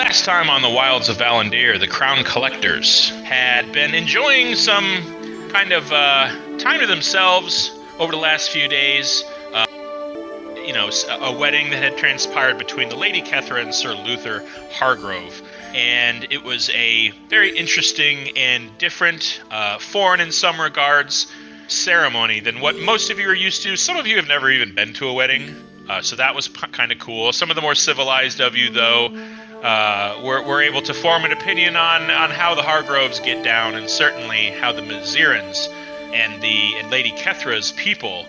Last time on the wilds of Valandiir, the Crown Collectors had been enjoying some kind of time to themselves over the last few days. A wedding that had transpired between the Lady Kethra and Sir Luther Hargrove. And it was a very interesting and different, foreign in some regards, ceremony than what most of you are used to. Some of you have never even been to a wedding, so that was kind of cool. Some of the more civilized of you, though, were able to form an opinion on how the Hargroves get down, and certainly how the Mazirans and Lady Kethra's people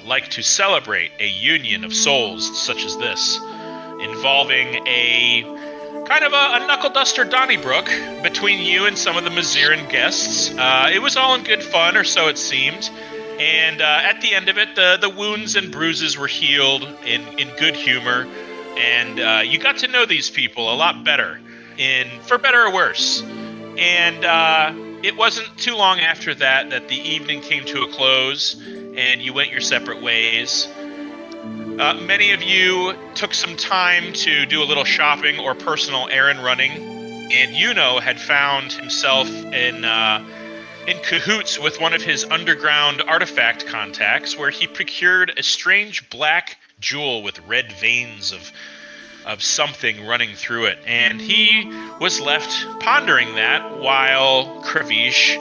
like to celebrate a union of souls such as this, involving a kind of a knuckle-duster Donnybrook between you and some of the Maziran guests. It was all in good fun, or so it seemed. And at the end of it, the wounds and bruises were healed in good humor. And you got to know these people a lot better, for better or worse. And it wasn't too long after that the evening came to a close, and you went your separate ways. Many of you took some time to do a little shopping or personal errand running, and had found himself in cahoots with one of his underground artifact contacts, where he procured a strange black jewel with red veins of something running through it, and he was left pondering that while Kravish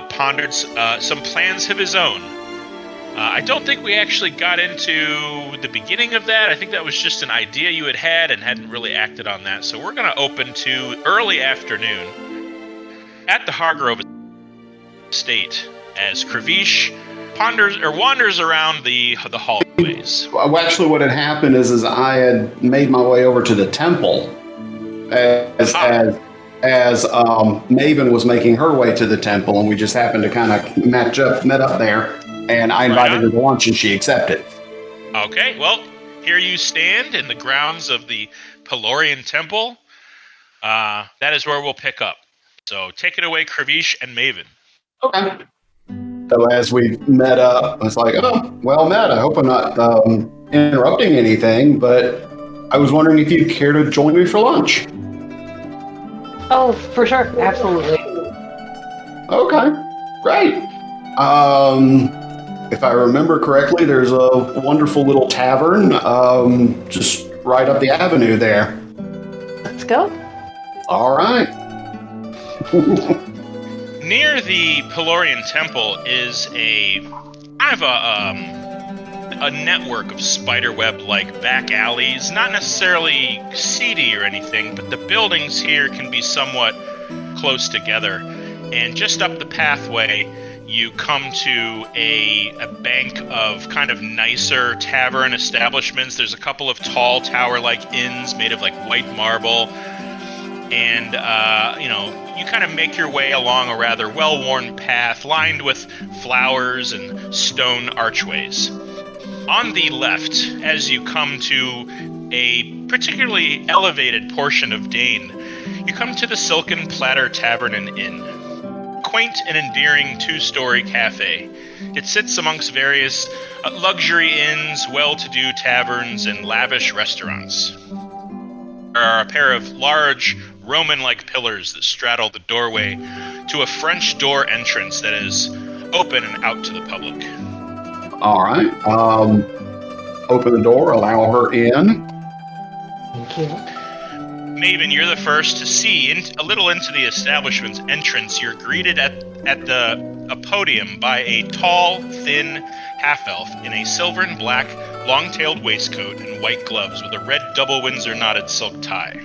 pondered some plans of his own. I don't think we actually got into the beginning of that. I think that was just an idea you had and hadn't really acted on that. So we're going to open to early afternoon at the Hargrove estate as Kravish wanders around the hallways. Well, actually, what had happened is I had made my way over to the temple as Maeven was making her way to the temple, and we just happened to kind of met up there. And I invited her to lunch, and she accepted. Okay, well, here you stand in the grounds of the Pelorian Temple. That is where we'll pick up. So take it away, Kravish and Maeven. Okay. So as we met up, I was like, oh, well met. I hope I'm not interrupting anything, but I was wondering if you'd care to join me for lunch. Oh, for sure. Absolutely. Okay, great. If I remember correctly, there's a wonderful little tavern just right up the avenue there. Let's go. All right. Near the Pelorian Temple is a network of spiderweb-like back alleys, not necessarily seedy or anything, but the buildings here can be somewhat close together. And just up the pathway, you come to a bank of kind of nicer tavern establishments. There's a couple of tall tower-like inns made of like white marble. And, you kind of make your way along a rather well-worn path lined with flowers and stone archways. On the left, as you come to a particularly elevated portion of Dane, you come to the Silken Platter Tavern and Inn. Quaint and endearing two-story cafe. It sits amongst various luxury inns, well-to-do taverns, and lavish restaurants. There are a pair of large Roman-like pillars that straddle the doorway to a French door entrance that is open and out to the public. All right. Open the door, allow her in. Thank you. Maeven, you're the first to see a little into the establishment's entrance. You're greeted at a podium by a tall, thin half-elf in a silver and black, long-tailed waistcoat and white gloves with a red double Windsor knotted silk tie.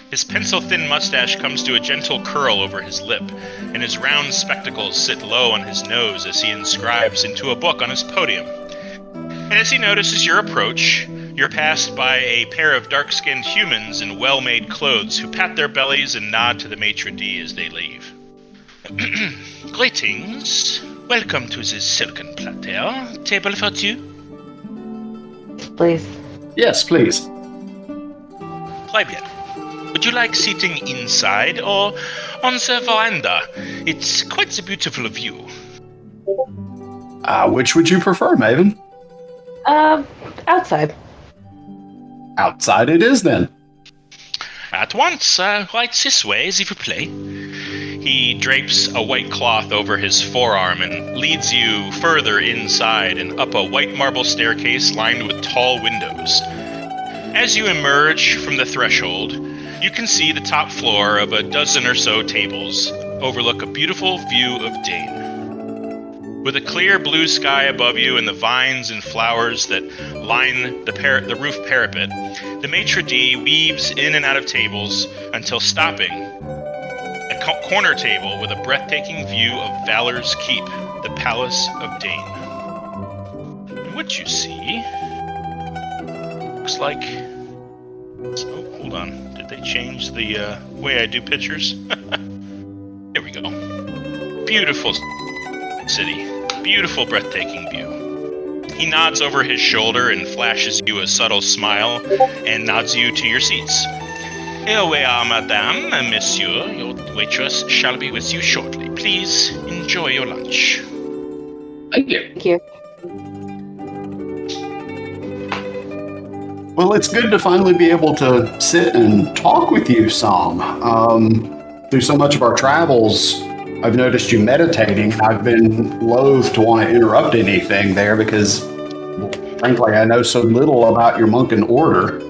His pencil-thin mustache comes to a gentle curl over his lip, and his round spectacles sit low on his nose as he inscribes into a book on his podium. And as he notices your approach, you're passed by a pair of dark-skinned humans in well-made clothes who pat their bellies and nod to the maitre d' as they leave. Greetings. Welcome to the Silken Platter. Table for two? Please. Yes, please. Très bien. Would you like seating inside or on the veranda? It's quite a beautiful view. Which would you prefer, Maeven? Outside. Outside it is, then. At once, right this way, s'il vous plaît. He drapes a white cloth over his forearm and leads you further inside and up a white marble staircase lined with tall windows. As you emerge from the threshold, you can see the top floor of a dozen or so tables overlook a beautiful view of Dane. With a clear blue sky above you and the vines and flowers that line the roof parapet, the maitre d' weaves in and out of tables until stopping a corner table with a breathtaking view of Valor's Keep, the Palace of Dane. And what you see looks like... Oh, hold on. Did they change the way I do pictures? Here we go. Beautiful city. Beautiful, breathtaking view. He nods over his shoulder and flashes you a subtle smile and nods you to your seats. Here we are, madame and monsieur. Your waitress shall be with you shortly. Please enjoy your lunch. Thank you. Thank you. Well, it's good to finally be able to sit and talk with you some. Through so much of our travels, I've noticed you meditating. I've been loath to want to interrupt anything there because, frankly, I know so little about your monk and order.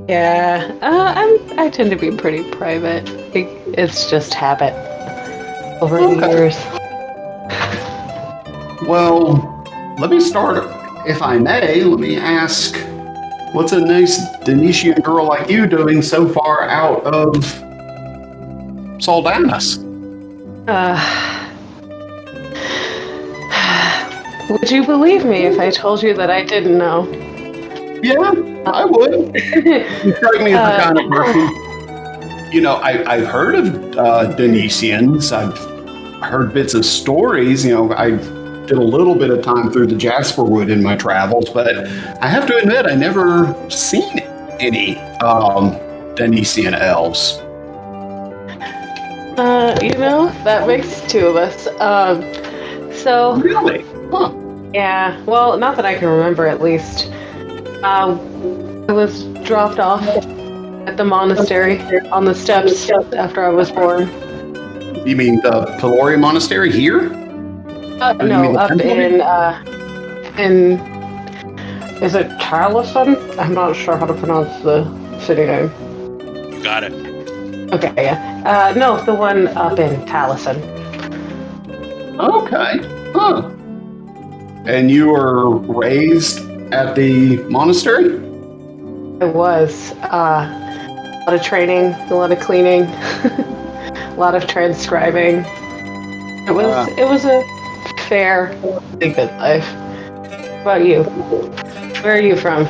Yeah, I tend to be pretty private. It's just habit over the years. Well, let me start, if I may. Let me ask, what's a nice Denisian girl like you doing so far out of Soldanus? Would you believe me if I told you that I didn't know? Yeah, I would. You strike me as the kind of person. You know, I've heard of Denisians. I've heard bits of stories. You know, I did a little bit of time through the Jasperwood in my travels, but I have to admit, I never seen any Denisian elves. You know, that makes two of us. So... Really? Huh. Yeah, well, not that I can remember, at least. I was dropped off at the monastery on the steps after I was born. You mean the Pelorian Monastery here? No, up in... Is it Charleston? I'm not sure how to pronounce the city name. You got it. Okay, yeah. No, the one up in Taliesin. Okay. Huh. And you were raised at the monastery? It was. A lot of training, a lot of cleaning, a lot of transcribing. It was a fair, good life. How about you? Where are you from?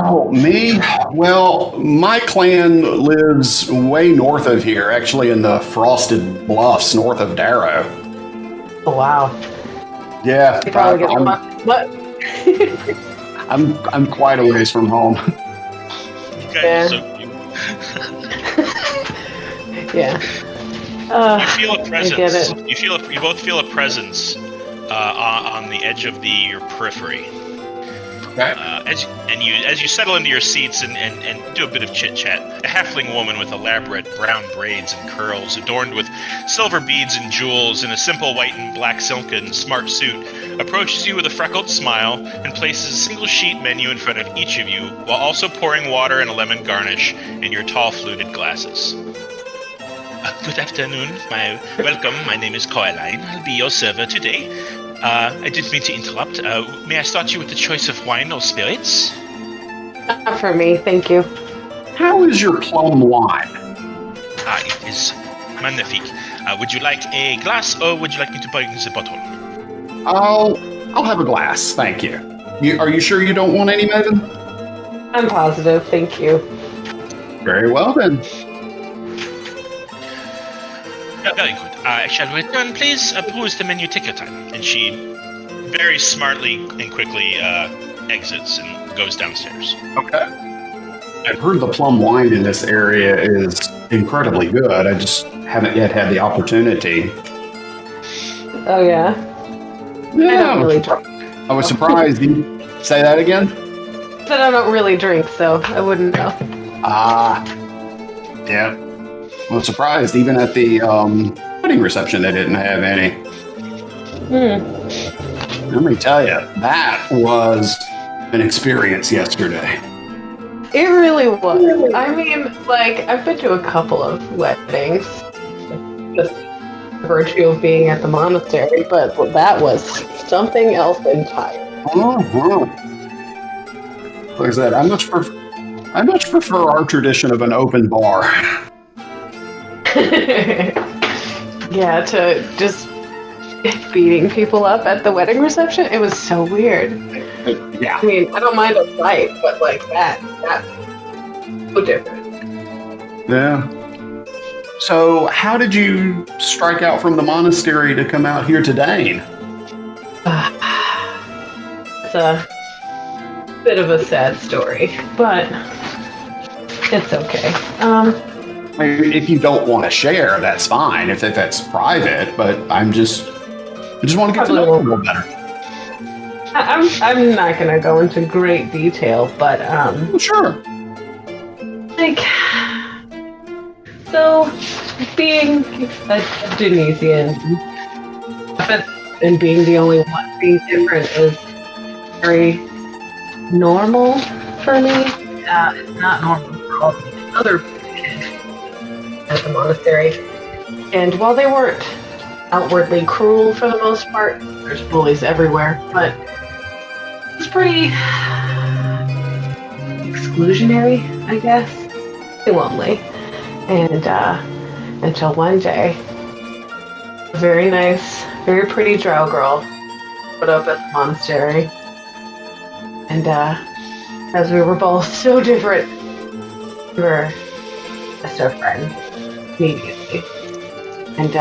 Oh, me? Well, my clan lives way north of here, actually in the Frosted Bluffs north of Darrow. Oh, wow. Yeah, You probably get what? I'm quite a ways from home. You guys are so cute. Yeah. You feel a presence. I get it. You both feel a presence on the edge of your periphery. Okay. As you settle into your seats and do a bit of chit chat, a halfling woman with elaborate brown braids and curls, adorned with silver beads and jewels, in a simple white and black silken smart suit, approaches you with a freckled smile and places a single sheet menu in front of each of you, while also pouring water and a lemon garnish in your tall fluted glasses. Good afternoon. Welcome. My name is Coraline. I'll be your server today. I didn't mean to interrupt. May I start you with the choice of wine or spirits? Not for me, thank you. How is your plum wine? It is magnifique. Would you like a glass or would you like me to bring the bottle? I'll have a glass, thank you. Are you sure you don't want any, Maeven? I'm positive, thank you. Very well then. Very good. Shall we return, please? Peruse the menu, take your time. And she very smartly and quickly exits and goes downstairs. Okay. I've heard the plum wine in this area is incredibly good. I just haven't yet had the opportunity. Oh, yeah? Yeah, I don't really drink. I was surprised. You say that again? But I don't really drink, so I wouldn't know. Yeah. I'm surprised. Even at the wedding reception, they didn't have any. Let me tell you, that was an experience yesterday. It really was. I mean, like, I've been to a couple of weddings, just by virtue of being at the monastery, but that was something else entirely. Like I said, I much prefer our tradition of an open bar. Yeah, to just beating people up at the wedding reception, it was so weird. Yeah. I mean, I don't mind a fight, but like that's so different. Yeah. So, how did you strike out from the monastery to come out here to Dane? It's a bit of a sad story, but it's okay. I mean, if you don't want to share, that's fine. If that's private, but I just want to get to know you a little better. I'm not gonna go into great detail, but Sure. like, so being a Denisian and being the only one being different is very normal for me. It's not normal for all the other kids at the monastery. And while they weren't outwardly cruel for the most part, there's bullies everywhere, but it's pretty exclusionary, I guess. Pretty lonely. And until one day, a very nice, very pretty drow girl put up at the monastery. And as we were both so different, we were just our friend immediately. And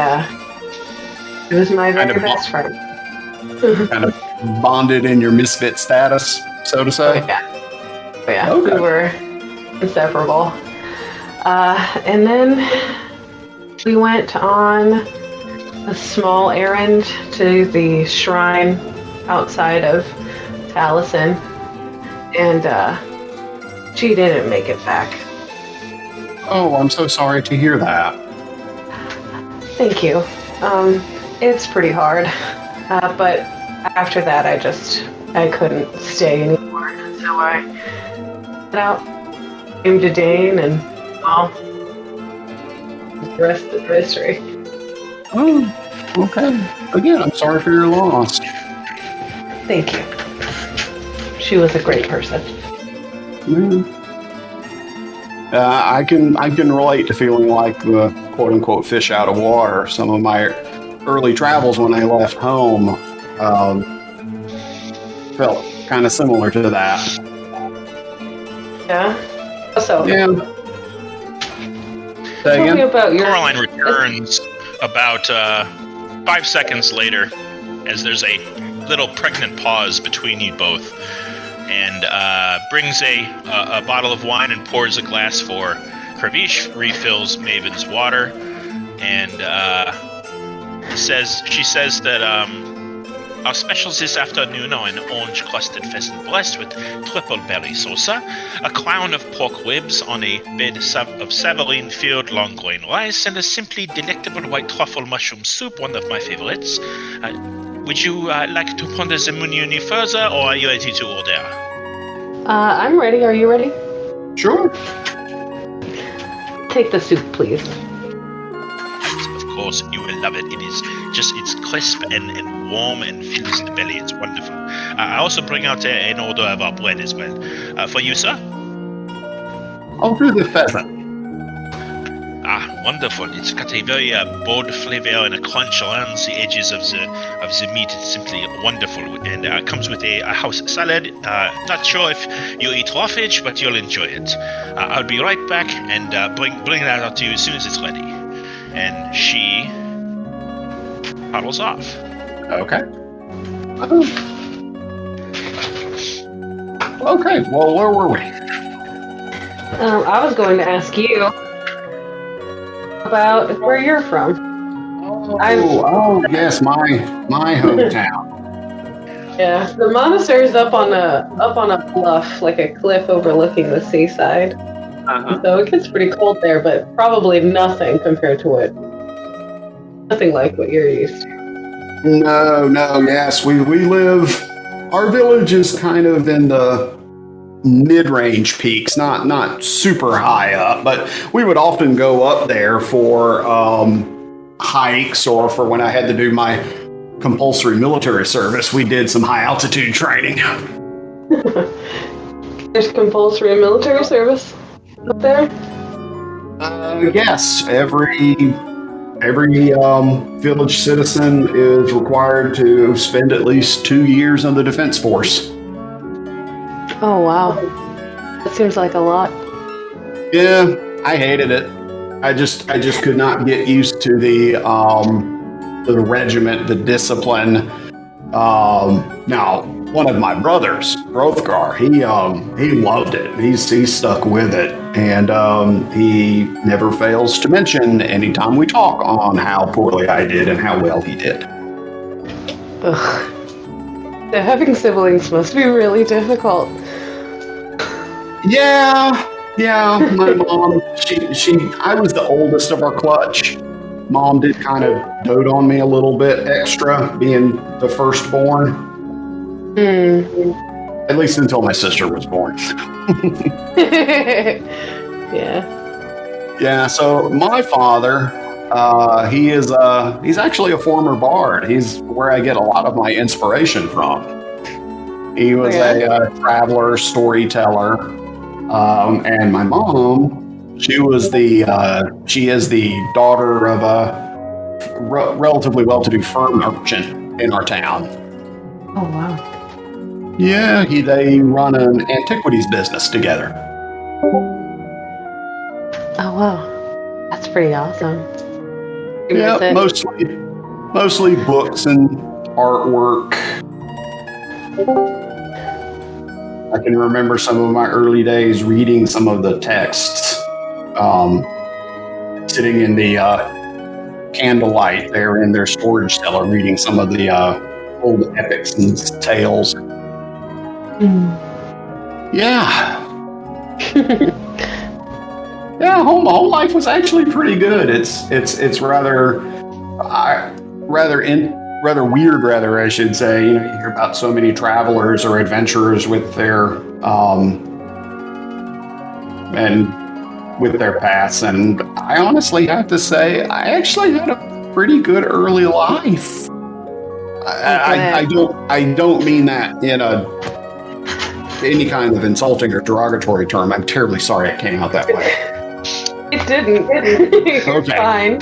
it was my very best friend. Kind of bonded in your misfit status, so to say. Oh, yeah. Okay. We were inseparable. And then we went on a small errand to the shrine outside of Taliesin, and she didn't make it back. Oh, I'm so sorry to hear that. Thank you. It's pretty hard, but after that I couldn't stay anymore, so I got out, came to Dane, and well, the rest is history. Oh, okay. Again, I'm sorry for your loss. Thank you. She was a great person. I can relate to feeling like the quote unquote fish out of water. Some of my early travels when I left home felt kind of similar to that. Yeah. So. Yeah. Tell me about your. Coraline returns about 5 seconds later, as there's a little pregnant pause between you both, and brings a bottle of wine and pours a glass for Kravish, refills Maeven's water, and she says that our specials this afternoon are an orange crusted pheasant breast with triple berry salsa, a crown of pork ribs on a bed of Savaline field long grain rice, and a simply delectable white truffle mushroom soup, one of my favorites. Would you like to ponder the menu any further, or are you ready to order? I'm ready. Are you ready? Sure. Take the soup, please. Of course, you will love it. It's crisp and warm and fills the belly. It's wonderful. I also bring out an order of our bread as well. For you, sir? I'll do the pheasant. Ah, wonderful. It's got a very bold flavor and a crunch around the edges of the meat. It's simply wonderful. And it comes with a house salad. Not sure if you eat roughage, but you'll enjoy it. I'll be right back and bring that out to you as soon as it's ready. And she toddles off. Okay. Okay, well, where were we? I was going to ask you about where you're from. Oh, yes, my hometown. Yeah, the monastery's up on a bluff, like a cliff overlooking the seaside. So it gets pretty cold there, but probably nothing compared to nothing like what you're used to. No, yes, we live. Our village is kind of in the mid-range peaks, not super high up, but we would often go up there for hikes, or for when I had to do my compulsory military service, we did some high altitude training. There's compulsory military service up there? Yes, every village citizen is required to spend at least 2 years in the defense force. Oh wow, that seems like a lot. Yeah, I hated it. I just could not get used to the regiment, the discipline. Now, one of my brothers, Hrothgar, he loved it. He's stuck with it, and he never fails to mention anytime we talk on how poorly I did and how well he did. Ugh. So having siblings must be really difficult. Yeah. My mom, I was the oldest of our clutch. Mom did kind of dote on me a little bit extra, being the firstborn. At least until my sister was born. Yeah, so my father, he's actually a former bard. He's where I get a lot of my inspiration from. He was a traveler, storyteller, and my mom, she is the daughter of a relatively well-to-do fur merchant in our town. Oh wow. Yeah, they run an antiquities business together. Oh wow, that's pretty awesome. Yeah, mostly books and artwork. I can remember some of my early days reading some of the texts, sitting in the candlelight there in their storage cellar, reading some of the old epics and tales. Yeah. Yeah, home life was actually pretty good. It's rather weird, I should say. You hear about so many travelers or adventurers with their paths, and I honestly have to say I actually had a pretty good early life. I don't mean that in any kind of insulting or derogatory term. I'm terribly sorry it came out that way. It didn't. You're fine.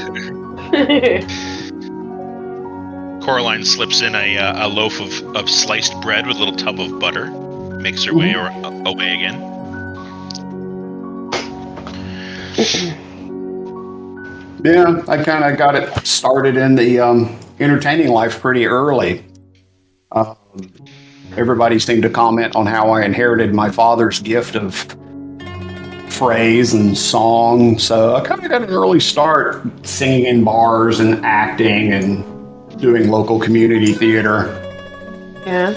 Coraline slips in a loaf of sliced bread with a little tub of butter, makes her way away again. Yeah, I kind of got it started in the entertaining life pretty early. Everybody seemed to comment on how I inherited my father's gift of phrase and song, so I kind of got an early start singing in bars and acting and doing local community theater. Yeah.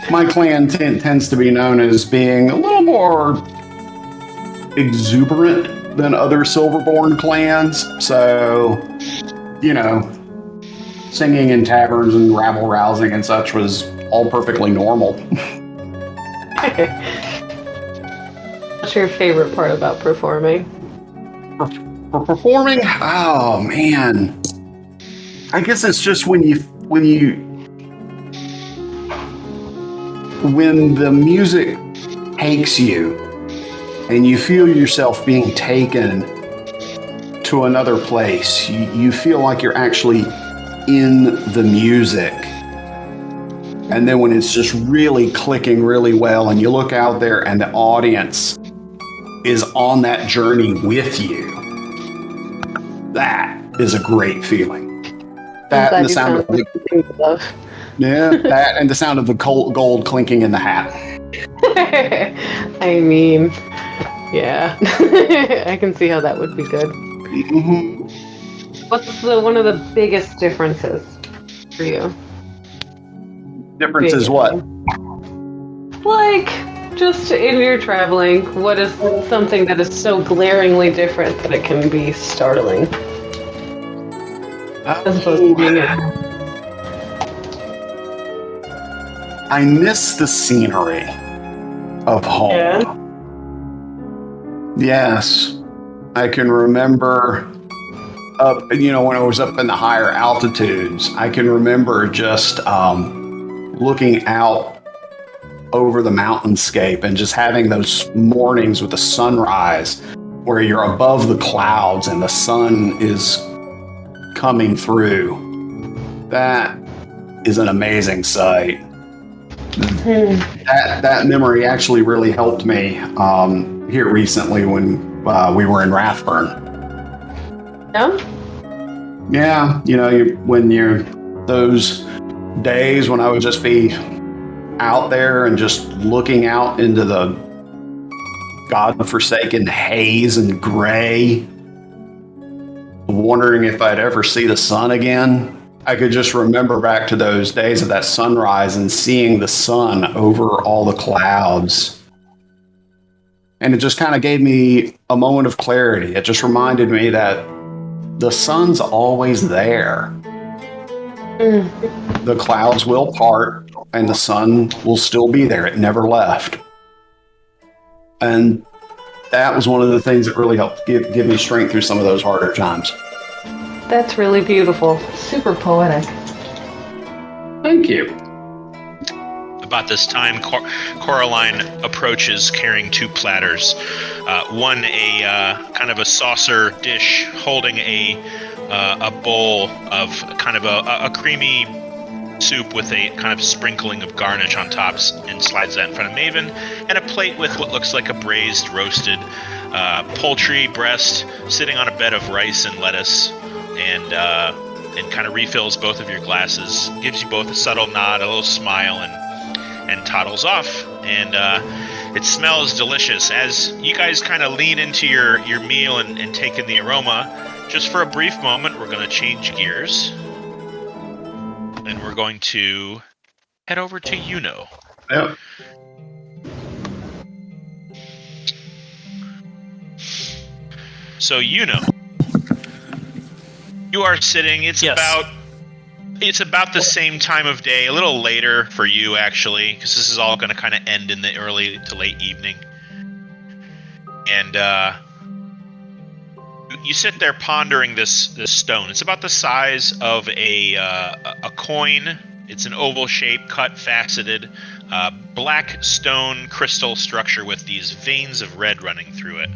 My clan tends to be known as being a little more exuberant than other Silverborn clans, so, singing in taverns and rabble-rousing and such was all perfectly normal. What's your favorite part about performing? For performing? Oh, man. I guess it's just when the music takes you and you feel yourself being taken to another place. You feel like you're actually in the music. And then when it's just really clicking really well and you look out there and the audience is on that journey with you, that is a great feeling. That and the sound of the that and the sound of the gold clinking in the hat. I mean, yeah, I can see how that would be good. Mm-hmm. What's one of the biggest differences for you? Differences what? Like Just in your traveling, what is something that is so glaringly different that it can be startling? As opposed to being I miss the scenery of home. Yeah. Yes. I can remember up, when I was up in the higher altitudes, I can remember just looking out over the mountainscape and just having those mornings with the sunrise where you're above the clouds and the sun is coming through. That is an amazing sight. That memory actually really helped me here recently when we were in Rathburn. Yeah? Yeah, when you're those days when I would just be out there and just looking out into the godforsaken haze and gray, wondering if I'd ever see the sun again. I could just remember back to those days of that sunrise and seeing the sun over all the clouds. And it just kind of gave me a moment of clarity. It just reminded me that the sun's always there. The clouds will part and the sun will still be there. It never left. And that was one of the things that really helped give me strength through some of those harder times. That's really beautiful. Super poetic. Thank you. About this time, Coraline approaches carrying two platters. One, a kind of a saucer dish holding a bowl of kind of a creamy soup with a kind of sprinkling of garnish on top, and slides that in front of Maeven, and a plate with what looks like a braised, roasted poultry breast sitting on a bed of rice and lettuce, and kind of refills both of your glasses, gives you both a subtle nod, a little smile, and toddles off. And it smells delicious. As you guys kind of lean into your meal and take in the aroma, just for a brief moment, we're going to change gears. And we're going to head over to Yuno. Yep. So Yuno, you are sitting. It's about the same time of day, a little later for you actually, because this is all going to kind of end in the early to late evening. And you sit there pondering this stone. It's about the size of a coin. It's an oval shape, cut, faceted, black stone crystal structure with these veins of red running through it.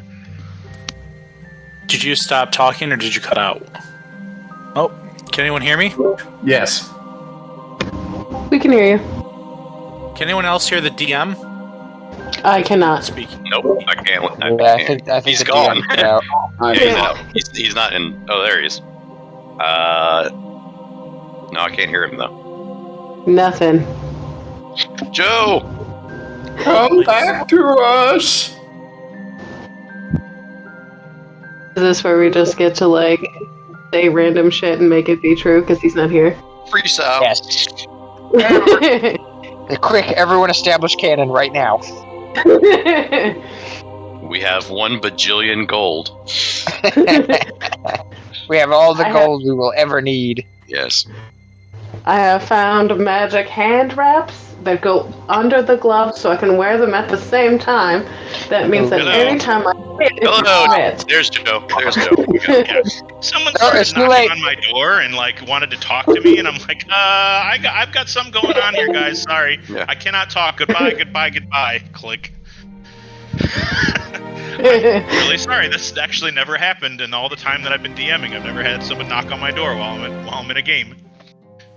Did you stop talking or did you cut out? Oh, can anyone hear me? Yes. We can hear you. Can anyone else hear the DM? I cannot. Speaking. Nope, I can't. I think He's the gone. DM's out. Yeah, he's out. He's not in. Oh, there he is. No, I can't hear him though. Nothing. Joe! Come back to us! Is this where we just get to, say random shit and make it be true because he's not here? Freestyle. Yes. Quick, everyone establish canon right now. We have 1 bajillion gold. We have all the gold we will ever need. Yes. I have found magic hand wraps that go under the gloves so I can wear them at the same time. That means that anytime I hit, Hello. it There's Joe. There's Joe. Yeah. Someone started knocking on my door and wanted to talk to me, and I'm like, I've got something going on here, guys. Sorry, Yeah. I cannot talk. Goodbye, goodbye, goodbye. Click. Really sorry. This actually never happened in all the time that I've been DMing. I've never had someone knock on my door while I'm in a game.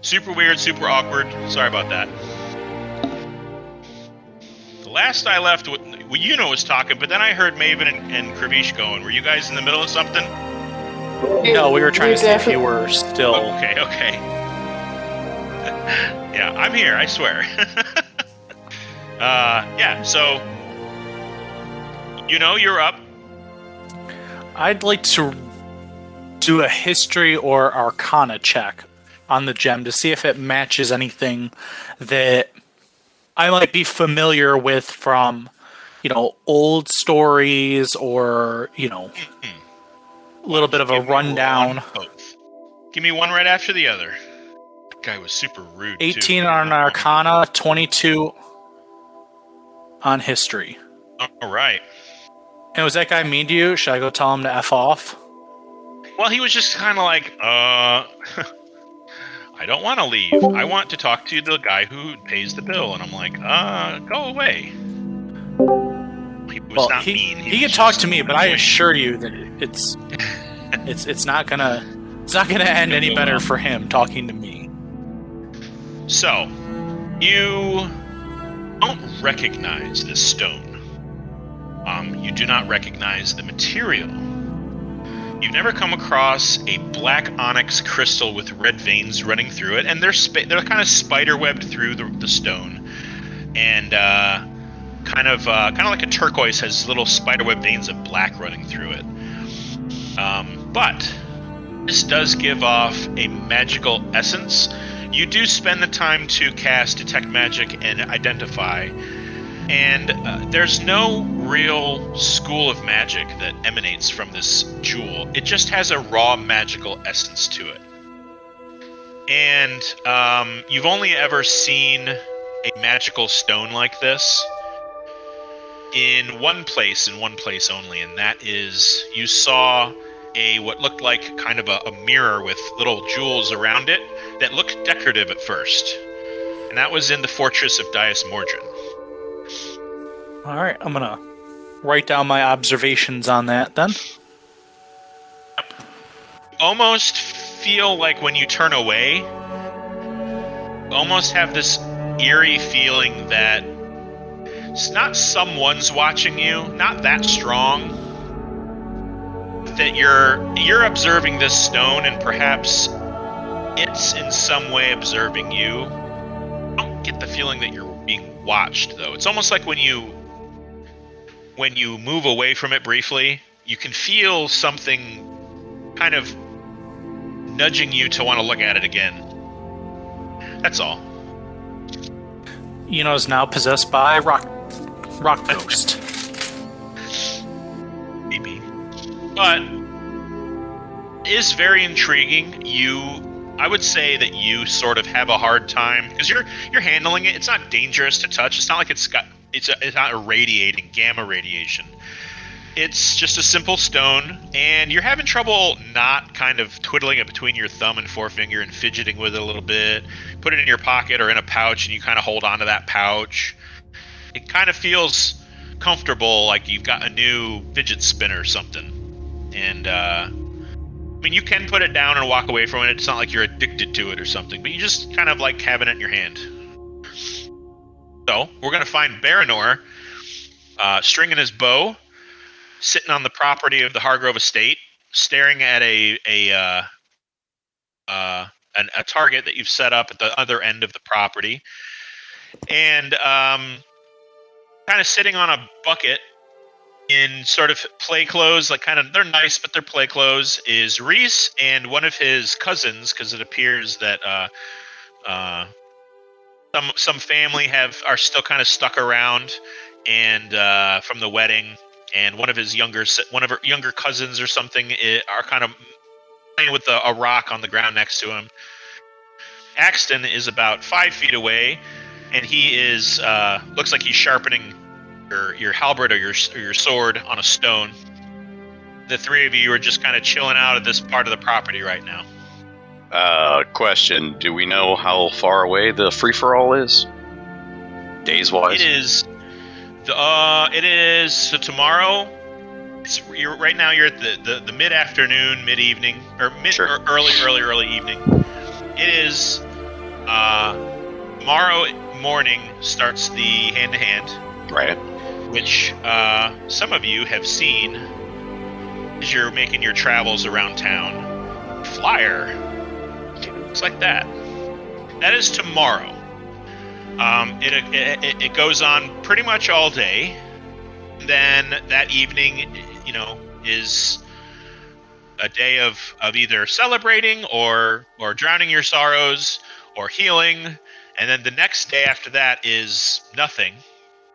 Super weird, super awkward. Sorry about that. The last I left, Yuno was talking, but then I heard Maeven and Kravish going. Were you guys in the middle of something? No, we were trying to see if you were still... Okay. Yeah, I'm here, I swear. So... you're up. I'd like to do a history or arcana check on the gem to see if it matches anything that I might be familiar with from, old stories or, a little bit of a rundown. Both. Give me one right after the other. That guy was super rude, 18 too. on Arcana, 22 on History. All right. And was that guy mean to you? Should I go tell him to F off? Well, he was just kind of like, I don't want to leave. I want to talk to the guy who pays the bill. And I'm like, go away. He was not mean. He could talk to me, but I assure you that it's not gonna end any better for him talking to me. So, you don't recognize this stone. You do not recognize the material. You've never come across a black onyx crystal with red veins running through it, and they're kind of spider-webbed through the stone, and kind of like a turquoise has little spider-web veins of black running through it. But this does give off a magical essence. You do spend the time to cast Detect Magic and Identify, and there's no real school of magic that emanates from this jewel. It just has a raw magical essence to it. And you've only ever seen a magical stone like this in one place only, and that is you saw what looked like kind of a mirror with little jewels around it that looked decorative at first. And that was in the fortress of Dias Mordrin. All right, I'm going to write down my observations on that then. Almost feel like when you turn away, almost have this eerie feeling that it's not someone's watching you, not that strong, that you're observing this stone and perhaps it's in some way observing you. I don't get the feeling that you're being watched, though. It's almost like when you move away from it briefly, you can feel something kind of nudging you to want to look at it again. That's all. Is now possessed by rock ghost. Maybe. But it is very intriguing. I would say that you sort of have a hard time because you're handling it. It's not dangerous to touch. It's not like it's not irradiating gamma radiation. It's just a simple stone, and you're having trouble not kind of twiddling it between your thumb and forefinger and fidgeting with it a little bit. Put it in your pocket or in a pouch, and you kind of hold on to that pouch. It kind of feels comfortable, like you've got a new fidget spinner or something. And, you can put it down and walk away from it. It's not like you're addicted to it or something, but you just kind of like having it in your hand. So, we're going to find Baranor stringing his bow, sitting on the property of the Hargrove estate, staring at a target that you've set up at the other end of the property, and kind of sitting on a bucket in sort of play clothes, like kind of they're nice, but they're play clothes, is Reese and one of his cousins, because it appears that some family are still kind of stuck around, and from the wedding. And one of her younger cousins or something are kind of playing with a rock on the ground next to him. Axton is about 5 feet away, and he is looks like he's sharpening your halberd or your sword on a stone. The three of you are just kind of chilling out at this part of the property right now. Question: do we know how far away the free-for-all is, days-wise? It is so tomorrow. Right now you're at the mid-afternoon, mid-evening, or early evening. It is tomorrow morning starts the hand-to-hand, right? Which some of you have seen as you're making your travels around town. Flyer looks like that. That is tomorrow. It goes on pretty much all day. Then that evening, is a day of either celebrating or drowning your sorrows or healing, And then the next day after that is nothing.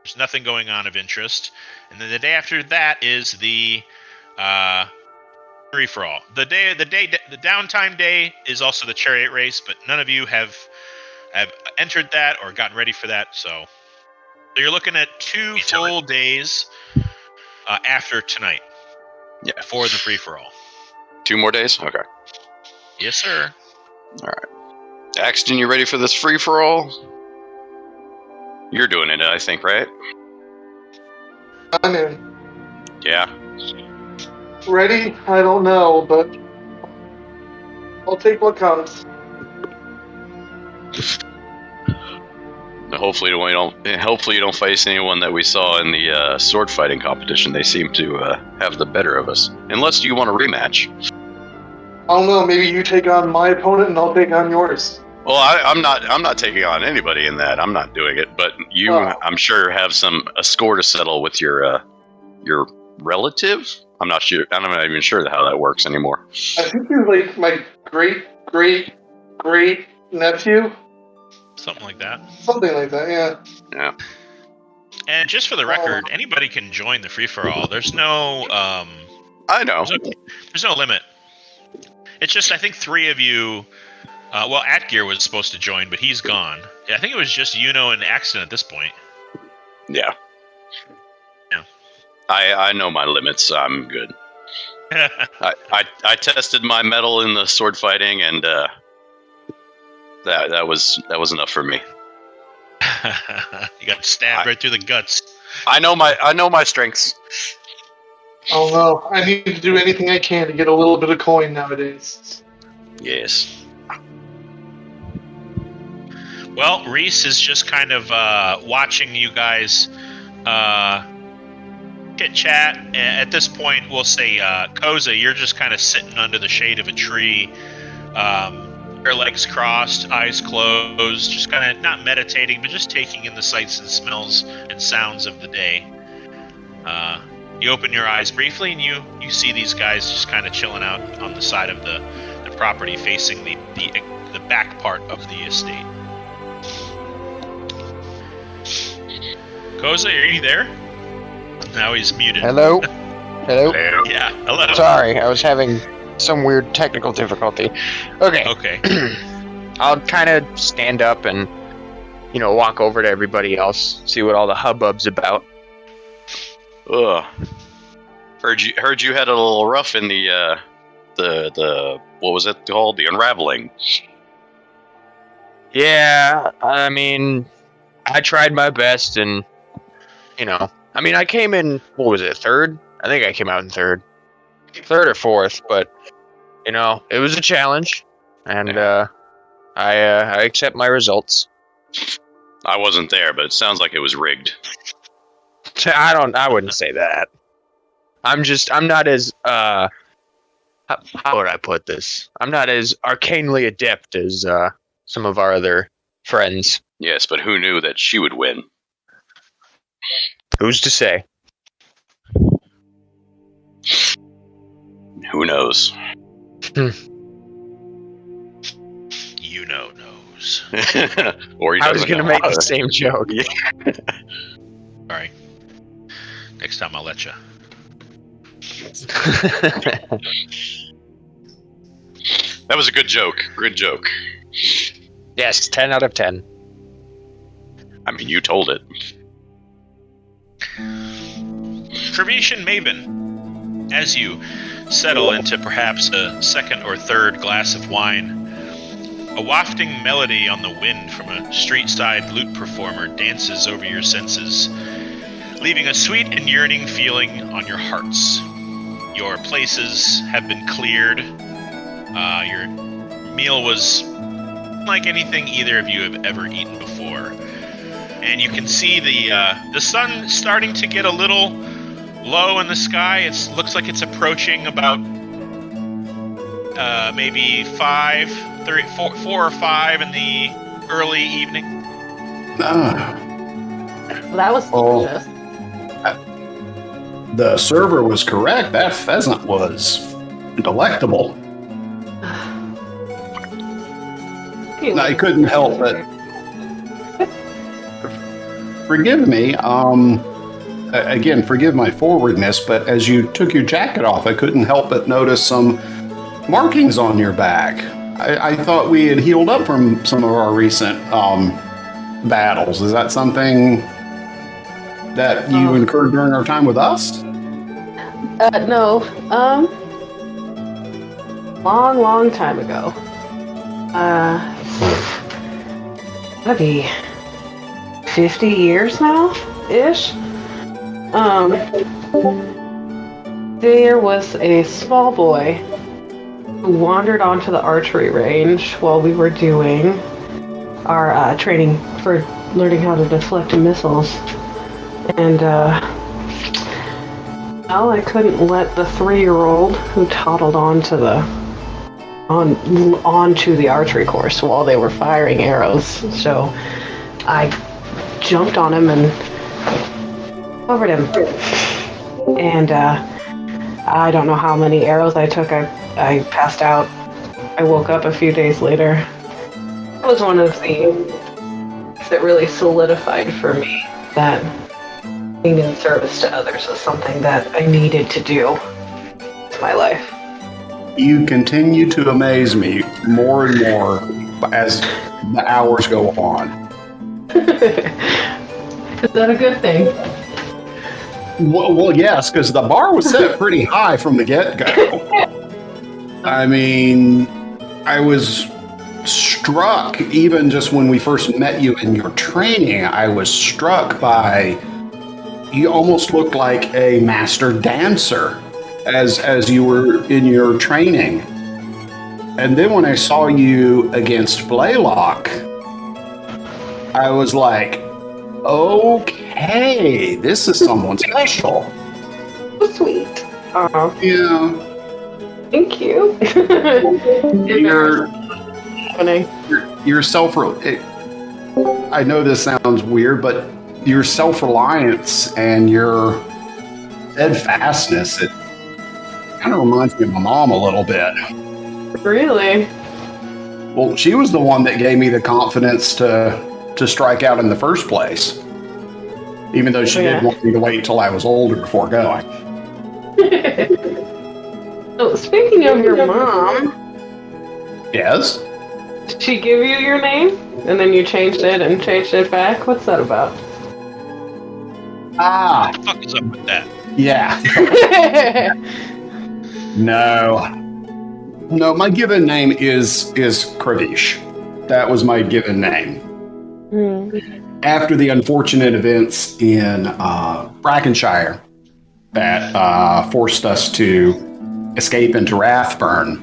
There's nothing going on of interest. And then the day after that is the free for all. The downtime day is also the chariot race, but none of you have entered that or gotten ready for that. So you're looking at 2 full days after tonight. Yeah. For the free for all. 2 more days? Okay. Yes, sir. All right. Axton, you ready for this free for all? You're doing it, I think, right? I'm in. Yeah. Ready? I don't know, but I'll take what comes. Hopefully you don't face anyone that we saw in the sword fighting competition. They seem to have the better of us. Unless you want a rematch. I don't know. Maybe you take on my opponent and I'll take on yours. Well, I'm not taking on anybody in that. I'm not doing it. But you, I'm sure, have a score to settle with your relative. I'm not sure. I'm not even sure how that works anymore. I think he's like my great nephew. Something like that. Something like that, yeah. Yeah. And just for the record, anybody can join the free for all. There's no I know. There's no limit. It's just I think 3 of you. Atgear was supposed to join, but he's gone. I think it was just Yuno and Axton at this point. Yeah. Yeah. I know my limits. I'm good. I tested my mettle in the sword fighting, and that was enough for me. You got stabbed right through the guts. I know my strengths. I don't know. I need to do anything I can to get a little bit of coin nowadays. Yes. Well, Reese is just kind of watching you guys chit-chat. At this point, we'll say, Koza, you're just kind of sitting under the shade of a tree, your legs crossed, eyes closed, just kind of not meditating, but just taking in the sights and smells and sounds of the day. You open your eyes briefly, and you see these guys just kind of chilling out on the side of the property facing the back part of the estate. Koza, are you there? Now he's muted. Hello? Hello? Yeah, hello. Sorry, I was having some weird technical difficulty. Okay. I'll kind of stand up and, walk over to everybody else, see what all the hubbub's about. Ugh. Heard you had a little rough in the what was it called? The unraveling. Yeah, I mean, I tried my best, and I came in. What was it? 3rd? I think I came out in 3rd or 4th, but it was a challenge, and I accept my results. I wasn't there, but it sounds like it was rigged. I wouldn't say that. I'm not as how would I put this? I'm not as arcanely adept as some of our other friends. Yes, but who knew that she would win? Who's to say? Who knows? Yuno knows. Or he I was doesn't going to know. make the same joke. Sorry. Next time I'll let you. That was a good joke. Good joke. Yes, 10 out of 10. I mean, you told it. Kravish and Maeven, as you settle into perhaps a 2nd or 3rd glass of wine, a wafting melody on the wind from a street-side lute performer dances over your senses, leaving a sweet and yearning feeling on your hearts. Your places have been cleared. Your meal was like anything either of you have ever eaten before. And you can see the sun starting to get a little low in the sky. It looks like it's approaching about maybe 4 or 5 in the early evening. Well, that was delicious. The server was correct. That pheasant was delectable. I couldn't help but Forgive me. Again, forgive my forwardness, but as you took your jacket off, I couldn't help but notice some markings on your back. I thought we had healed up from some of our recent battles. Is that something that you incurred during our time with us? No. Long time ago. Gotta be 50 years now, ish. There was a small boy who wandered onto the archery range while we were doing our training for learning how to deflect missiles. And, well, I couldn't let the 3-year-old who toddled onto the archery course while they were firing arrows. So I jumped on him and covered him. And I don't know how many arrows I took. I passed out. I woke up a few days later. That was one of the things that really solidified for me that being in service to others was something that I needed to do in my life. You continue to amaze me more and more as the hours go on. Is that a good thing? Well, yes, because the bar was set pretty high from the get-go. I mean, I was struck, even just when we first met you in your training, I was struck by, you almost looked like a master dancer as you were in your training. And then when I saw you against Blaylock, I was like, okay, this is someone special. So sweet. Yeah. Thank you. Your self. I know this sounds weird, but your self-reliance and your steadfastness, it kind of reminds me of my mom a little bit. Really? Well, she was the one that gave me the confidence to strike out in the first place. Even though she did want me to wait till I was older before going. So, speaking of your mom... Yes? Did she give you your name? And then you changed it and changed it back? What's that about? What the fuck is up with that? Yeah. No, my given name is Kravish. That was my given name. After the unfortunate events in Brackenshire that forced us to escape into Rathburn,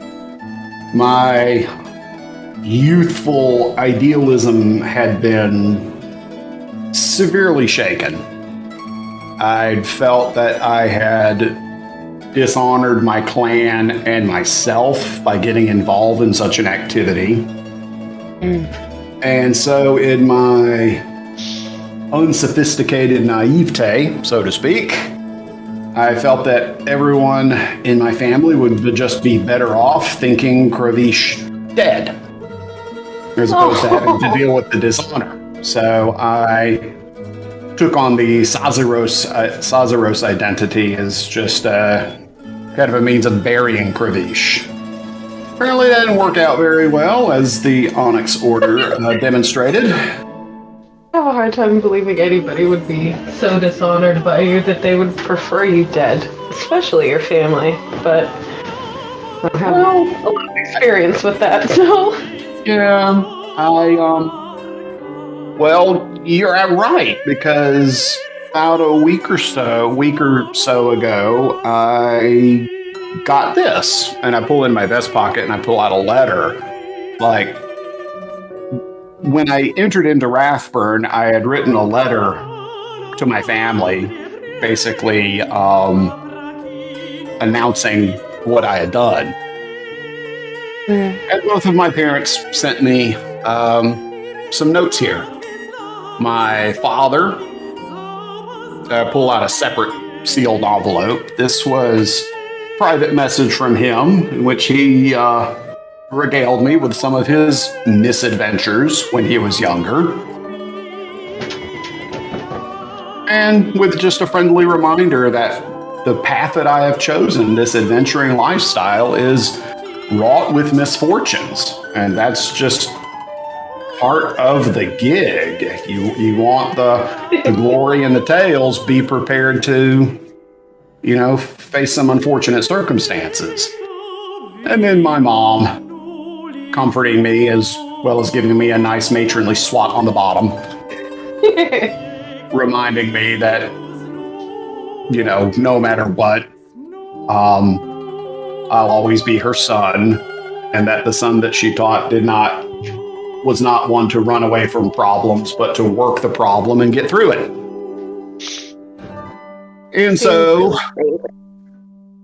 my youthful idealism had been severely shaken. I'd felt that I had dishonored my clan and myself by getting involved in such an activity. And so in my unsophisticated naivete, so to speak, I felt that everyone in my family would just be better off thinking Kravish dead, as opposed to having to deal with the dishonor. So I took on the Sazaros identity as just kind of a means of burying Kravish. Apparently that didn't work out very well, as the Onyx Order demonstrated. I have a hard time believing anybody would be so dishonored by you that they would prefer you dead, especially your family. But I don't have a lot of experience with that, so... Yeah, well, you're right, because about a week or so ago, I got this, and I pull in my vest pocket and I pull out a letter. Like, when I entered into Rathburn, I had written a letter to my family, basically announcing what I had done. And both of my parents sent me some notes here. My father, pull out a separate sealed envelope. This was a private message from him in which he regaled me with some of his misadventures when he was younger. And with just a friendly reminder that the path that I have chosen, this adventuring lifestyle, is wrought with misfortunes. And that's just part of the gig. You want the glory and the tales, be prepared to, face some unfortunate circumstances. And then my mom comforting me as well as giving me a nice matronly swat on the bottom. Reminding me that, no matter what, I'll always be her son, and that the son that she taught was not one to run away from problems, but to work the problem and get through it. And so...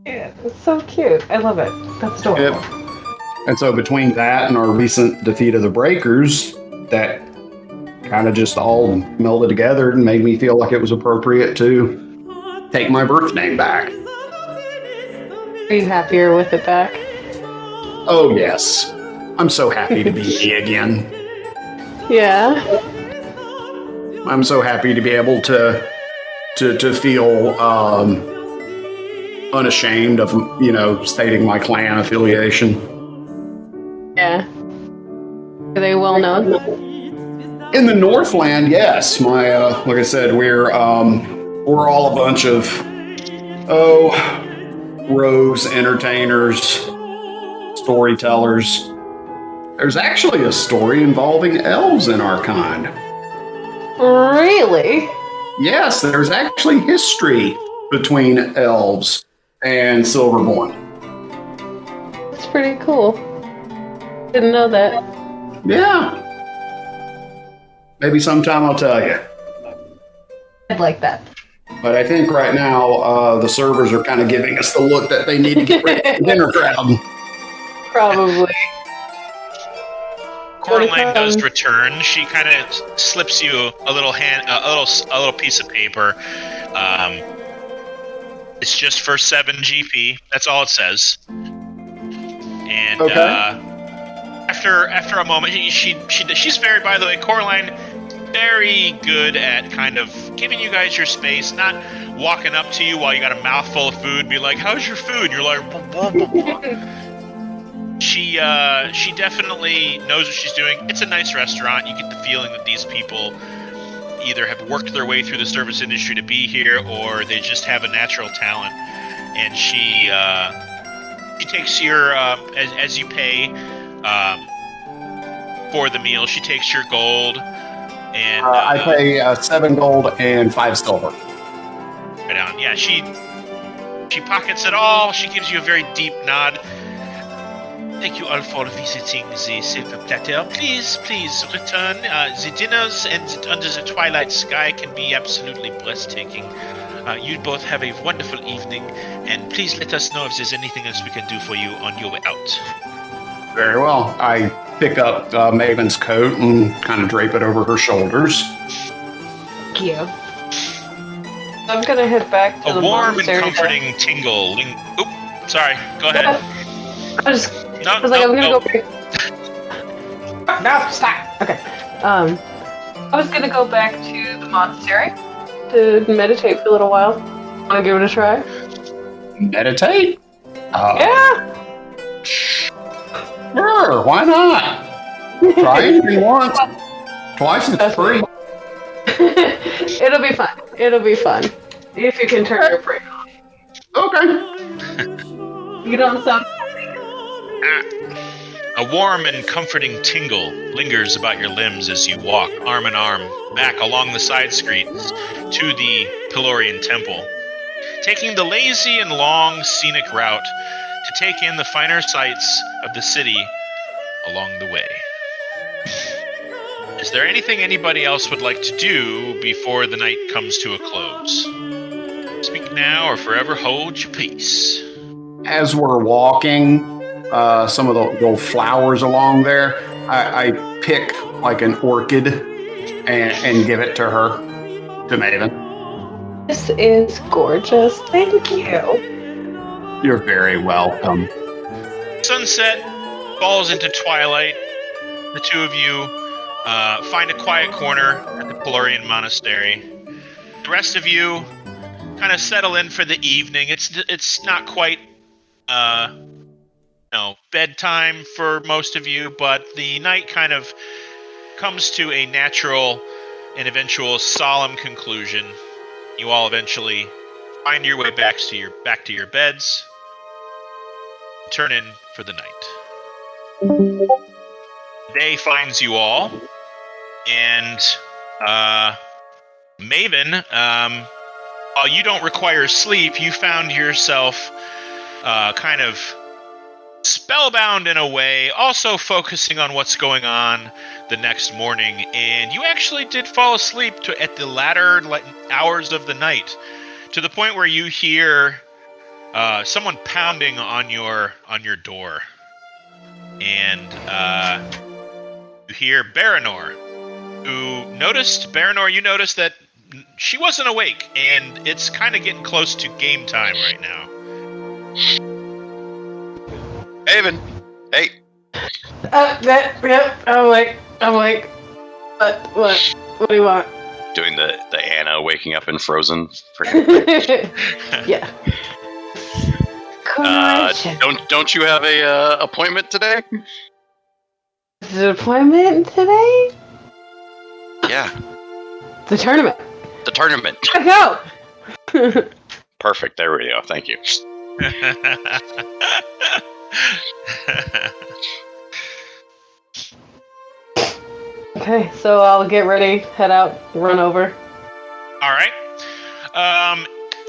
Yeah, it's so cute. I love it. That's adorable. And so between that and our recent defeat of the Breakers, that kind of just all melded together and made me feel like it was appropriate to take my birth name back. Are you happier with it back? Oh, yes. I'm so happy to be me again. Yeah. I'm so happy to be able to feel unashamed of, stating my clan affiliation. Yeah. Are they well known? In the Northland, yes. My, like I said, we're all a bunch of, rose entertainers, storytellers. There's actually a story involving elves in our kind. Really? Yes, there's actually history between elves and Silverborn. That's pretty cool. Didn't know that. Yeah. Maybe sometime I'll tell you. I'd like that. But I think right now the servers are kind of giving us the look that they need to get rid of the dinner crowd. Probably. Coraline does return. She kind of slips you a little piece of paper. It's just for 7 GP. That's all it says. And okay. After a moment, she's very, by the way, Coraline, very good at kind of giving you guys your space, not walking up to you while you got a mouthful of food, be like, "How's your food?" And you're like, blah, blah, blah. She definitely knows what she's doing. It's a nice restaurant. You get the feeling that these people either have worked their way through the service industry to be here, or they just have a natural talent. And she takes your as you pay for the meal. She takes your gold, and I pay 7 gold and 5 silver. Right down. Yeah, she pockets it all. She gives you a very deep nod. Thank you all for visiting the Silver Plateau. Please return. The dinners under the twilight sky can be absolutely breathtaking. You both have a wonderful evening, and please let us know if there's anything else we can do for you on your way out. Very well. I pick up Maeven's coat and kind of drape it over her shoulders. Thank you. I'm gonna head back to the warm and monastery comforting tingle. Oop, sorry. Go ahead. I was like, I'm gonna go back. No, stop. Okay. I was gonna go back to the monastery to meditate for a little while. Wanna give it a try? Meditate? Yeah. Sure, why not? Try anything once. Twice is free. It'll be fun. It'll be fun. If you can turn your brain off. Okay. You don't sound... A warm and comforting tingle lingers about your limbs as you walk arm in arm back along the side streets to the Pelorian Temple, taking the lazy and long scenic route to take in the finer sights of the city along the way. Is there anything anybody else would like to do before the night comes to a close? Speak now or forever hold your peace. As we're walking, some of the flowers along there, I pick like an orchid and give it to her, to Maeven. This is gorgeous. Thank you. You're very welcome. Sunset falls into twilight. The two of you find a quiet corner at the Pelorian Monastery. the rest of you kind of settle in for the evening. It's not quite bedtime for most of you, but the night kind of comes to a natural and eventual solemn conclusion. You all eventually find your way back to your beds, turn in for the night. Day finds you all, and Maeven, while you don't require sleep, you found yourself kind of spellbound in a way, also focusing on what's going on the next morning, and you actually did fall asleep at the latter hours of the night, to the point where you hear someone pounding on your door, and you hear Baranor, you noticed that she wasn't awake, and it's kind of getting close to game time right now. Maeven, hey. Yep, I'm awake. What do you want? Doing the Anna waking up in Frozen. Yeah. Don't you have a appointment today? Is it an appointment today? Yeah. The tournament. The tournament. Let's go. Perfect. There we go. Thank you. Okay, so I'll get ready, head out, run over. All right.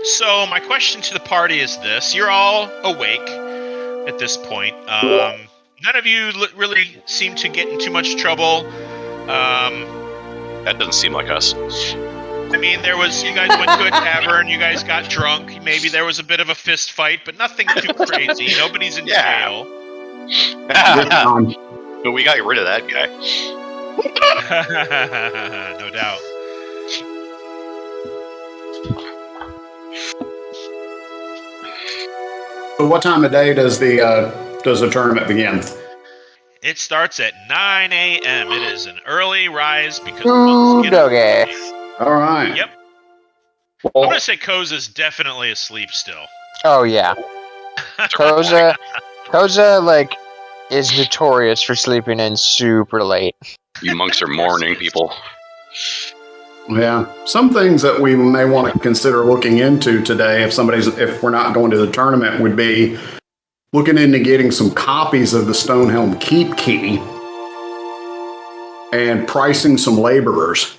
So my question to the party is this: you're all awake at this point. None of you really seem to get in too much trouble. That doesn't seem like us. I mean, you guys went to a tavern, you guys got drunk, maybe there was a bit of a fist fight, but nothing too crazy. Nobody's in jail. But we got rid of that guy. No doubt. So what time of day does the tournament begin? It starts at 9 a.m. It is an early rise because monks get up. All right. Yep. I'm going to say Koza's definitely asleep still. Oh, yeah. Koza, is notorious for sleeping in super late. You monks are morning people. Yeah. Some things that we may want to consider looking into today, if we're not going to the tournament, would be looking into getting some copies of the Stonehelm Keep Key and pricing some laborers.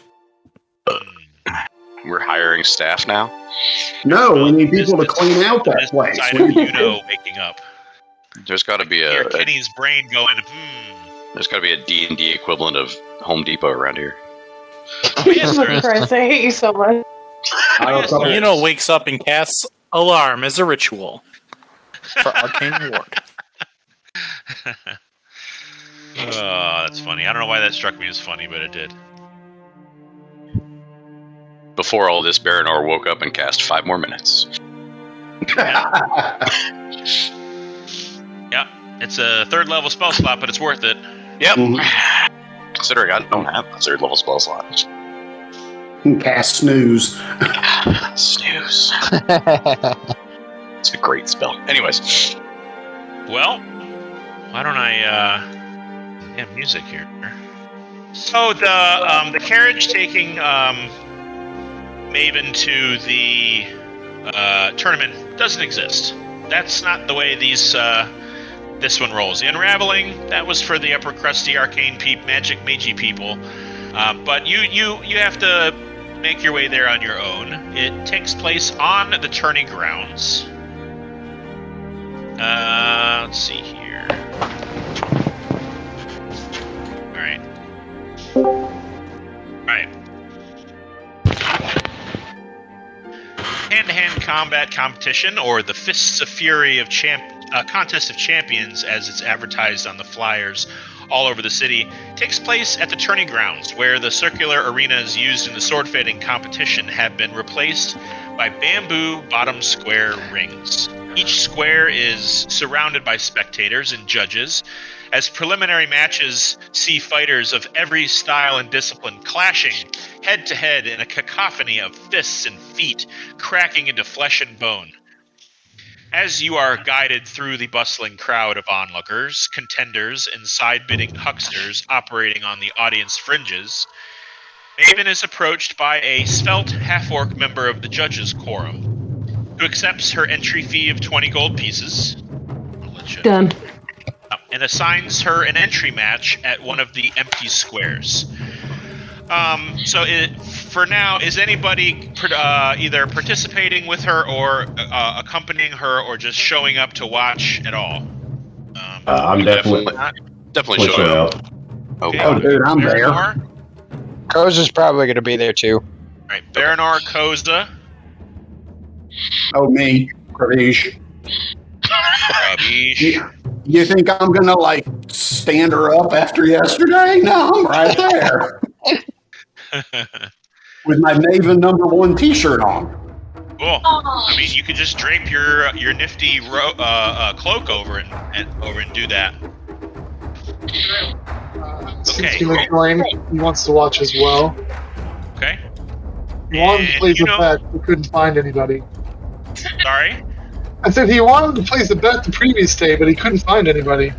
We're hiring staff now? No, we need people to clean out that place. Waking up. There's got to be Kenny's brain going, There's got to be a D&D equivalent of Home Depot around here. Yes, there is. Christ, I hate you so much. Wakes up and casts alarm as a ritual for Arcane Ward. Oh, that's funny. I don't know why that struck me as funny, but it did. Before all this, Baranor woke up and cast 5 more minutes. Yeah, it's a 3rd level spell slot, but it's worth it. Yep. Considering I don't have a 3rd level spell slot. Cast Snooze. Snooze. It's a great spell. Anyways. Well, why don't I have music here? So the carriage taking Maeven to the tournament doesn't exist. That's not the way this one rolls. The Unraveling, that was for the upper crusty arcane magey people. But you have to make your way there on your own. It takes place on the tourney grounds. Let's see here. Alright. Hand-to-hand combat competition, or the Fists of Fury of Contest of Champions, as it's advertised on the flyers all over the city, takes place at the tourney grounds, where the circular arenas used in the sword fighting competition have been replaced by bamboo bottom square rings. Each square is surrounded by spectators and judges, as preliminary matches see fighters of every style and discipline clashing head-to-head in a cacophony of fists and feet cracking into flesh and bone. As you are guided through the bustling crowd of onlookers, contenders, and side-bidding hucksters operating on the audience fringes, Maeven is approached by a svelte half-orc member of the judges' quorum, who accepts her entry fee of 20 gold pieces. Done. And assigns her an entry match at one of the empty squares. For now, is anybody either participating with her or accompanying her or just showing up to watch at all? I'm definitely showing up. Okay. Oh, dude, I'm there. Koza's probably going to be there too. Alright, Baranor, Koza. Oh, me, Kravish. Kravish. You think I'm gonna like stand her up after yesterday? No, I'm right there with my Maeven #1 T-shirt on. Cool. I mean, you could just drape your nifty cloak over and do that. Since he was lame, he wants to watch as well. Okay. He wanted to place a bet, but couldn't find anybody. Sorry? I said he wanted to place a bet the previous day, but he couldn't find anybody.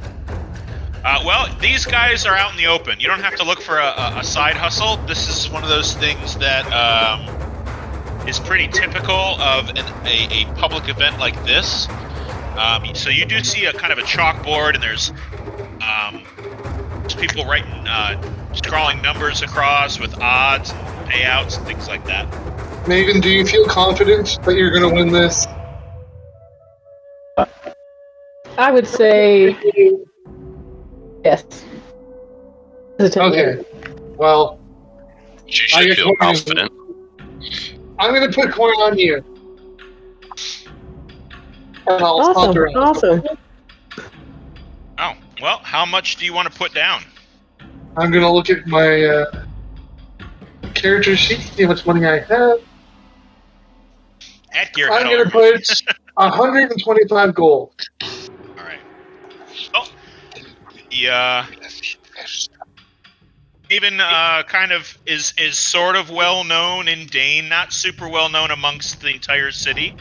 Well, these guys are out in the open. You don't have to look for a side hustle. This is one of those things that is pretty typical of a public event like this. So you do see a kind of a chalkboard, and there's people writing, scrawling numbers across with odds and payouts and things like that. Maeven, do you feel confident that you're going to win this? I would say yes. Okay. Well, She should feel confident. I'm going to put coin on you. And I'll sponsor it. Awesome. Oh, well, how much do you want to put down? I'm going to look at my character sheet, see how much money I have. I'm going to put 125 gold. All right. Oh, yeah. Even kind of is sort of well known in Dane, not super well known amongst the entire city,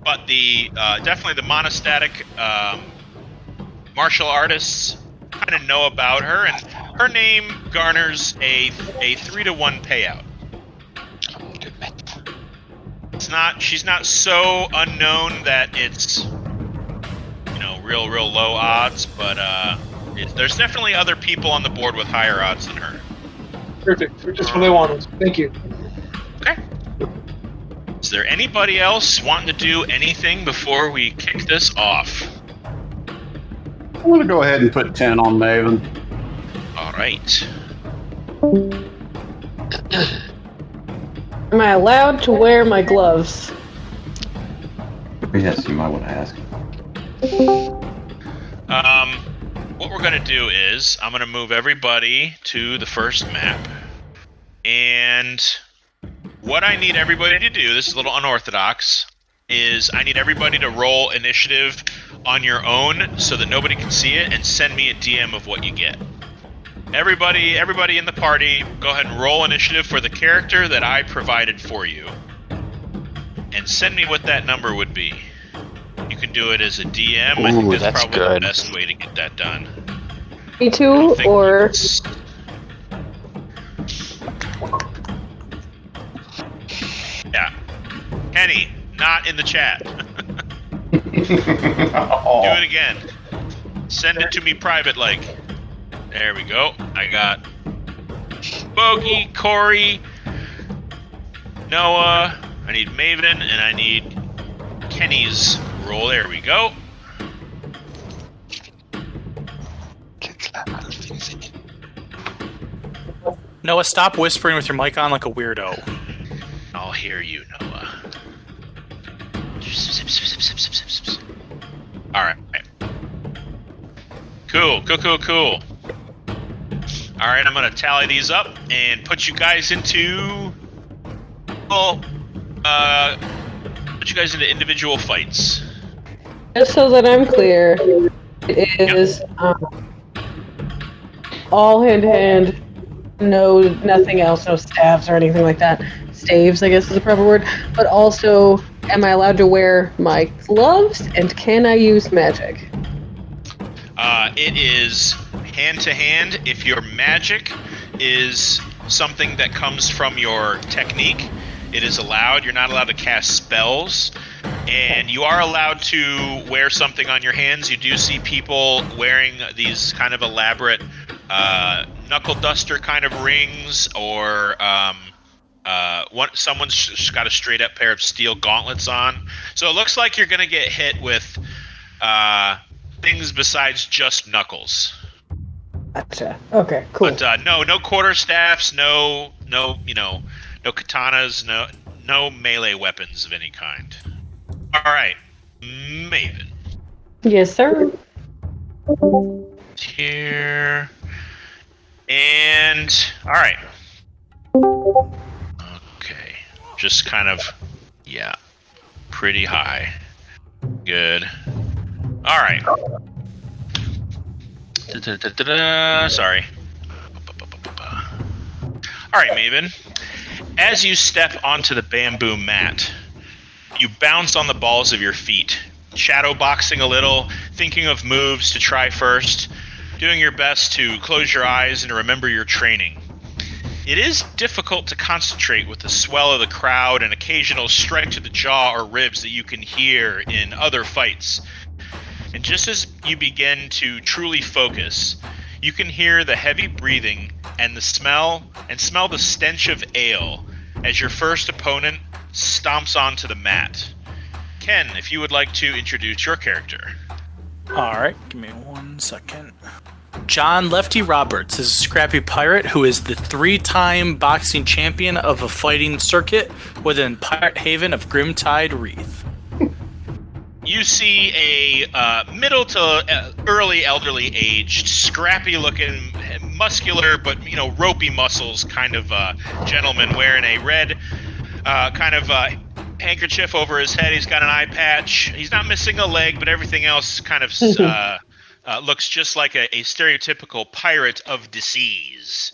but the definitely the monastic martial artists kind of know about her, and her name garners a 3-to-1 payout. She's not so unknown that it's real low odds, but there's definitely other people on the board with higher odds than her. Perfect. Just what I wanted. Thank you. Okay. Is there anybody else wanting to do anything before we kick this off? I'm gonna go ahead and put 10 on Maeven. All right. Am I allowed to wear my gloves? Yes, you might want to ask. What we're going to do is I'm going to move everybody to the first map. And what I need everybody to do, this is a little unorthodox, is I need everybody to roll initiative on your own so that nobody can see it, and send me a DM of what you get. Everybody in the party, go ahead and roll initiative for the character that I provided for you. And send me what that number would be. You can do it as a DM. I think that's probably the best way to get that done. Me too, or... Yeah. Kenny, not in the chat. Do it again. Send it to me private, like. There we go. I got Bogey, Corey, Noah. I need Maeven, and I need Kenny's roll. There we go. Noah, stop whispering with your mic on like a weirdo. I'll hear you, Noah. Alright. Cool. Alright, I'm gonna tally these up and put you guys into... put you guys into individual fights. Just so that I'm clear, it is all hand to hand. No, nothing else. No staves or anything like that. Staves, I guess, is the proper word. But also, am I allowed to wear my gloves? And can I use magic? It is hand to hand. If your magic is something that comes from your technique, it is allowed. You're not allowed to cast spells. And you are allowed to wear something on your hands. You do see people wearing these kind of elaborate knuckle duster kind of rings, or someone's got a straight up pair of steel gauntlets on. So it looks like you're going to get hit with things besides just knuckles. Gotcha. Okay, cool. But no quarterstaffs, no katanas, no melee weapons of any kind. All right, Maeven. Yes, sir. Here. And, all right. Okay. Just kind of, pretty high. Good. All right. Sorry. All right, Maeven. As you step onto the bamboo mat, you bounce on the balls of your feet, shadow boxing a little, thinking of moves to try first, doing your best to close your eyes and remember your training. It is difficult to concentrate with the swell of the crowd and occasional strike to the jaw or ribs that you can hear in other fights. And just as you begin to truly focus, you can hear the heavy breathing and smell the stench of ale as your first opponent stomps onto the mat. Ken, if you would like to introduce your character. Alright, give me 1 second. John Lefty Roberts is a scrappy pirate who is the 3-time boxing champion of a fighting circuit within Pirate Haven of Grimtide Wreath. You see a middle to early elderly aged, scrappy looking, muscular but ropey muscles kind of gentleman wearing a red handkerchief over his head. He's got an eye patch. He's not missing a leg, but everything else kind of looks just like a stereotypical pirate of disease.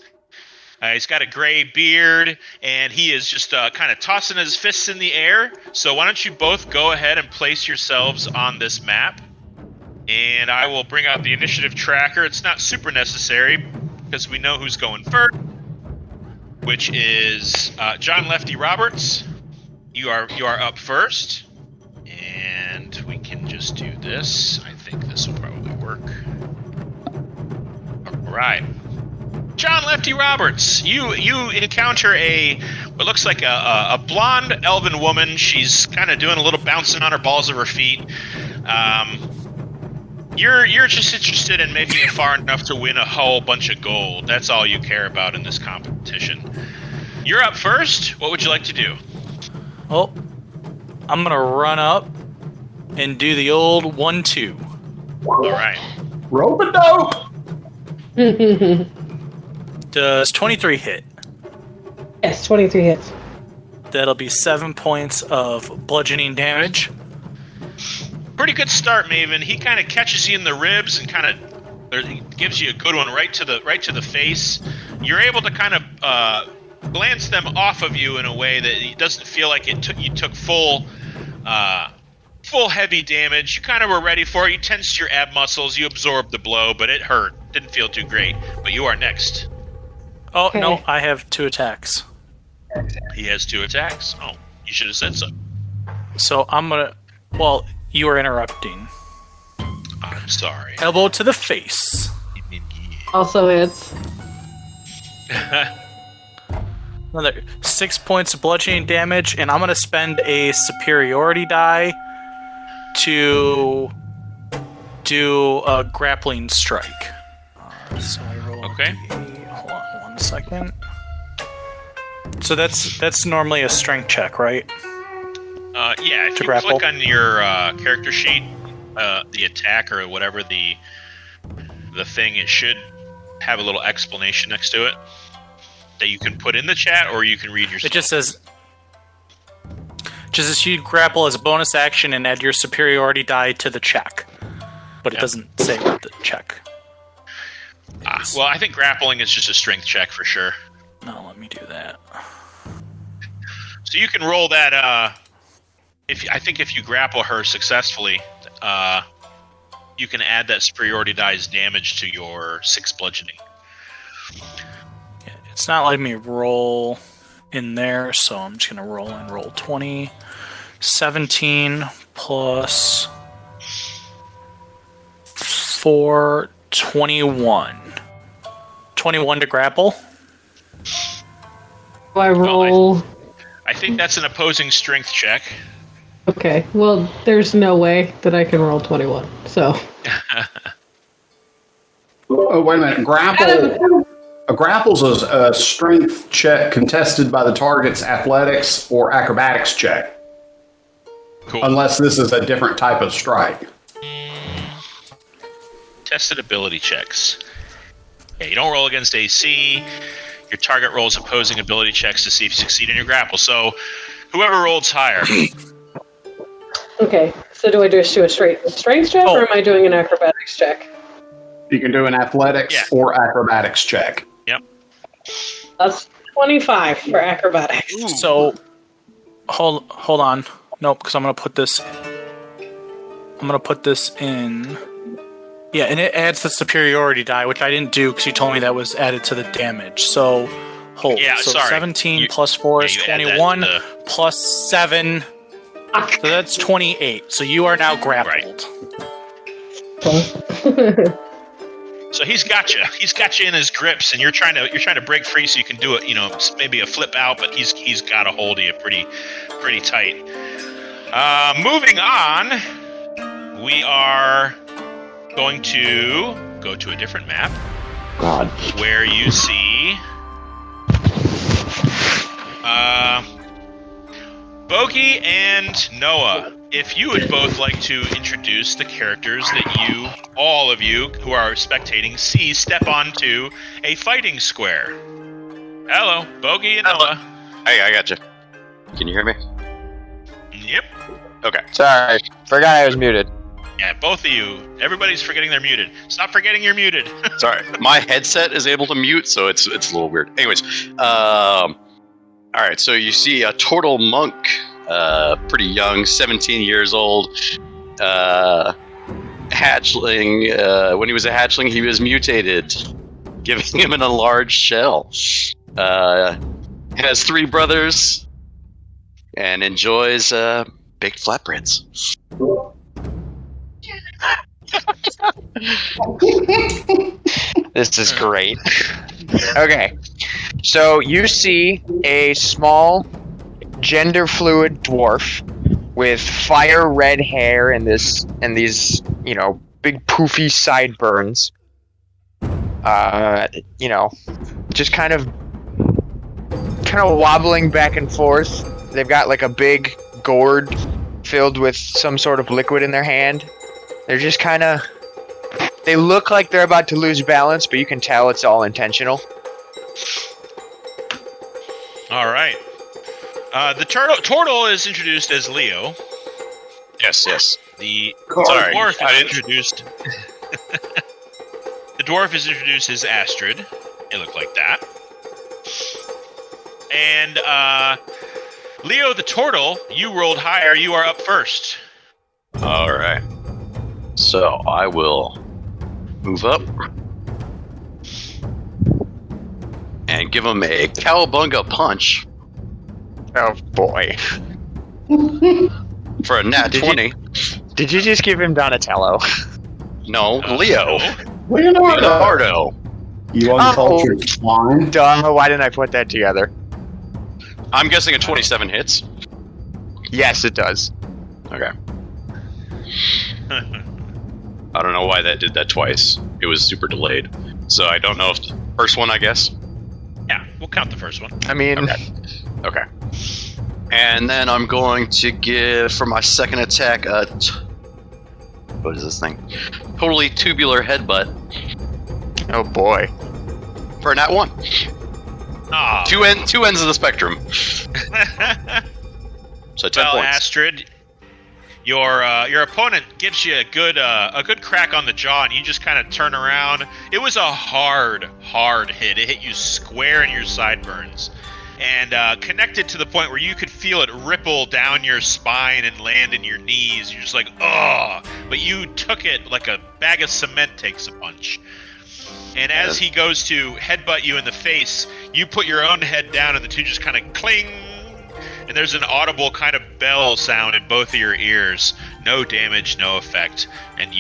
He's got a gray beard, and he is just kind of tossing his fists in the air. So why don't you both go ahead and place yourselves on this map, and I will bring out the initiative tracker. It's not super necessary because we know who's going first, which is John Lefty Roberts. You are up first, and we can just do this. I think this will probably work. All right. John Lefty Roberts, you encounter what looks like a blonde elven woman. She's kind of doing a little bouncing on her balls of her feet. You're just interested in making it far enough to win a whole bunch of gold. That's all you care about in this competition. You're up first. What would you like to do? Well, I'm gonna run up and do the old 1-2. All right. Rope-a-dope! Does 23 hit? Yes, 23 hits. That'll be 7 points of bludgeoning damage. Pretty good start, Maeven. He kind of catches you in the ribs and gives you a good one right to the face. You're able to kind of glance them off of you in a way that it doesn't feel like you took full heavy damage. You kind of were ready for it. You tensed your ab muscles. You absorbed the blow, but it hurt. Didn't feel too great. But you are next. Oh, okay. No, I have 2 attacks. He has 2 attacks? Oh, you should have said so. So I'm gonna... Well, you are interrupting. I'm sorry. Elbow to the face. Also hits. Another 6 points of bludgeoning damage, and I'm gonna spend a superiority die to do a grappling strike. So I roll Okay. Hold on 1 second. So that's normally a strength check, right? Yeah, if To you grapple? click on your character sheet, the attack or whatever the thing, it should have a little explanation next to it that you can put in the chat or you can read yourself. It just says Just as you grapple as a bonus action and add your superiority die to the check. But it doesn't say what the check. Well, I think grappling is just a strength check for sure. No, let me do that. So you can roll that. If you grapple her successfully, you can add that superiority die's damage to your 6 bludgeoning. Yeah, it's not letting me roll in there, so I'm just gonna roll 20. 17 plus 4, 21. 21 to grapple. Do I roll? I think that's an opposing strength check. Okay, well, there's no way that I can roll 21, so... Oh, wait a minute. A grapple's a strength check contested by the target's athletics or acrobatics check. Cool. Unless this is a different type of strike. Tested ability checks. Yeah, you don't roll against AC. Your target rolls opposing ability checks to see if you succeed in your grapple. So, whoever rolls higher. Okay, so do I just do a straight strength check, or am I doing an acrobatics check? You can do an athletics or acrobatics check. Yep. That's 25 for acrobatics. Ooh. So, hold on. Nope, because I'm gonna put this in. Yeah, and it adds the superiority die, which I didn't do because you told me that was added to the damage. So, hold. Yeah, so sorry. 17 plus 4 is 21, plus 7. So that's 28. So you are now grappled. Right. So he's got you. He's got you in his grips, and you're trying to break free so you can do it. Maybe a flip out, but he's got a hold of you pretty tight. Moving on, we are going to go to a different map. God. Where you see Bogey and Noah. If you would both like to introduce the characters that all of you who are spectating, see step onto a fighting square. Hello, Bogey and Noah. Hey, I got you. Can you hear me? Yep. Okay. Sorry, forgot I was muted. Yeah, both of you. Everybody's forgetting they're muted. Stop forgetting you're muted. Sorry, my headset is able to mute, so it's a little weird. Anyways, all right. So you see a turtle monk, pretty young, 17 years old, hatchling. When he was a hatchling, he was mutated, giving him an enlarged shell. Has 3 brothers, and enjoys baked flatbreads. This is great. Okay, so you see a small, gender fluid dwarf with fire red hair and these, big poofy sideburns. Just kind of wobbling back and forth. They've got like a big gourd filled with some sort of liquid in their hand. They're just they look like they're about to lose balance, but you can tell it's all intentional. All right. The turtle is introduced as Leo. Yes. The Sorry, dwarf is introduced. The dwarf is introduced as Astrid. They look like that. And Leo the turtle, you rolled higher. You are up first. All right. So I will move up and give him a cowabunga punch. Oh boy. For a nat 20. Did you just give him Donatello? No, Leo. Leonardo. Leonardo. You uncultured swine. Duh, why didn't I put that together? I'm guessing a 27 hits. Yes, it does. Okay. I don't know why that did that twice. It was super delayed. So I don't know if the first one, I guess. Yeah, we'll count the first one. I mean... Okay. And then I'm going to give, for my second attack, what is this thing? Totally tubular headbutt. Oh boy. For a nat 1. Oh. Two ends of the spectrum. So 10 well, points. Astrid, your opponent gives you a good crack on the jaw, and you just kind of turn around. It was a hard hit. It hit you square in your sideburns, and connected to the point where you could feel it ripple down your spine and land in your knees. You're just like, oh! But you took it like a bag of cement takes a punch. And as he goes to headbutt you in the face, you put your own head down, and the two just kind of cling. And there's an audible kind of bell sound in both of your ears. No damage, no effect. And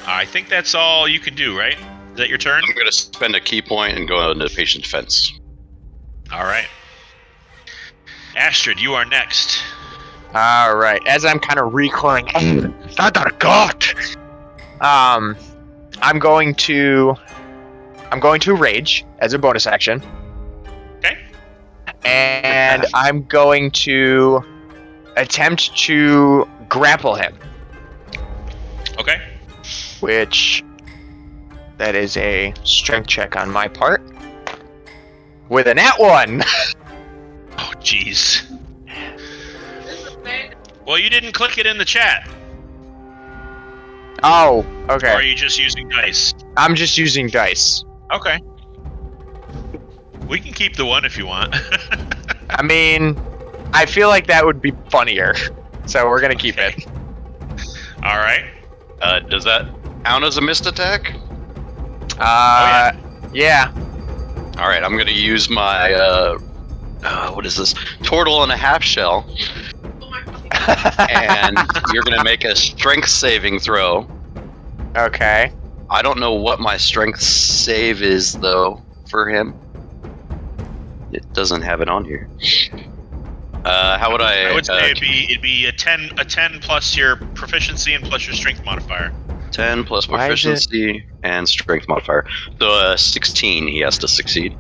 I think that's all you can do, right? Is that your turn? I'm going to spend a key point and go into patient defense. All right. Astrid, you are next. All right. As I'm kind of recoiling, I'm going to rage as a bonus action. Okay. And I'm going to attempt to grapple him. Okay. Which, that is a strength check on my part. With a nat 1! Oh, jeez. Well, you didn't click it in the chat. Oh, okay. Or are you just using dice? I'm just using dice. Okay. We can keep the one if you want. I mean, I feel like that would be funnier. So we're going to keep it. All right. Does that count as a missed attack? Yeah. All right, I'm going to use my, what is this? Turtle and a half shell. And you're going to make a strength saving throw. Okay. I don't know what my strength save is, though, for him. It doesn't have it on here. How would I... I would say it'd be a 10 plus your proficiency and plus your strength modifier. 10 plus proficiency and strength modifier. So 16 he has to succeed.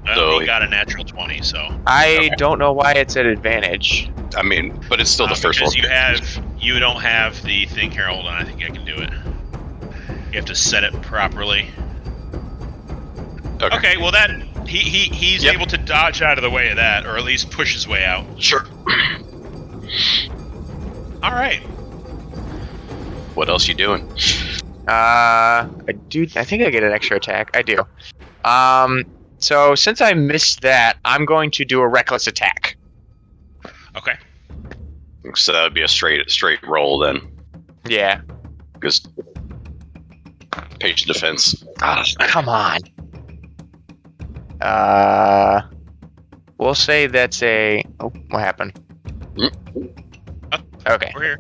He got a natural 20, so... I don't know why it's at advantage. I mean, but it's still the first one. Because you don't have the thing here. Hold on, I think I can do it. You have to set it properly. Okay, well that... He's able to dodge out of the way of that, or at least push his way out. Sure. Alright. What else you doing? I think I get an extra attack. I do. So since I missed that, I'm going to do a reckless attack. Okay. So that would be a straight roll then. Yeah. Because patient defense. Oh, come on. We'll say that's a... Oh, what happened? Okay. We're here.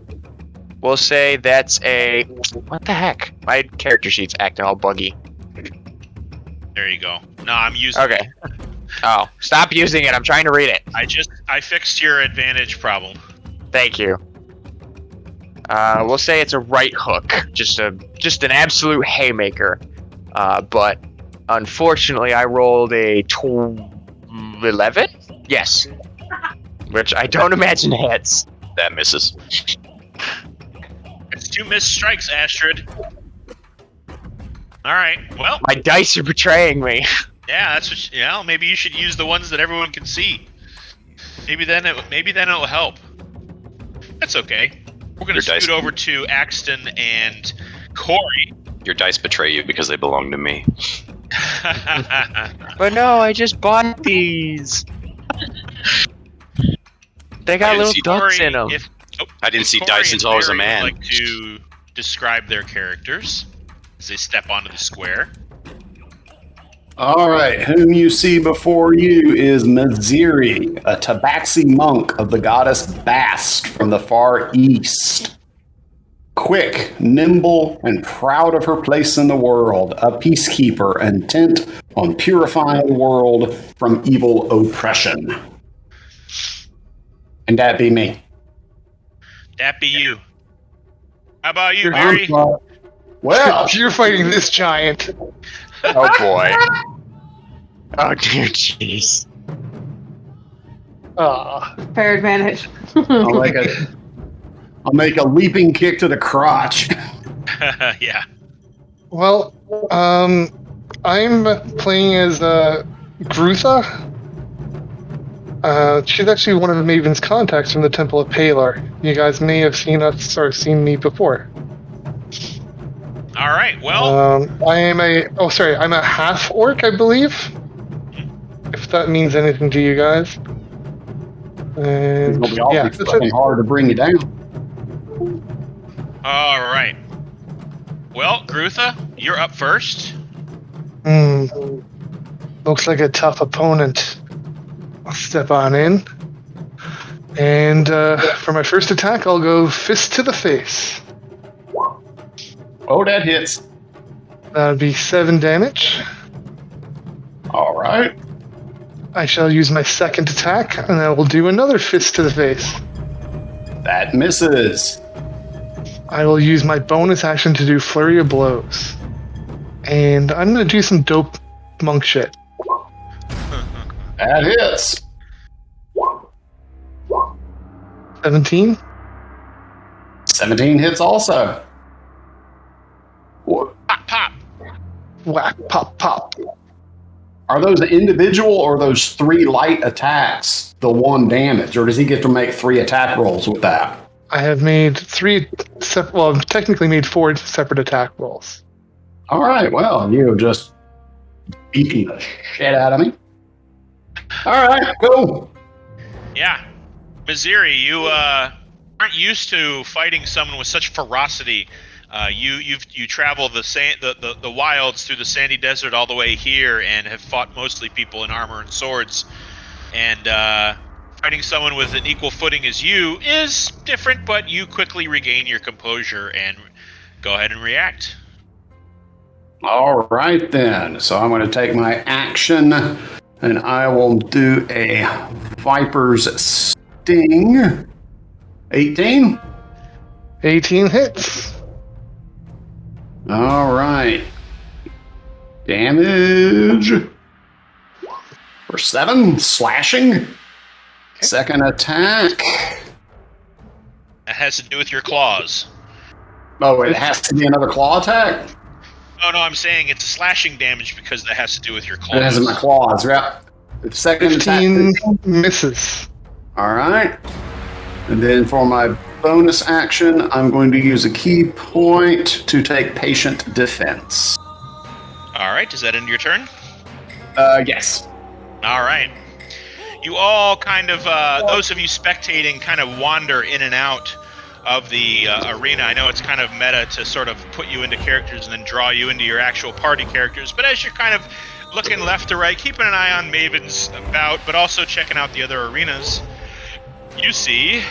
We'll say that's a... What the heck? My character sheet's acting all buggy. There you go. No, I'm using Okay. Oh, stop using it. I'm trying to read it. I fixed your advantage problem. Thank you. We'll say it's a right hook. Just an absolute haymaker. But unfortunately, I rolled a 11? Yes. Which I don't imagine hits. That misses. It's 2 missed strikes, Astrid. Alright, well... My dice are betraying me. Yeah, that's what... maybe you should use the ones that everyone can see. Maybe then it'll help. That's okay. We're going to scoot over to Axton and Corey. Your dice betray you because they belong to me. But no, I just bought these. They got little ducks in them. I didn't see dice until I was a man. Like to describe their characters as they step onto the square. All right, whom you see before you is Maziri, a tabaxi monk of the goddess Bast from the far east. Quick, nimble, and proud of her place in the world, a peacekeeper intent on purifying the world from evil oppression. And that be me. That be you. How about you, Barry? Well, you're fighting this giant. Oh boy. Oh dear jeez. Fair advantage. I'll make a leaping kick to the crotch. Yeah. Well, I'm playing as Grutha. She's actually one of Maeven's contacts from the Temple of Pelor. You guys may have seen us or seen me before. All right. Well, I'm a half orc, I believe. If that means anything to you guys. And It's gonna be fucking hard to bring you down. all right. Well, Grutha, you're up first. Looks like a tough opponent. I'll step on in. And for my first attack, I'll go fist to the face. Oh, that hits. That would be 7 damage. All right. I shall use my second attack, and I will do another fist to the face. That misses. I will use my bonus action to do flurry of blows. And I'm going to do some dope monk shit. That hits. 17. 17 hits also. What? Pop, pop. Whack, pop, pop. Are those individual or those 3 light attacks the 1 damage? Or does he get to make 3 attack rolls with that? I have made 3, I've technically made 4 separate attack rolls. All right, well, you just beating the shit out of me. All right, go. Yeah. Missouri, you aren't used to fighting someone with such ferocity. You travel the wilds through the sandy desert all the way here and have fought mostly people in armor and swords. And fighting someone with an equal footing as you is different, but you quickly regain your composure and go ahead and react. All right, then. So I'm going to take my action, and I will do a Viper's Sting. 18. 18 hits. All right. Damage for 7. Slashing. Okay. Second attack. That has to do with your claws. Oh, it has to be another claw attack? Oh, no, I'm saying it's slashing damage because that has to do with your claws. It has my claws, right? The second 15 attack. misses. All right. And then for my bonus action, I'm going to use a key point to take patient defense. All right, does that end your turn? Yes. All right. You all kind of, those of you spectating, kind of wander in and out of the arena. I know it's kind of meta to sort of put you into characters and then draw you into your actual party characters, but as you're kind of looking left to right, keeping an eye on Maeven's bout, but also checking out the other arenas, you see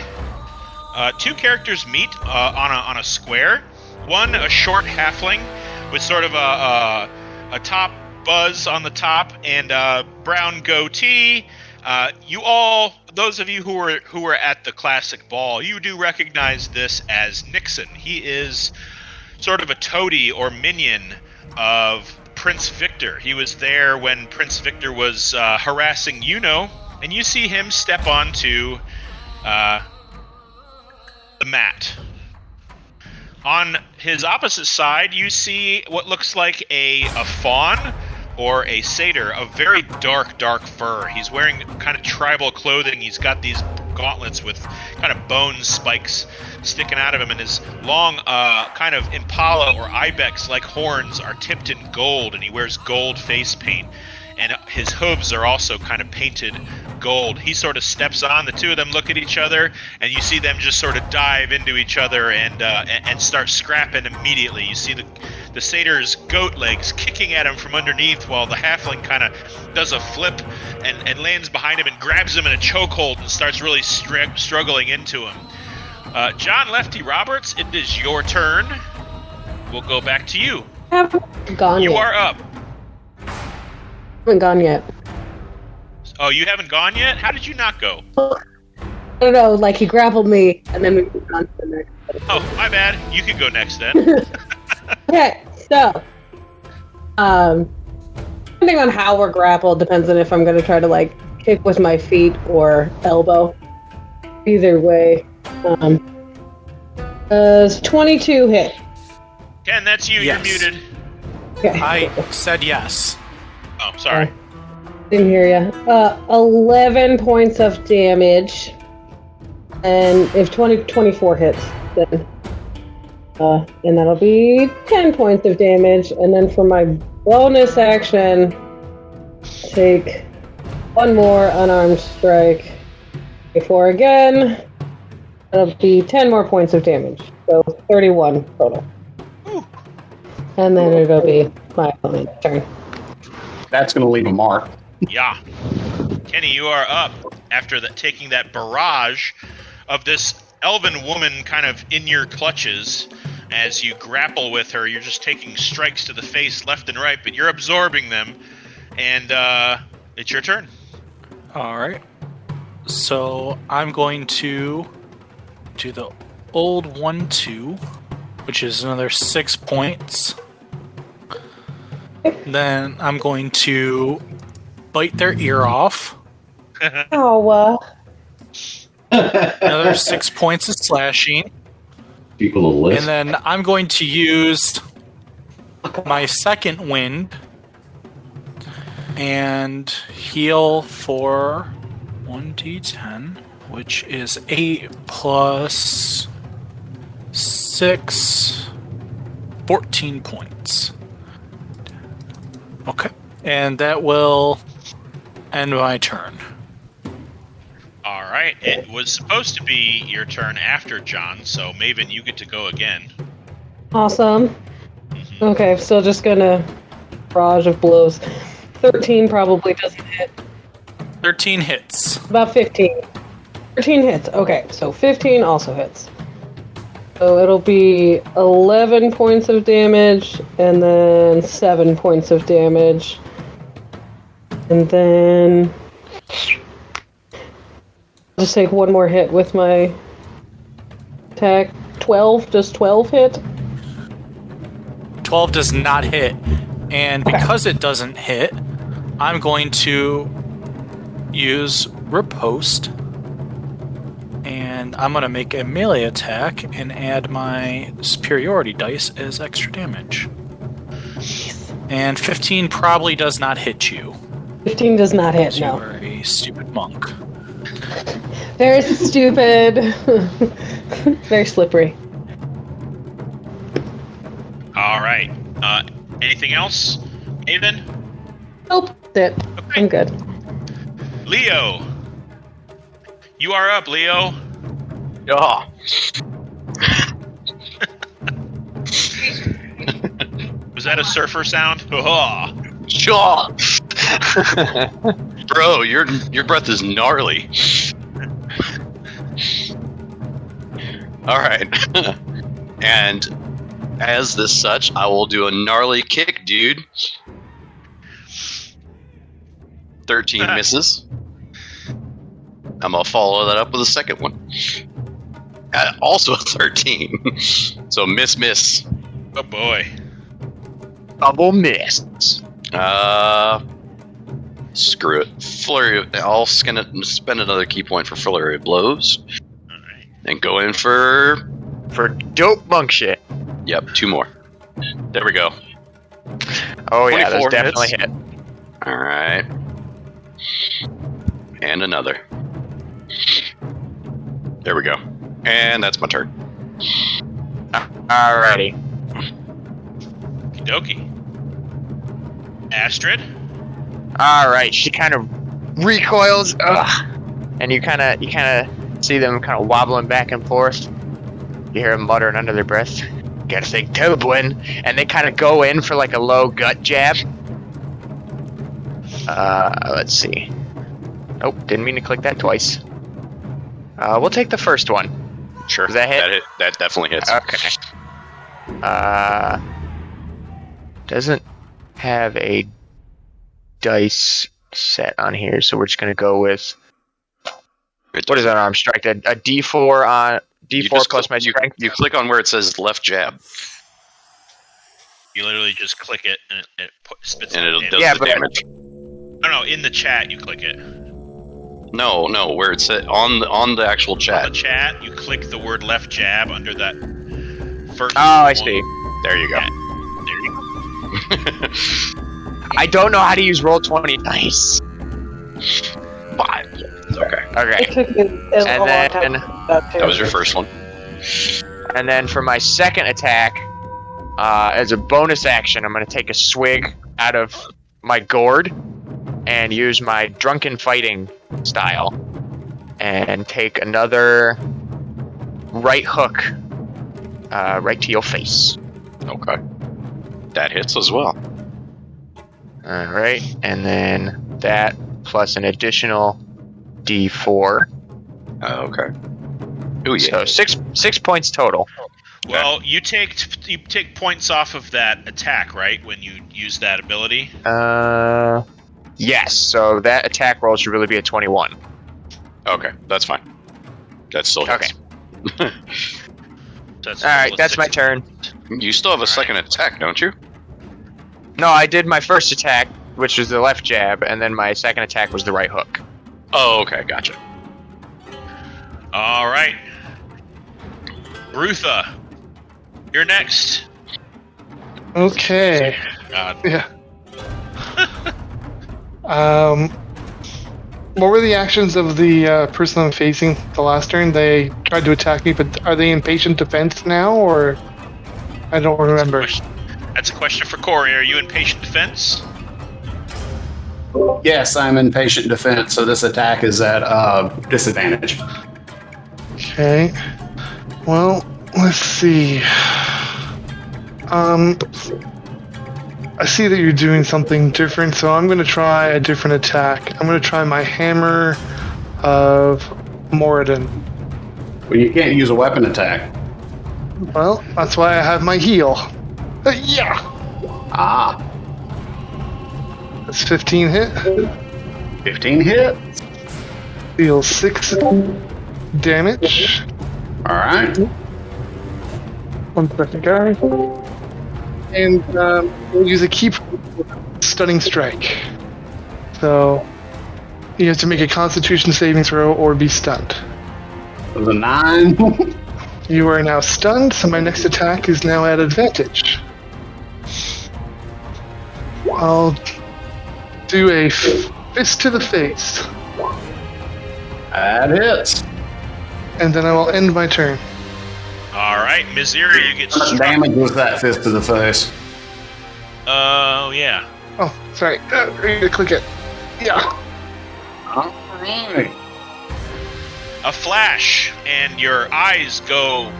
2 characters meet on a square. One, a short halfling with sort of a top buzz on the top and a brown goatee. You all, those of you who were at the classic ball, you do recognize this as Nixon. He is sort of a toady or minion of Prince Victor. He was there when Prince Victor was harassing Yuno, and you see him step onto the mat. On his opposite side, you see what looks like a fawn or a satyr of very dark fur. He's wearing kind of tribal clothing. He's got these gauntlets with kind of bone spikes sticking out of him, and his long kind of impala or ibex-like horns are tipped in gold, and he wears gold face paint. And his hooves are also kind of painted gold. He sort of steps on, the two of them look at each other, and you see them just sort of dive into each other and start scrapping immediately. You see the satyr's goat legs kicking at him from underneath while the halfling kind of does a flip and lands behind him and grabs him in a chokehold and starts really struggling into him. John Lefty Roberts, it is your turn. We'll go back to you. I haven't gone You yet. are up. I haven't gone yet. Oh, you haven't gone yet? How did you not go? I don't know, like he grappled me and then we moved on to the next. Oh, my bad. You can go next then. Okay, so depending on how we're grappled depends on if I'm gonna try to like kick with my feet or elbow. Either way. Does 22 hit? Ken, that's you. Yes. You're muted. Okay. I said yes. Oh, sorry. Didn't hear ya. 11 points of damage. And if 24 hits, then... and that'll be 10 points of damage. And then for my bonus action, take one more unarmed strike. Before again, that'll be 10 more points of damage. So 31 total. And then it'll be my opponent's turn. That's going to leave a mark. Yeah. Kenny, you are up after taking that barrage of this elven woman kind of in your clutches. As you grapple with her, you're just taking strikes to the face left and right, but you're absorbing them. And it's your turn. All right. So I'm going to do the old 1-2, which is another 6 points. Then I'm going to bite their ear off. Oh, Another 6 points of slashing. People to list. And then I'm going to use my second wind and heal for 1d10, which is 8 plus 6, 14 points. Okay. And that will end my turn. All right. It was supposed to be your turn after John, so Maeven, you get to go again. awesome. Okay, I'm still just gonna barrage of blows. 13 probably doesn't hit. 13 hits. About 15. 13 hits. Okay, so 15 also hits. So it'll be 11 points of damage, and then 7 points of damage. And then... I'll just take one more hit with my attack. 12? Does 12 hit? 12 does not hit. And because it doesn't hit, I'm going to use Riposte. And I'm going to make a melee attack and add my superiority dice as extra damage. And 15 probably does not hit you. 15 does not hit, You no. are a stupid monk. Very stupid. Very slippery. All right. Anything else, Maeven? Nope, that's it. Okay. I'm good. Leo. You are up, Leo. Oh. Was that a surfer sound? Oh. Sure. Bro, your breath is gnarly. All right. And as this such, I will do a gnarly kick, dude. 13 misses. I'm gonna follow that up with a second one. Also a 13. So miss. Oh boy. Double miss. Screw it. Flurry. I'll spend another key point for flurry of blows. All right. And go in for dope monk shit. Yep, 2 more. There we go. Oh yeah, that's 24 definitely hits. hit. All right. And another. There we go. And that's my turn. Alrighty. Okie dokie. Astrid? Alright, she kind of recoils, and you kind of see them kind of wobbling back and forth. You hear them muttering under their breath, "Gotta think Telbuin," and they kind of go in for like a low gut jab. Let's see. Nope, didn't mean to click that twice. We'll take the first one. Sure. Does that hit? That definitely hits. Okay. Doesn't have a dice set on here, so we're just gonna go with what is that arm strike? A D4 on D4 plus my strength. You click on where it says left jab, You literally just click it and it spits and it it'll in. does Yeah, the but- damage. No, in the chat you click it. No, where it said on the actual On chat. the chat, you click the word left jab under that first Oh, I one. see. There you go. Yeah, there you go. I don't know how to use Roll20 dice. 5. Okay. Okay. It took me a And long then- time. That was your first one. And then for my second attack, as a bonus action, I'm going to take a swig out of my gourd and use my drunken fighting style and take another right hook right to your face. Okay. That hits as well. All right, and then that plus an additional D4. Okay. Ooh, yeah. So 6 points total. Well, you take points off of that attack, right? When you use that ability. Yes. So that attack roll should really be a 21. Okay, that's fine. That still hits. Okay. All right, that's my turn. You still have a second attack, don't you? No, I did my first attack, which was the left jab, and then my second attack was the right hook. Oh, okay, gotcha. All right. Rutha, you're next. Okay. God. Yeah. What were the actions of the person I'm facing the last turn? They tried to attack me, but are they in patient defense now, or I don't remember. That's a question for Corey. Are you in patient defense? Yes, I'm in patient defense, so this attack is at disadvantage. Okay. Well, let's see. I see that you're doing something different, so I'm going to try a different attack. I'm going to try my Hammer of Moradin. Well, you can't use a weapon attack. Well, that's why I have my heal. Yeah! Ah, That's 15 hit. 15 hits. Deal 6 damage. All right. 1 second, guys. And we'll use a keep stunning strike. So you have to make a Constitution saving throw or be stunned. It was a 9. You are now stunned, so my next attack is now at advantage. I'll do a fist to the face, That hits. and then I will end my turn. All right, Missouri, you get How much struck. damage was that fist to the face? Oh, yeah. Oh, sorry. I need to click it. Yeah. All right. A flash, and your eyes go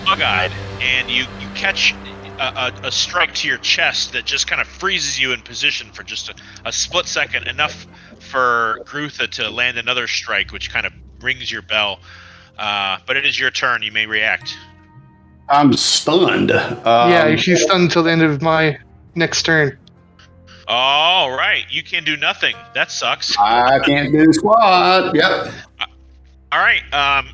bug-eyed, and you catch a strike to your chest that just kind of freezes you in position for just a split second, enough for Grutha to land another strike, which kind of rings your bell. But it is your turn. You may react. I'm stunned. Yeah, she's stunned until the end of my next turn. All right, you can do nothing. That sucks. I can't do squat. Yep. All right,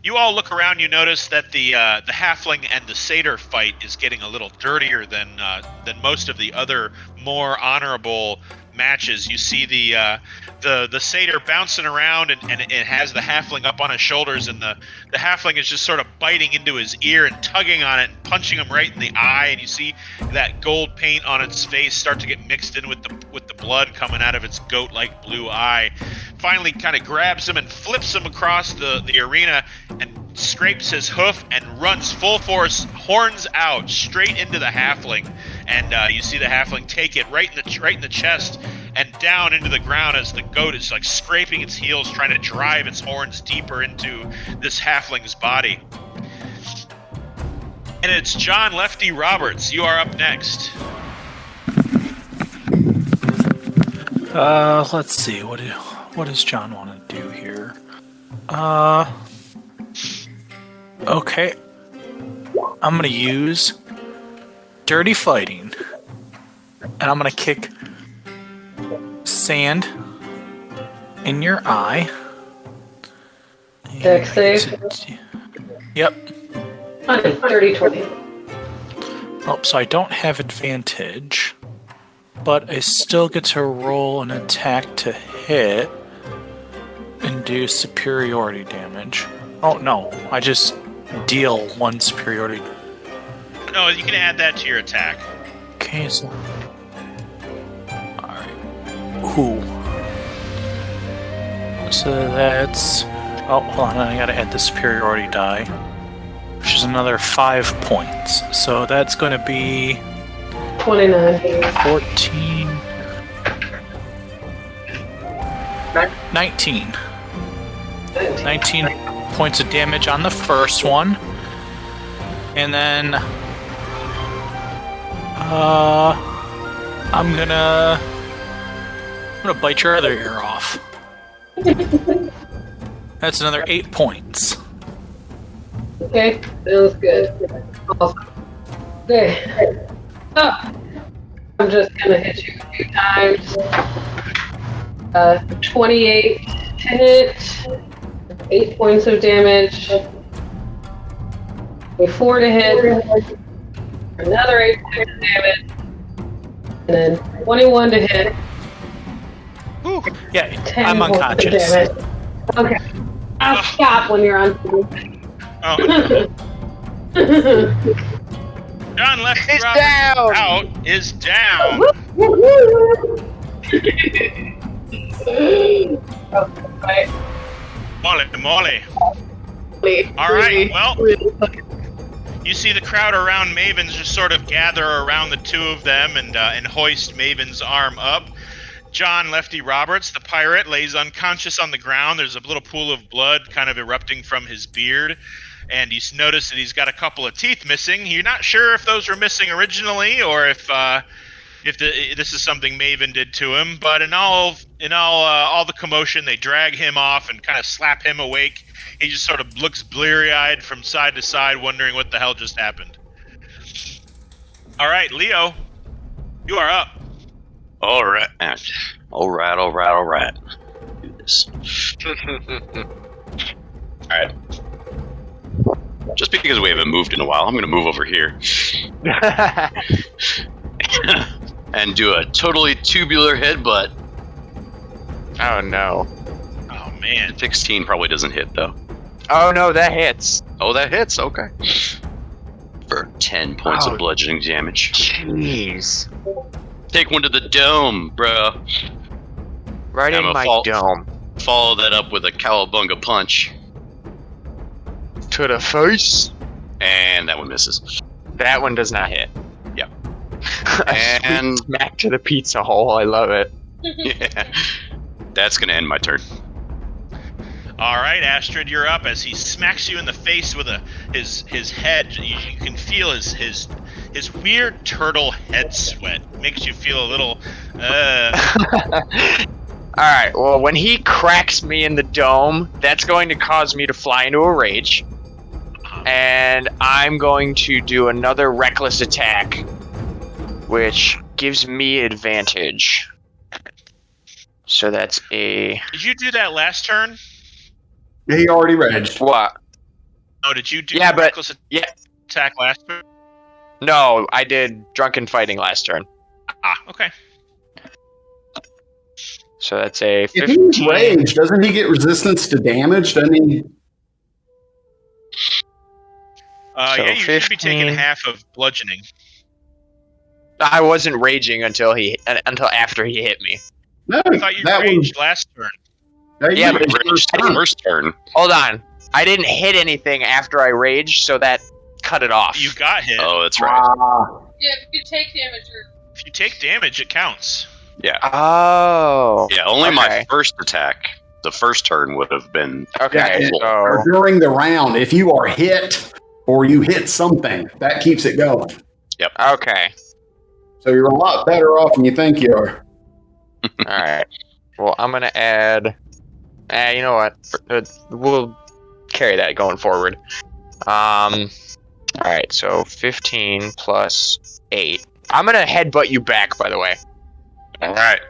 you all look around. You notice that the halfling and the satyr fight is getting a little dirtier than most of the other more honorable matches. You see the satyr bouncing around and it has the halfling up on his shoulders, and the halfling is just sort of biting into his ear and tugging on it and punching him right in the eye, and you see that gold paint on its face start to get mixed in with the blood coming out of its goat-like blue eye. Finally kind of grabs him and flips him across the arena and scrapes his hoof and runs full force, horns out, straight into the halfling. And you see the halfling take it right in the chest and down into the ground as the goat is like scraping its heels, trying to drive its horns deeper into this halfling's body. And it's John Lefty Roberts. You are up next. Let's see. What does John want to do here? Okay. I'm gonna use Dirty Fighting, and I'm gonna kick sand in your eye. Dex save. Yep. 30-20. Oh, so I don't have advantage, but I still get to roll an attack to hit and do superiority damage. Oh no, I just deal 1 superiority. No, you can add that to your attack. Okay, so alright. Ooh. So that's... Oh, hold on, I gotta add the superiority die, which is another 5 points. So that's gonna be... 29. 14... 19. 19 points of damage on the first one. And then... I'm gonna bite your other ear off. That's another 8 points. Okay, sounds good. Awesome. Okay. Oh, I'm just gonna hit you a few times. 28 to hit. 8 points of damage. 24 to hit. Another 8 points of damage. And then 21 to hit. Ooh. Yeah, 10 I'm points of unconscious. damage. Okay. I'll stop when you're on. Oh, John Lefty He's Roberts down! out is down. Right. Molly. All right, well, you see the crowd around Maeven's just sort of gather around the two of them and hoist Maeven's arm up. John Lefty Roberts, the pirate, lays unconscious on the ground. There's a little pool of blood kind of erupting from his beard. And you notice that he's got a couple of teeth missing. You're not sure if those were missing originally or if this is something Maeven did to him. But in all the commotion, they drag him off and kind of slap him awake. He just sort of looks bleary-eyed from side to side, wondering what the hell just happened. All right, Leo, you are up. All right. Do this. All right. Just because we haven't moved in a while, I'm going to move over here and do a totally tubular headbutt. Oh no. Oh, man. 16 probably doesn't hit, though. Oh no, that hits. Oh, that hits. Okay. For 10 points Oh. of bludgeoning damage. Jeez. Take one to the dome, bro. Right I'm in a my fault. dome. Follow that up with a cowabunga punch. To the face. And that one misses. That one does not hit. Yep. And And smack to the pizza hole. I love it. yeah, that's going to end my turn. All right, Astrid, you're up as he smacks you in the face with his head. You can feel his weird turtle head sweat. Makes you feel a little. Alright, well, when he cracks me in the dome, that's going to cause me to fly into a rage. And I'm going to do another reckless attack, which gives me advantage. So that's a... Did you do that last turn? Yeah, he already raged. What? Oh, did you do Yeah, but- reckless yeah. attack last turn? No, I did drunken fighting last turn. Ah, okay. So that's a If he's 15. raged, doesn't he get resistance to damage? Doesn't he? So Yeah, you should be 15. taking half of bludgeoning. I wasn't raging until after he hit me. No, I thought you that raged last turn. was Yeah, that but was Raged first turn. Hold on. I didn't hit anything after I raged, so that cut it off. You got hit. Oh, that's right. Yeah, if you take damage, If you take damage, it counts. Yeah. Oh. Yeah, only my Okay. first attack, the first turn would have been. Okay, Yeah, so... or during the round, if you are hit or you hit something, that keeps it going. Okay. So you're a lot better off than you think you are. Alright. Well, I'm gonna add... you know what? We'll carry that going forward. Alright, so 15 plus 8. I'm gonna headbutt you back, by the way. All right.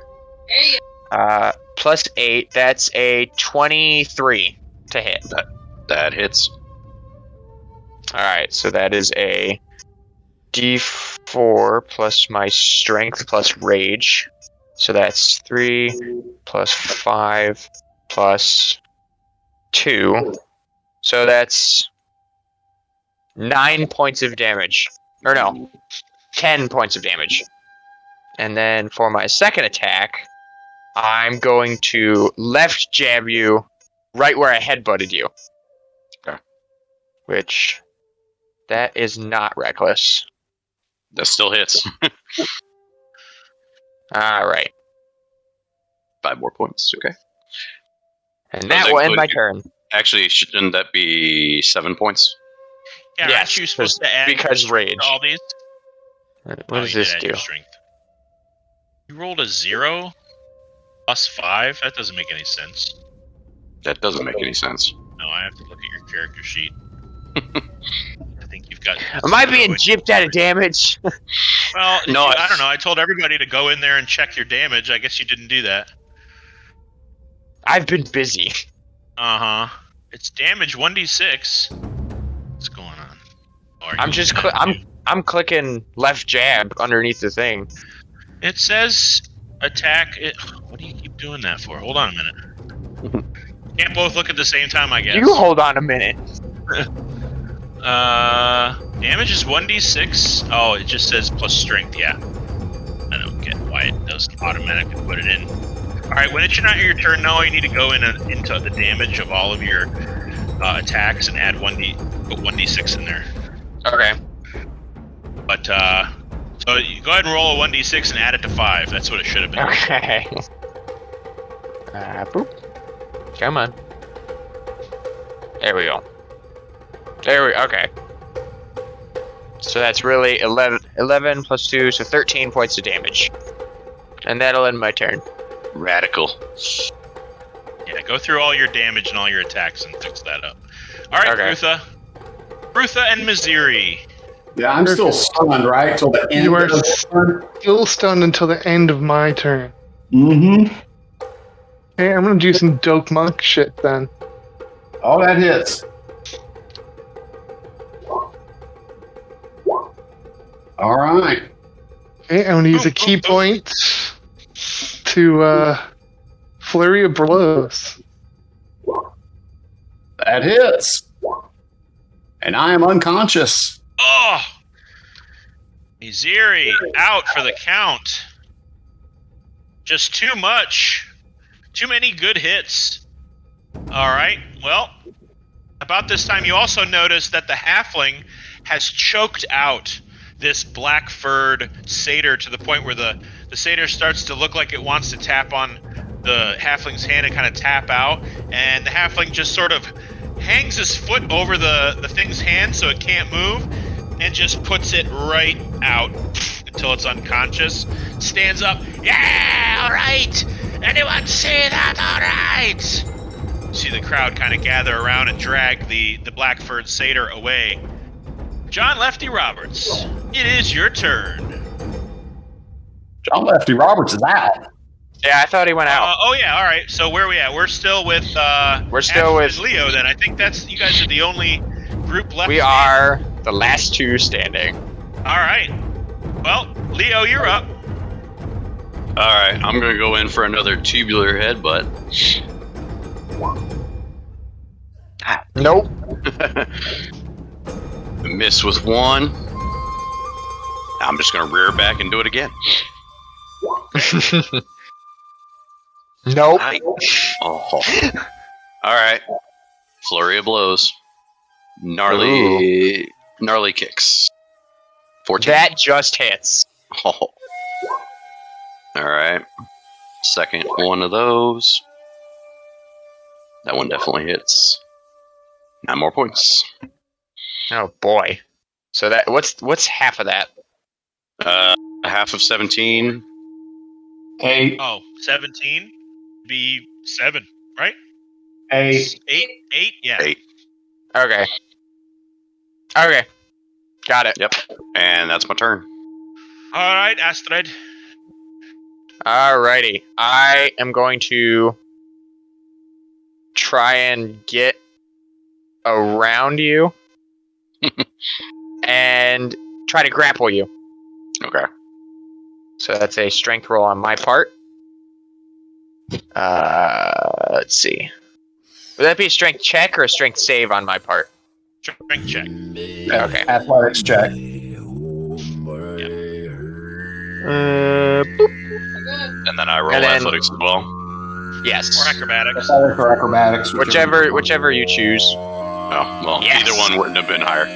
hey, Plus 8, that's a 23 to hit. That hits. Alright, so that is a d4 plus my strength plus rage. So that's 3 plus 5 plus 2. So that's 9 points of damage. Or no, 10 points of damage. And then for my second attack, I'm going to left jab you right where I headbutted you. Okay. Which, that is not reckless. That still hits. Alright. 5 more points. Okay. And that will end my turn. Actually, shouldn't that be 7 points? Yeah, Yes, aren't you supposed to add because strength rage. to all these? What Oh, does you this did add do? your strength. You rolled a 0 plus 5? That doesn't make any sense. That doesn't make any sense. No, I have to look at your character sheet. I think you've got... Am I being gypped out of damage? Well, No, I don't know. I told everybody to go in there and check your damage. I guess you didn't do that. I've been busy. Uh-huh. It's damage 1d6. What's going on? Oh, are I'm you just looking at it, too? I'm clicking left jab underneath the thing. It says attack. What do you keep doing that for? Hold on a minute. Can't both look at the same time, I guess. You hold on a minute. Damage is 1d6. Oh, it just says plus strength. Yeah. I don't get why it doesn't automatically put it in. All right, when it's not your turn, no, you need to go into the damage of all of your attacks and add 1d6 in there. Okay. But so you go ahead and roll a 1d6 and add it to 5. That's what it should have been. Okay. Boop. Come on. There we go. Okay. So that's really 11 plus 2, so 13 points of damage. And that'll end my turn. Radical. Yeah, go through all your damage and all your attacks and fix that up. All right, Okay. Rutha and Missouri. Yeah, I'm still stunned, right? Till the end You are of the turn. still stunned until the end of my turn. Mm-hmm. Hey, I'm gonna do some dope monk shit then. All that hits. All right. Okay, I'm gonna use a key point to flurry of blows. That hits. And I am unconscious. Oh! Missouri out for the count. Just too much. Too many good hits. All right, well, about this time you also notice that the halfling has choked out this black-furred satyr to the point where the satyr starts to look like it wants to tap on the halfling's hand and kind of tap out, and the halfling just sort of hangs his foot over the thing's hand so it can't move, and just puts it right out until it's unconscious. Stands up. Yeah, all right. Anyone see that? All right. See the crowd kind of gather around and drag the black-furred satyr away. John Lefty Roberts, it is your turn. John Lefty Roberts is out. Yeah, I thought he went out. Oh yeah, all right. So where are we at? We're still with Leo. Then I think that's you guys are the only group left. We are the last two standing. All right. Well, Leo, you're up. All right, I'm gonna go in for another tubular headbutt. Nope. Miss with 1. I'm just gonna rear back and do it again. Nope. Oh. All right. Flurry of blows. Gnarly kicks. 14. That just hits. Oh. All right. Second one of those. That one definitely hits. 9 more points. Oh boy. So that what's half of that? Half of 17. 8. Oh, 17 be 7, right? 8. 8, yeah. 8. Okay. Got it. Yep. And that's my turn. All right, Astrid. Alrighty. I am going to try and get around you and try to grapple you. Okay. So that's a strength roll on my part. Let's see. Would that be a strength check or a strength save on my part? Strength check. Okay. Athletics check. Boop. And then I roll And then- athletics as well. Yes. Or acrobatics. For acrobatics. Whichever you choose. Oh, well, Yes. either one wouldn't have been higher.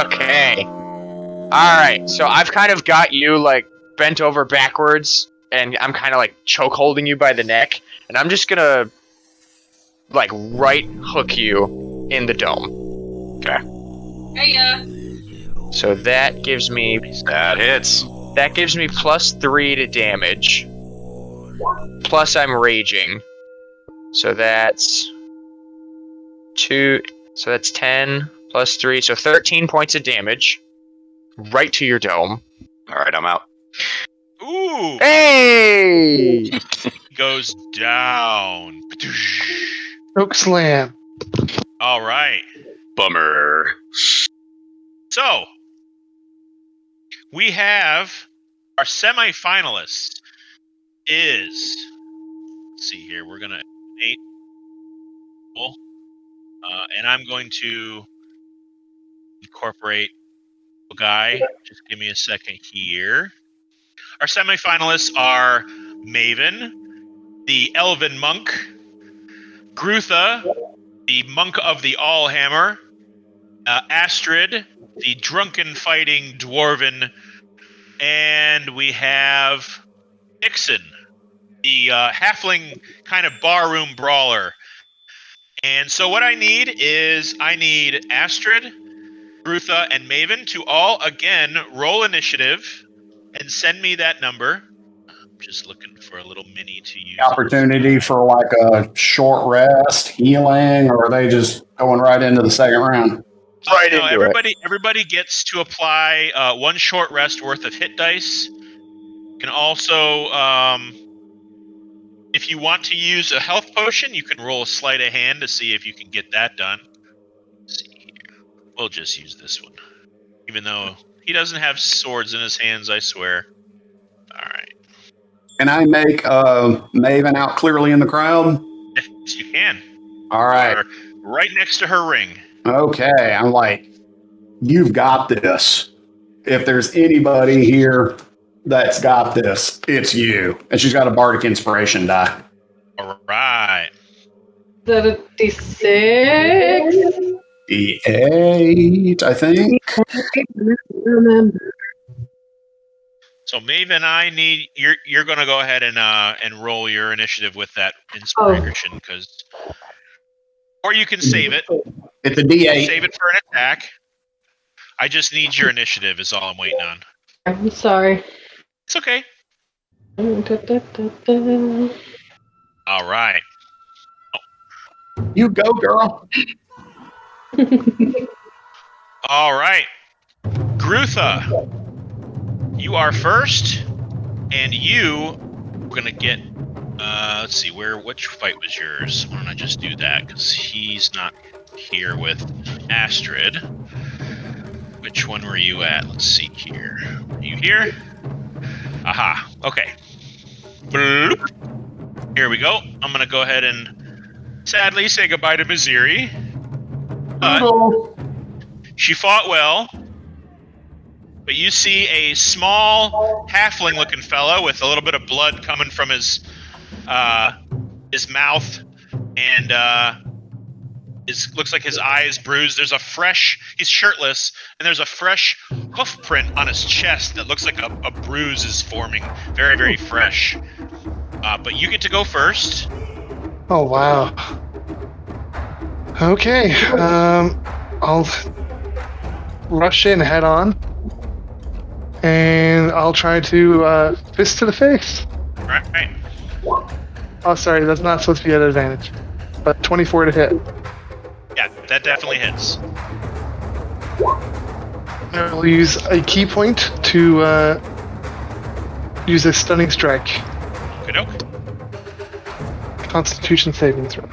Okay. Alright, so I've kind of got you, like, bent over backwards, and I'm kind of, like, choke holding you by the neck, and I'm just gonna, like, right hook you in the dome. Okay. Hey, So that gives me That hits. +3 to damage. Plus I'm raging. So that's 2. So that's 10 plus 3. So 13 points of damage. Right to your dome. Alright, I'm out. Ooh! Hey! Goes down. Choke slam. All right. Bummer. So, we have our semifinalists is, let's see here, we're going to 8. And I'm going to incorporate a guy. Just give me a second here. Our semifinalists are Maeven, the Elven Monk, Grutha, the Monk of the Allhammer, Astrid, the Drunken Fighting Dwarven, and we have Nixon, the Halfling kind of barroom brawler. And so what I need is Astrid, Grutha, and Maeven to all, again, roll initiative and send me that number. I'm just looking for a little mini to use. Opportunity for like a short rest, healing, or are they just going right into the second round? Right No, into everybody gets to apply 1 short rest worth of hit dice. You can also, if you want to use a health potion, you can roll a sleight of hand to see if you can get that done. Let's see here. We'll just use this one. Even though he doesn't have swords in his hands, I swear. All right. Can I make Maeven out clearly in the crowd? Yes, you can. All right. Or right next to her ring. Okay. I'm like, you've got this. If there's anybody here that's got this, it's you. And she's got a bardic inspiration die. All right. Is that a D6? D8, I think. Remember. So Maeven, I need you're going to go ahead and roll your initiative with that inspiration because, or you can save it. It's a D8. Save it for an attack. I just need your initiative is all I'm waiting on. I'm sorry. It's okay. Da-da-da-da-da. All right. You go, girl. All right. Grutha, you are first, and you are going to get, let's see, which fight was yours? Why don't I just do that, because he's not here with Astrid. Which one were you at? Let's see here. Are you here? Aha. Okay. Bloop. Here we go. I'm going to go ahead and sadly say goodbye to Missouri. She fought well. But you see a small halfling-looking fellow with a little bit of blood coming from his mouth, and looks like his eye is bruised. He's shirtless, and there's a fresh hoof print on his chest that looks like a bruise is forming. Very, very fresh. But you get to go first. Oh, wow. Okay. I'll rush in head on. And I'll try to fist to the face. Right. Oh, sorry, that's not supposed to be at advantage. But 24 to hit. Yeah, that definitely hits. I will use a key point to use a stunning strike. Good-oak. Constitution saving throw.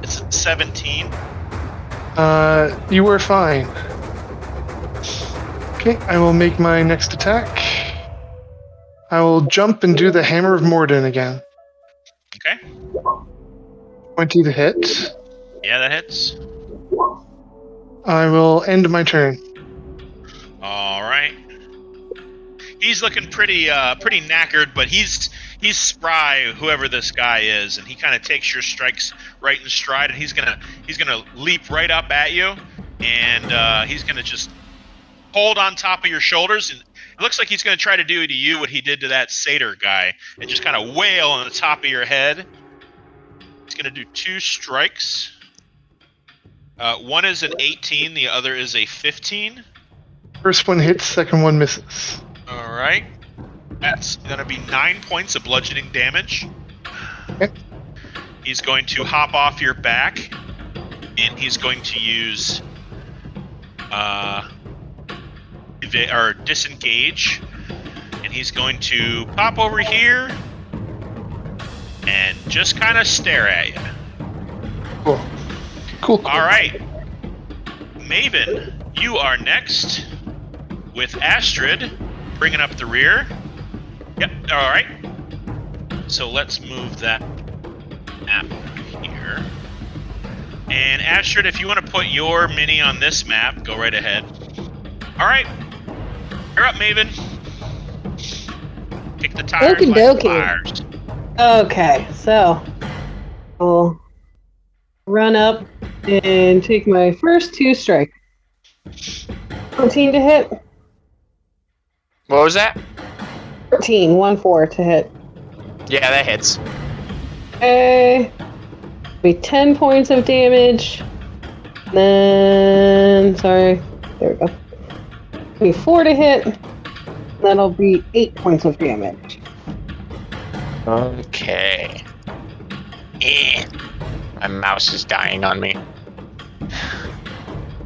It's 17. You were fine. Okay, I will make my next attack. I will jump and do the Hammer of Morden again. Okay. 20 to hit. Yeah, that hits. I will end my turn. All right. he's looking pretty knackered, but he's spry, whoever this guy is, and he kind of takes your strikes right in stride, and he's gonna leap right up at you, and he's gonna just hold on top of your shoulders, and it looks like he's gonna try to do to you what he did to that satyr guy, and just kind of wail on the top of your head. He's gonna do 2 strikes. One is an 18, the other is a 15. First one hits, second one misses. All right. That's going to be 9 points of bludgeoning damage. Okay. He's going to hop off your back, and he's going to use disengage, and he's going to pop over here and just kind of stare at you. Cool. All right. Maeven, you are next with Astrid bringing up the rear. Yep, all right. So let's move that map here. And Astrid, if you want to put your mini on this map, go right ahead. All right. You're up, Maeven. Kick the tires Okie like dokie. fires. Okay, so I'll run up and take my first 2 strikes. 14 to hit. What was that? 14, 1-4 to hit. Yeah, that hits. Okay. Be 10 points of damage. Then, sorry, there we go. Be 4 to hit. That'll be 8 points of damage. Okay. My mouse is dying on me.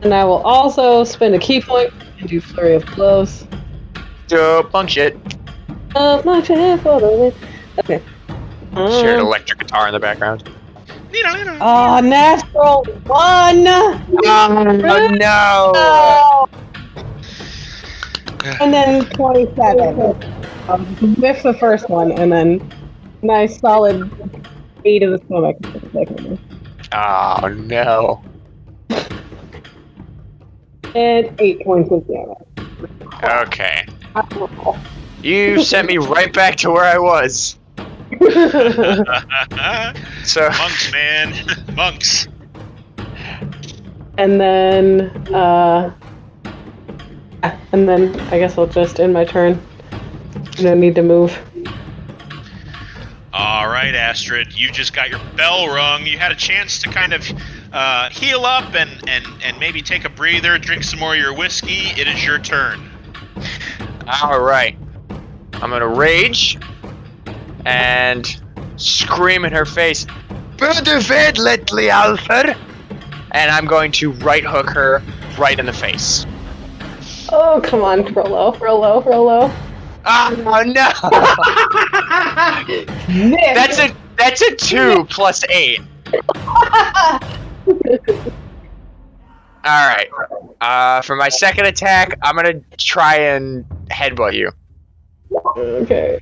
And I will also spend a key point and do Flurry of Blows. Punch it. Not for the win. Okay. Shared electric guitar in the background. Oh, natural 1! Oh no! Oh. And then 27. Miss the first one, and then nice solid 8 of the stomach. Oh no! And 8 points of damage. Okay. You sent me right back to where I was. So Monks, man. Monks. And then I guess I'll just end my turn. No need to move. All right, Astrid, you just got your bell rung. You had a chance to kind of heal up and maybe take a breather, drink some more of your whiskey. It is your turn. all right, I'm gonna rage and scream in her face, "Bödevedletli, Alfred!" And I'm going to right hook her right in the face. Oh, come on, Frollo. Oh no! That's a 2 plus 8. All right. For my second attack, I'm gonna try and headbutt you. Okay.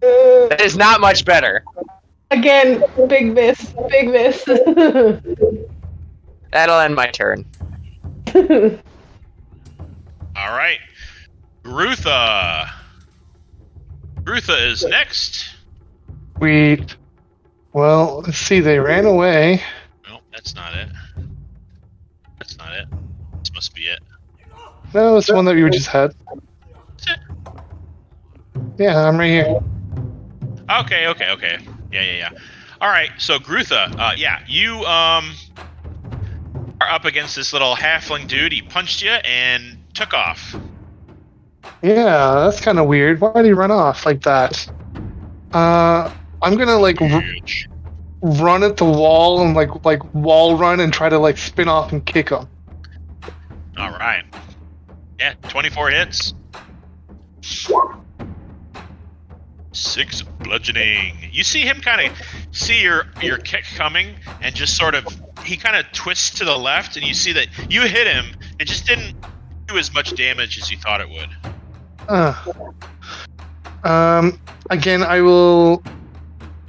That is not much better. Again, big miss. That'll end my turn. All right. Grutha. Grutha is next. Sweet. Well, let's see, they ran away. No, that's not it. This must be it. No, it's one that you just had. That's it. Yeah, I'm right here. Okay. Yeah. All right, so Grutha, you are up against this little halfling dude. He punched you and took off. Yeah, that's kind of weird. Why did he run off like that? I'm gonna run at the wall and like wall run and try to spin off and kick him. All right. Yeah, 24 hits. 6 bludgeoning. You see him kind of see your kick coming and just sort of he kind of twists to the left and you see that you hit him. It just didn't do as much damage as you thought it would. Again, I will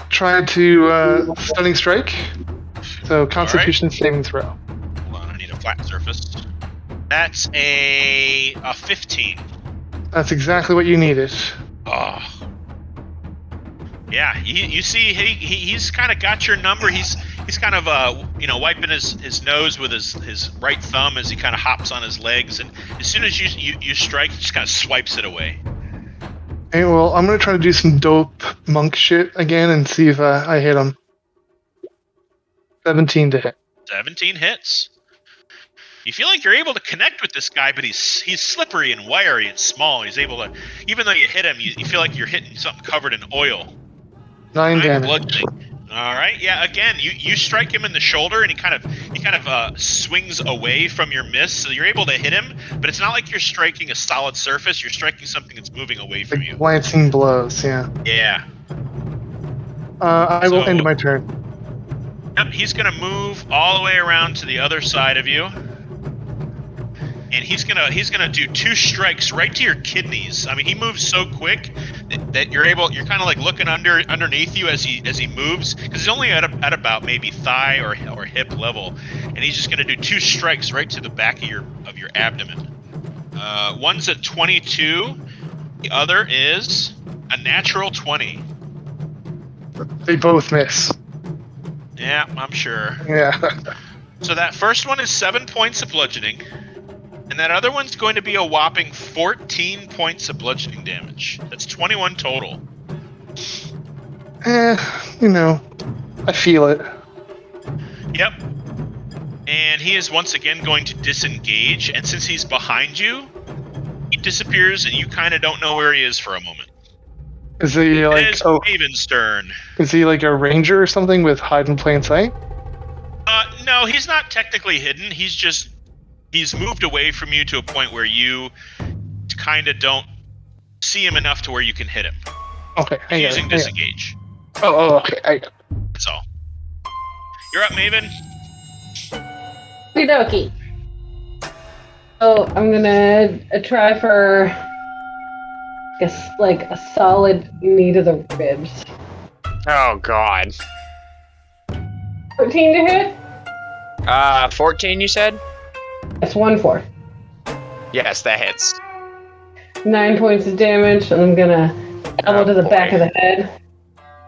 try to stunning strike. So Constitution saving throw. Hold on, I need a flat surface. That's a 15. That's exactly what you needed. Oh. Yeah, you see, he's kind of got your number. He's kind of wiping his nose with his right thumb as he kind of hops on his legs, and as soon as you strike, he just kind of swipes it away. Hey, well, I'm gonna try to do some dope monk shit again and see if I hit him. 17 to hit. 17 hits. You feel like you're able to connect with this guy, but he's slippery and wiry and small. He's able to, even though you hit him, you feel like you're hitting something covered in oil. 9 damage. Bludgeoning. All right, yeah. Again, you strike him in the shoulder, and he kind of swings away from your miss, so you're able to hit him. But it's not like you're striking a solid surface. You're striking something that's moving away from you. Glancing blows, yeah. Yeah. I will end my turn. Yep, he's going to move all the way around to the other side of you. And he's gonna do 2 strikes right to your kidneys. I mean, he moves so quick that you're kind of like looking underneath you as he moves, because he's only at about maybe thigh or hip level, and he's just gonna do 2 strikes right to the back of your abdomen. One's a 22, the other is a natural 20. They both miss. Yeah, I'm sure. Yeah. So that first one is 7 points of bludgeoning. And that other one's going to be a whopping 14 points of bludgeoning damage. That's 21 total. I feel it. Yep. And he is once again going to disengage, and since he's behind you, he disappears, and you kind of don't know where he is for a moment. Is he like... It is Maeven's turn. Is he like a ranger or something with hide in plain sight? No, he's not technically hidden. He's moved away from you to a point where you kind of don't see him enough to where you can hit him. Okay, He's using disengage. Oh, okay. That's all. You're up, Maeven. Okie dokie. So I'm gonna try for, I guess, like a solid knee to the ribs. Oh, God. 14 to hit? 14, you said? That's 1-4. Yes, that hits. 9 points of damage, and I'm gonna elbow to the back of the head.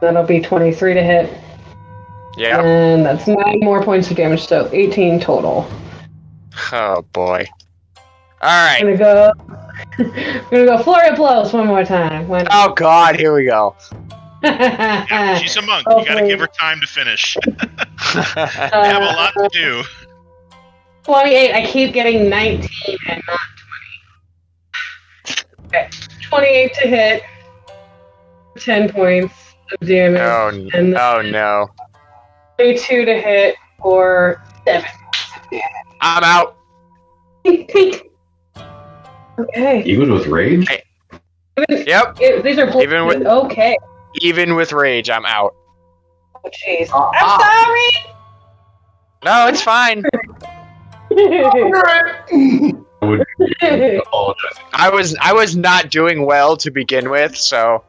That'll be 23 to hit. Yeah. And that's 9 more points of damage, so 18 total. Oh, boy. Alright. I'm gonna go flurry of blows one more time. Oh, God, here we go. Yeah, she's a monk. You gotta give her time to finish. They have a lot to do. 28. I keep getting 19 and not 20. Okay. 28 to hit. 10 points of damage. Oh no. 22 to hit for 7. I'm out. Okay. Even with rage? Yep. These are Even with- okay. Even with rage, I'm out. Oh, jeez. I'm sorry. No, it's fine. I would apologize. I was not doing well to begin with, so.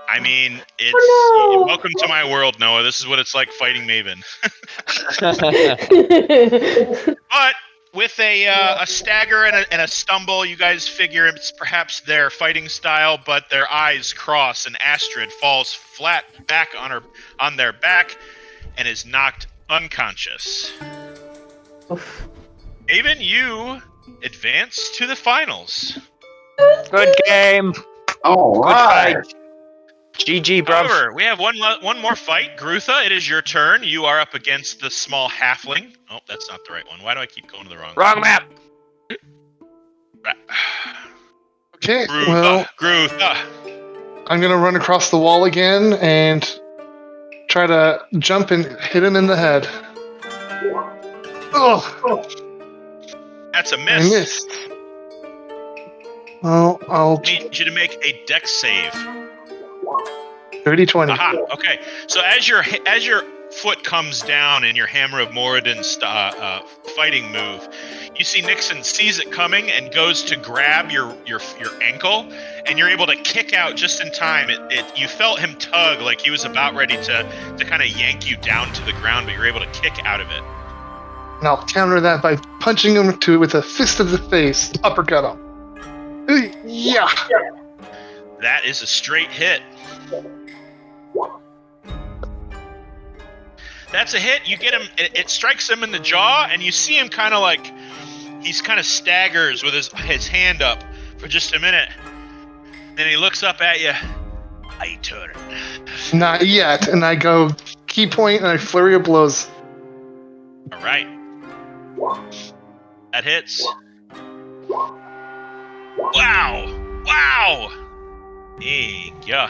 I mean, it's welcome to my world, Noah. This is what it's like fighting Maeven. But with a stagger and a stumble, you guys figure it's perhaps their fighting style, but their eyes cross, and Astrid falls flat back on their back and is knocked unconscious. Maeven, you advance to the finals. Good game. All right. GG, bruv. However, we have one more fight. Grutha, it is your turn. You are up against the small halfling. Oh, that's not the right one. Why do I keep going to the wrong map. Okay, well, Grutha. I'm gonna run across the wall again and try to jump and hit him in the head. Oh, That's a I miss. missed. Well, I'll Need you to make a dex save. 30-20. Aha. Okay. So as your foot comes down in your Hammer of Moradin's fighting move, you see Nixon sees it coming and goes to grab your ankle, and you're able to kick out just in time. You felt him tug like he was about ready to kind of yank you down to the ground, but you're able to kick out of it. And I'll counter that by punching him with a fist of the face, uppercut him. Yeah. That is a straight hit. That's a hit. You get him. It strikes him in the jaw, and you see him kind of like he's kind of staggers with his hand up for just a minute. Then he looks up at you. I turn. Not yet. And I go key point and I flurry of blows. All right. That hits. Wow. Yeah.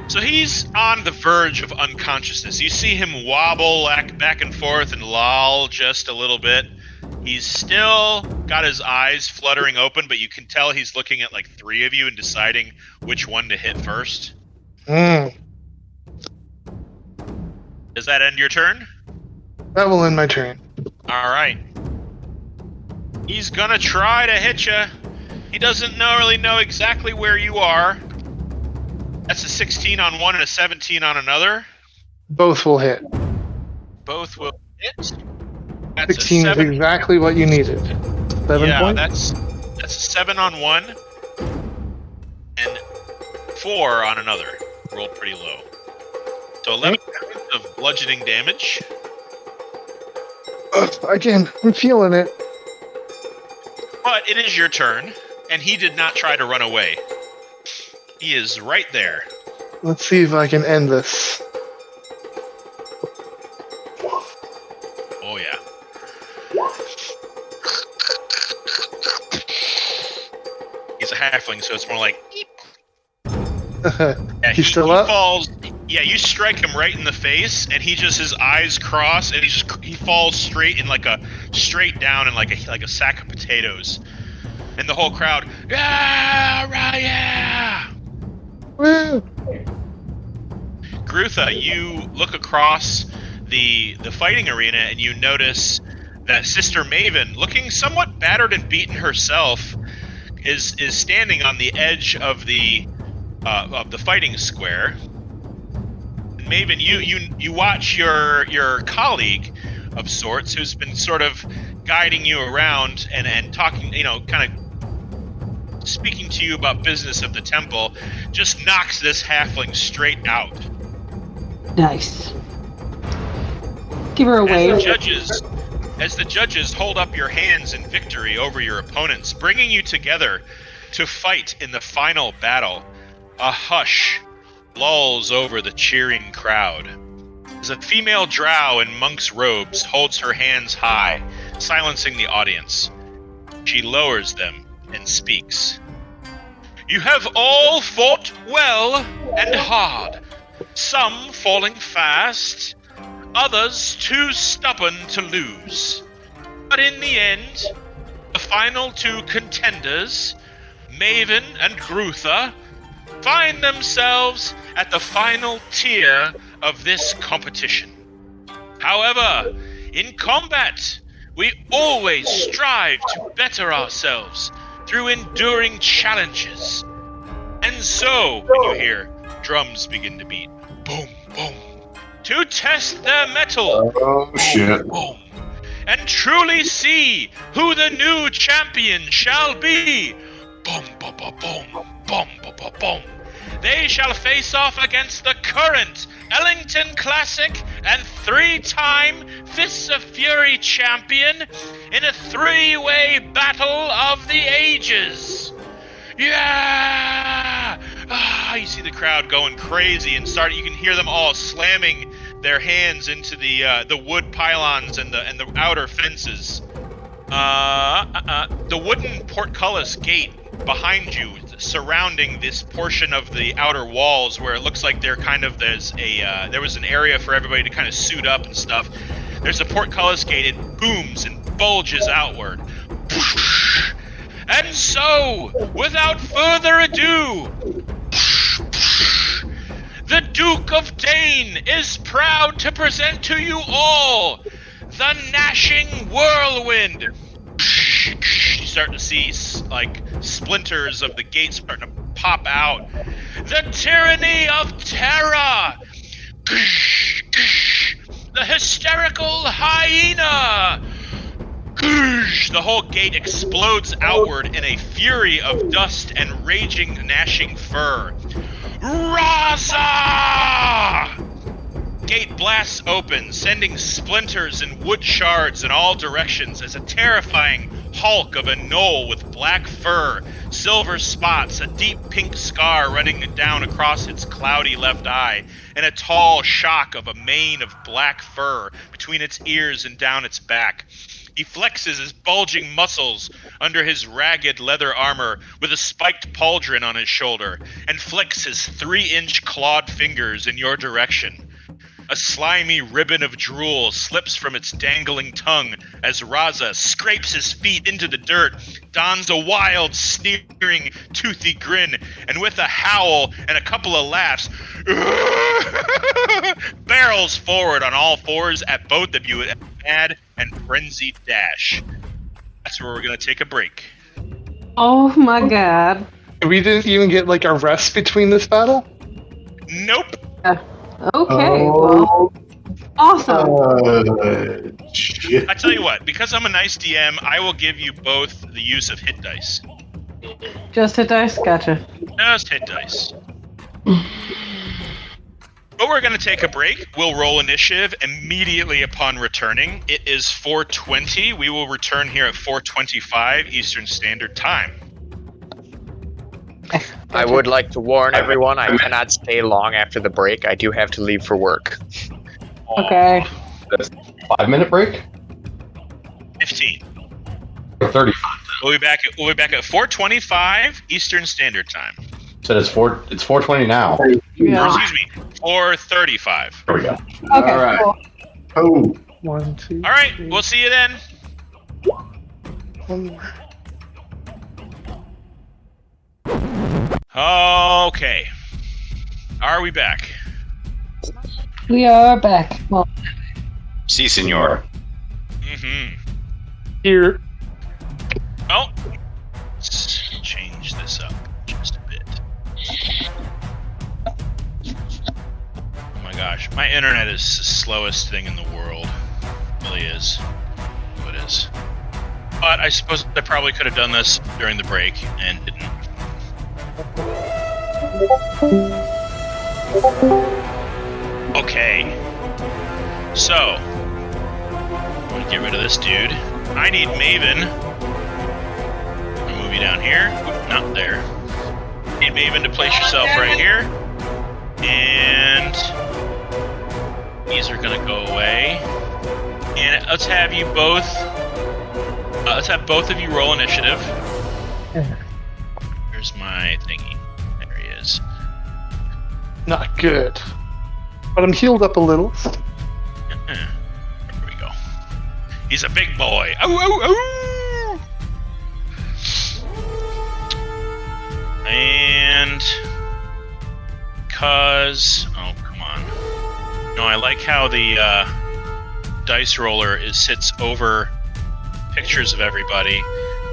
So he's on the verge of unconsciousness. You see him wobble back and forth and loll just a little bit. He's still got his eyes fluttering open, but you can tell he's looking at like 3 of you and deciding which one to hit first. Mm. Does that end your turn? That will end my turn. All right. He's gonna try to hit you. He doesn't really know exactly where you are. That's a 16 on one and a 17 on another. Both will hit. Both will hit. That's 16 is exactly what you needed. 7 points? That's a 7 on one and 4 on another. Rolled pretty low. So 11 points of bludgeoning damage. Again, I'm feeling it. But it is your turn, and he did not try to run away. He is right there. Let's see if I can end this. Oh, yeah. He's a halfling, so it's more like... Yeah, He's still up? Falls. Yeah, you strike him right in the face, and his eyes cross, and he falls straight down in like a sack of potatoes, and the whole crowd, yeah. Woo! Grutha, you look across the fighting arena, and you notice that Sister Maeven, looking somewhat battered and beaten herself, is standing on the edge of the fighting square. Maeven, you watch your colleague of sorts, who's been sort of guiding you around and talking, kind of speaking to you about business of the temple, just knocks this halfling straight out. Nice. Give her a wave. As the judges hold up your hands in victory over your opponents, bringing you together to fight in the final battle, a hush lulls over the cheering crowd. As a female drow in monk's robes holds her hands high, silencing the audience, she lowers them and speaks. You have all fought well and hard, some falling fast, others too stubborn to lose. But in the end, the final 2 contenders, Maeven and Grutha, find themselves at the final tier of this competition. However, in combat, we always strive to better ourselves through enduring challenges. And so, when you hear drums begin to beat, boom, boom, to test their mettle, Oh, shit. boom, and truly see who the new champion shall be, boom, boom, boom, boom, boom, boom, boom, boom. They shall face off against the current Ellington Classic and 3-time Fists of Fury champion in a 3-way battle of the ages. Yeah! You see the crowd going crazy and you can hear them all slamming their hands into the wood pylons and the outer fences. The wooden portcullis gate behind you, surrounding this portion of the outer walls, where it looks like there was an area for everybody to kind of suit up and stuff. There's a portcullis gate. It booms and bulges outward. And so, without further ado, the Duke of Dane is proud to present to you all the Gnashing Whirlwind. You start to see like splinters of the gate starting to pop out. The Tyranny of Terror. The Hysterical Hyena. The whole gate explodes outward in a fury of dust and raging, gnashing fur. Raza! Gate blasts open, sending splinters and wood shards in all directions as a terrifying hulk of a gnoll with black fur, silver spots, a deep pink scar running down across its cloudy left eye, and a tall shock of a mane of black fur between its ears and down its back. He flexes his bulging muscles under his ragged leather armor with a spiked pauldron on his shoulder, and flicks his 3-inch clawed fingers in your direction. A slimy ribbon of drool slips from its dangling tongue as Raza scrapes his feet into the dirt, dons a wild, sneering, toothy grin, and with a howl and a couple of laughs, barrels forward on all fours at both of you at a mad and frenzied dash. That's where we're going to take a break. Oh my god. We didn't even get like a rest between this battle? Nope. Okay, well, awesome. Shit. I tell you what, because I'm a nice DM, I will give you both the use of hit dice. Just hit dice? Gotcha. Just hit dice. But we're going to take a break. We'll roll initiative immediately upon returning. It is 4:20. We will return here at 4:25 Eastern Standard Time. I would like to warn everyone I cannot stay long after the break. I do have to leave for work. Okay. That's a 5-minute break? 15. Or 35. We'll be back at 4:25 Eastern Standard Time. So it's 4:20 now. Or, Yeah. excuse me, 4:35. There we go. Okay, All right. cool. Oh, 1, 2. All right, we'll see you then. One more. Okay. Are we back? We are back. Well, Si, senor. Mm-hmm. Here. Well, let's change this up just a bit. Oh my gosh, my internet is the slowest thing in the world. It really is. It is. But I suppose I probably could have done this during the break and didn't. Okay. So, I'm gonna get rid of this dude. I need Maeven. I'll move you down here. Oop, not there. Need Maeven to place yourself right here. And these are gonna go away. And let's have you both. Let's have both of you roll initiative. Here's my thingy. There he is. Not good. But I'm healed up a little. There we go. He's a big boy. Ow, ow, ow! And because oh come on. No, I like how the dice roller sits over pictures of everybody,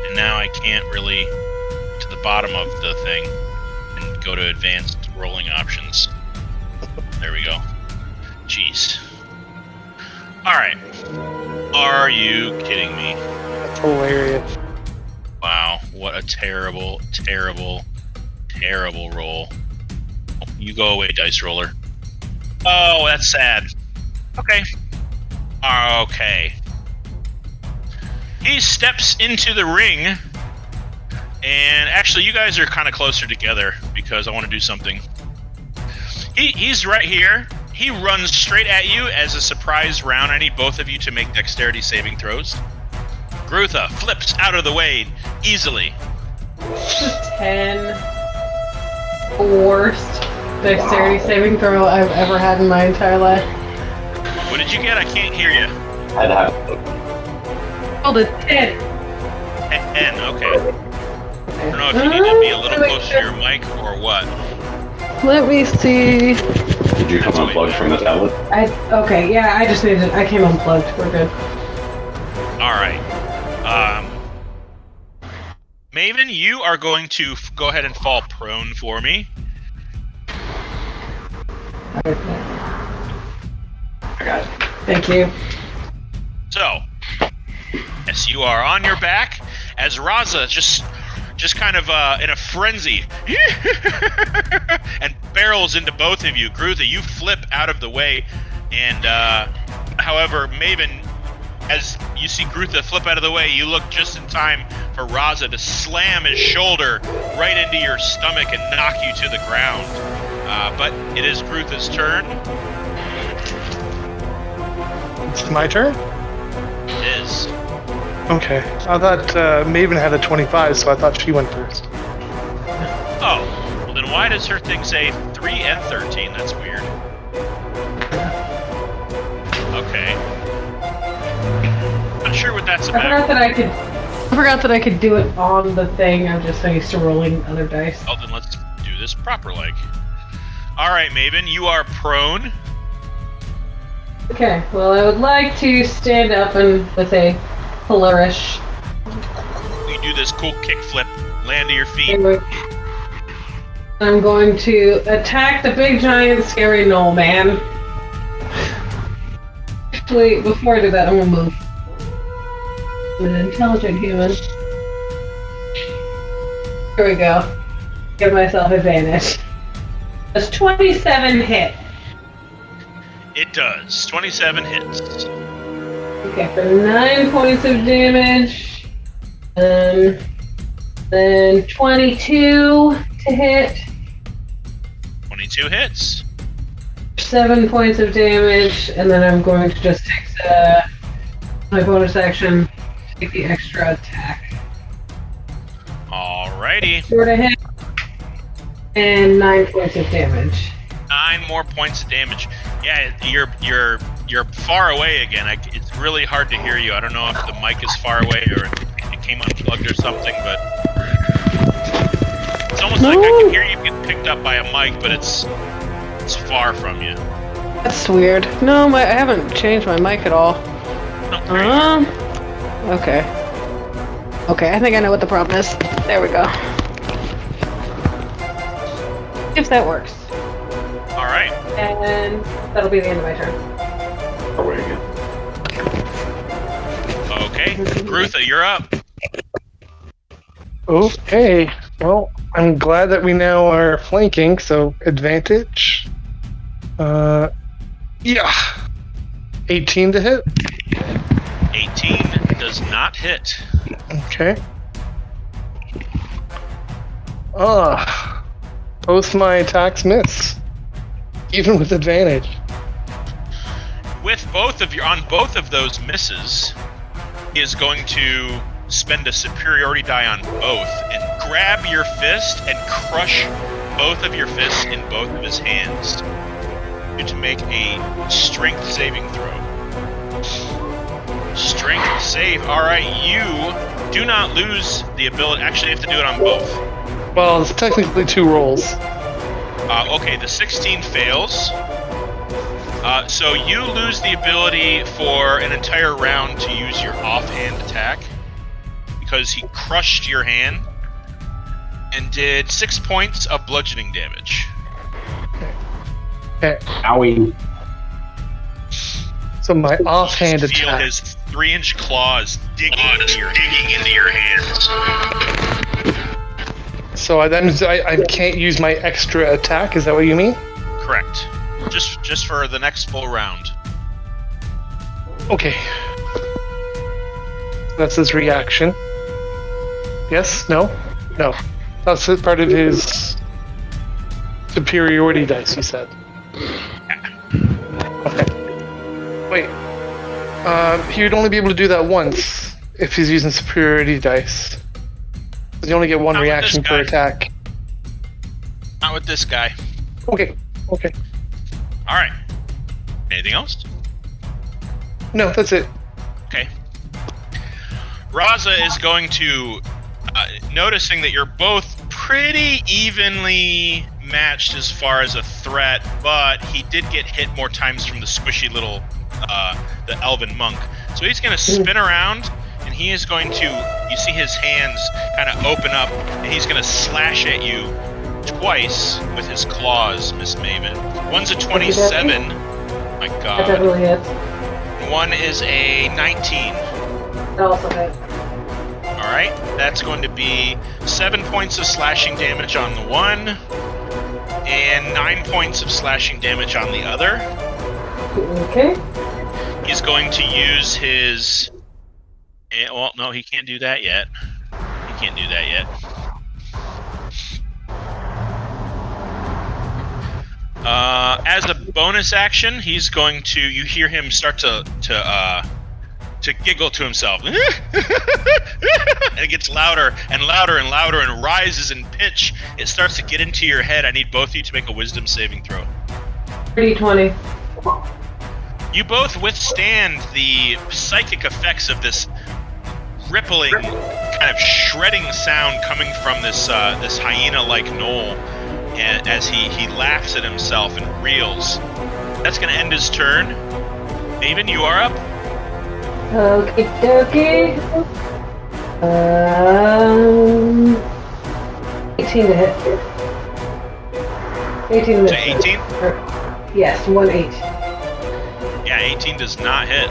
and now I can't really to the bottom of the thing and go to advanced rolling options. There we go. Jeez. Alright. Are you kidding me? That's hilarious. Wow. What a terrible, terrible, terrible roll. You go away, dice roller. Oh, that's sad. Okay. Okay. He steps into the ring. And actually, you guys are kind of closer together because I want to do something. He's right here. He runs straight at you as a surprise round. I need both of you to make dexterity saving throws. Grutha flips out of the way easily. 10. Worst dexterity saving throw I've ever had in my entire life. What did you get? I can't hear you. I'd have Rolled a 10. 10, okay. I don't know if you need to be a little closer to your mic or what. Let me see. Did you come unplugged from the tablet? Okay, yeah, I just needed. I came unplugged. We're good. All right. Maeven, you are going to go ahead and fall prone for me. I got it. Thank you. So, Yes, you are on your back as Raza just kind of in a frenzy and barrels into both of you. Grutha, you flip out of the way, and however, Maeven, as you see Grutha flip out of the way, you look just in time for Raza to slam his shoulder right into your stomach and knock you to the ground. But it is Grutha's turn. It's my turn? It is. Okay. I thought Maeven had a 25, so I thought she went first. Oh, well then why does her thing say 3 and 13? That's weird. Okay. Not sure what that's I about. forgot that I could do it on the thing. I'm just so used to rolling other dice. Oh, then let's do this proper like. Alright, Maeven, you are prone. Okay, well, I would like to stand up and with a flourish. You do this cool kickflip, land to your feet. I'm going to attack the big giant scary gnoll man. Actually, before I do that, I'm gonna move. I'm an intelligent human. Here we go. Give myself advantage. That's 27 hit. It does. 27 hits. Okay, for 9 points of damage. Then 22 to hit. 22 hits. 7 points of damage, and then I'm going to just take my bonus action, take the extra attack. Alrighty. 4 to hit, and 9 points of damage. 9 more points of damage. Yeah, you're far away again. It's really hard to hear you. I don't know if the mic is far away or if it came unplugged or something, but it's almost like I can hear you get picked up by a mic, but it's far from you. That's weird. No, I haven't changed my mic at all. No, Okay. Okay, I think I know what the problem is. There we go. If that works. Alright. And that'll be the end of my turn. Away again. Okay. Grutha, you're up. Okay. Well, I'm glad that we now are flanking, so advantage. Yeah. 18 to hit. 18 does not hit. Okay. Both my attacks miss. Even with advantage. With on both of those misses, he is going to spend a superiority die on both and grab your fist and crush both of your fists in both of his hands. To make a strength saving throw. Strength save. Alright, you do not lose the ability. Actually, you have to do it on both. Well, it's technically 2 rolls. Okay, the 16 fails. So you lose the ability for an entire round to use your offhand attack because he crushed your hand and did 6 points of bludgeoning damage. Okay. Owie. So my offhand you feel attack. his 3-inch claws digging into your hands. So I can't use my extra attack. Is that what you mean? Correct. Just for the next full round. Okay. That's his reaction. Yes? No? No. That's part of his superiority dice, you said. Okay. Wait. He would only be able to do that once if he's using superiority dice. You only get one Not with reaction this per guy. attack. Not with this guy. Okay. Okay. Alright. Anything else? No, that's it. Okay. Raza is going to, noticing that you're both pretty evenly matched as far as a threat, but he did get hit more times from the squishy little, the elven monk. So he's going to spin around, and he is going to, you see his hands kind of open up, and he's going to slash at you twice with his claws, Miss Maeven. One's a 27. My That God. definitely is. One is a 19. It also hit. All right, that's going to be 7 points of slashing damage on the one, and 9 points of slashing damage on the other. Okay. He's going to use his... Well, no, he can't do that yet. He can't do that yet. As a bonus action, he's going to... You hear him start to giggle to himself. And it gets louder and louder and louder and rises in pitch. It starts to get into your head. I need both of you to make a wisdom saving throw. 30-20. You both withstand the psychic effects of this rippling, kind of shredding sound coming from this this hyena-like gnoll, and as he laughs at himself and reels. That's going to end his turn. Maeven, you are up. Okie dokie. 18 to hit. 18 to hit. 18? Yes, 1-8. Yeah, 18 does not hit.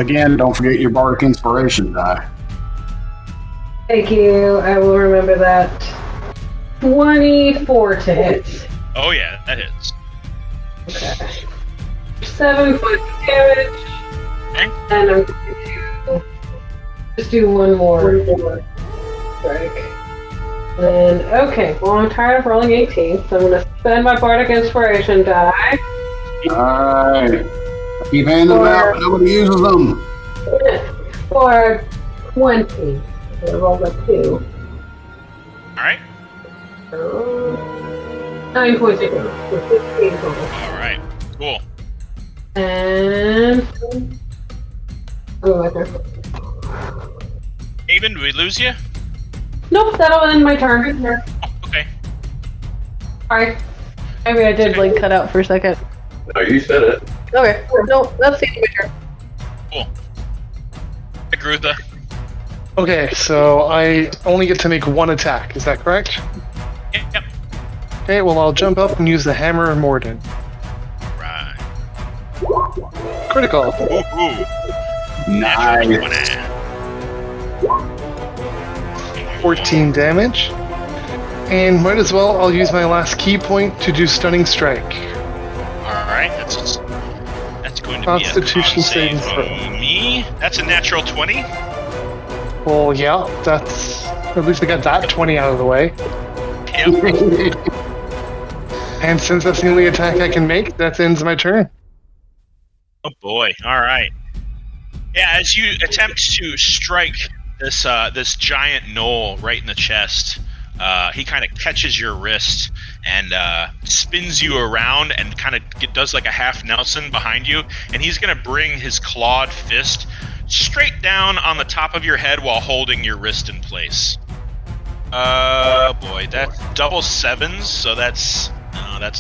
Again, don't forget your bardic inspiration die. Thank you. I will remember that. 24 to hit. Oh yeah, that hits. Okay. 7 points of damage. Okay. And I'm going to just do one more strike. And okay, well I'm tired of rolling 18, so I'm going to spend my bardic inspiration die. Alright. Keep handing them out, nobody uses them. For 20. I rolled a 2. Alright. 9 points of damage. So 15 total. Alright. Cool. And go back there. Maeven, did we lose you? Nope, that'll end my turn. Oh, okay. Alright. Maybe I did like cut out for a second. No, you said it. Okay. No, that's the end of my turn. Cool. Hey, Grutha. Okay, so I only get to make one attack. Is that correct? Yep. Okay, well I'll jump up and use the Hammer of Morden. Right. Critical. Ooh. Nice. 14 damage. And might as well, I'll use my last key point to do Stunning Strike. Alright, that's going to Constitution be a con save saving throw. from me. That's a natural 20. Well, yeah, that's... At least I got that 20 out of the way. Yep. And since that's the only attack I can make, that ends my turn. Oh boy. Alright. Yeah, as you attempt to strike this this giant gnoll right in the chest, he kind of catches your wrist and spins you around and kind of does like a half Nelson behind you, and he's going to bring his clawed fist straight down on the top of your head while holding your wrist in place. Boy, that's double 7s, so that's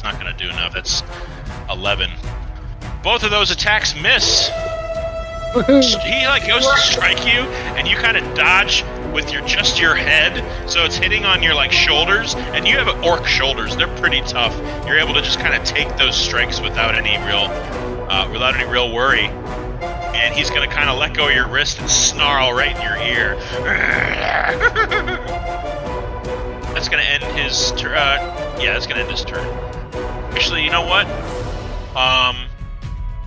not going to do enough. That's 11. Both of those attacks miss. He like goes to strike you, and you kind of dodge with just your head, so it's hitting on your like shoulders, and you have orc shoulders. They're pretty tough. You're able to just kind of take those strikes without any real worry. And he's gonna kind of let go of your wrist and snarl right in your ear. That's gonna end his turn. Yeah, that's gonna end his turn. Actually, you know what?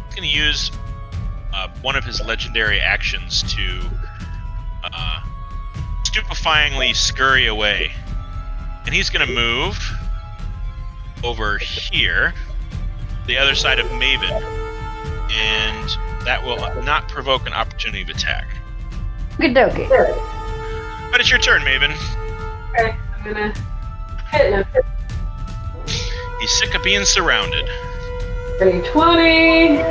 He's gonna use one of his legendary actions to stupefyingly scurry away. And he's gonna move over here, the other side of Maeven, and that will not provoke an opportunity of attack. Okie dokie. But it's your turn, Maeven. Okay, I'm gonna hit him. He's sick of being surrounded. 20.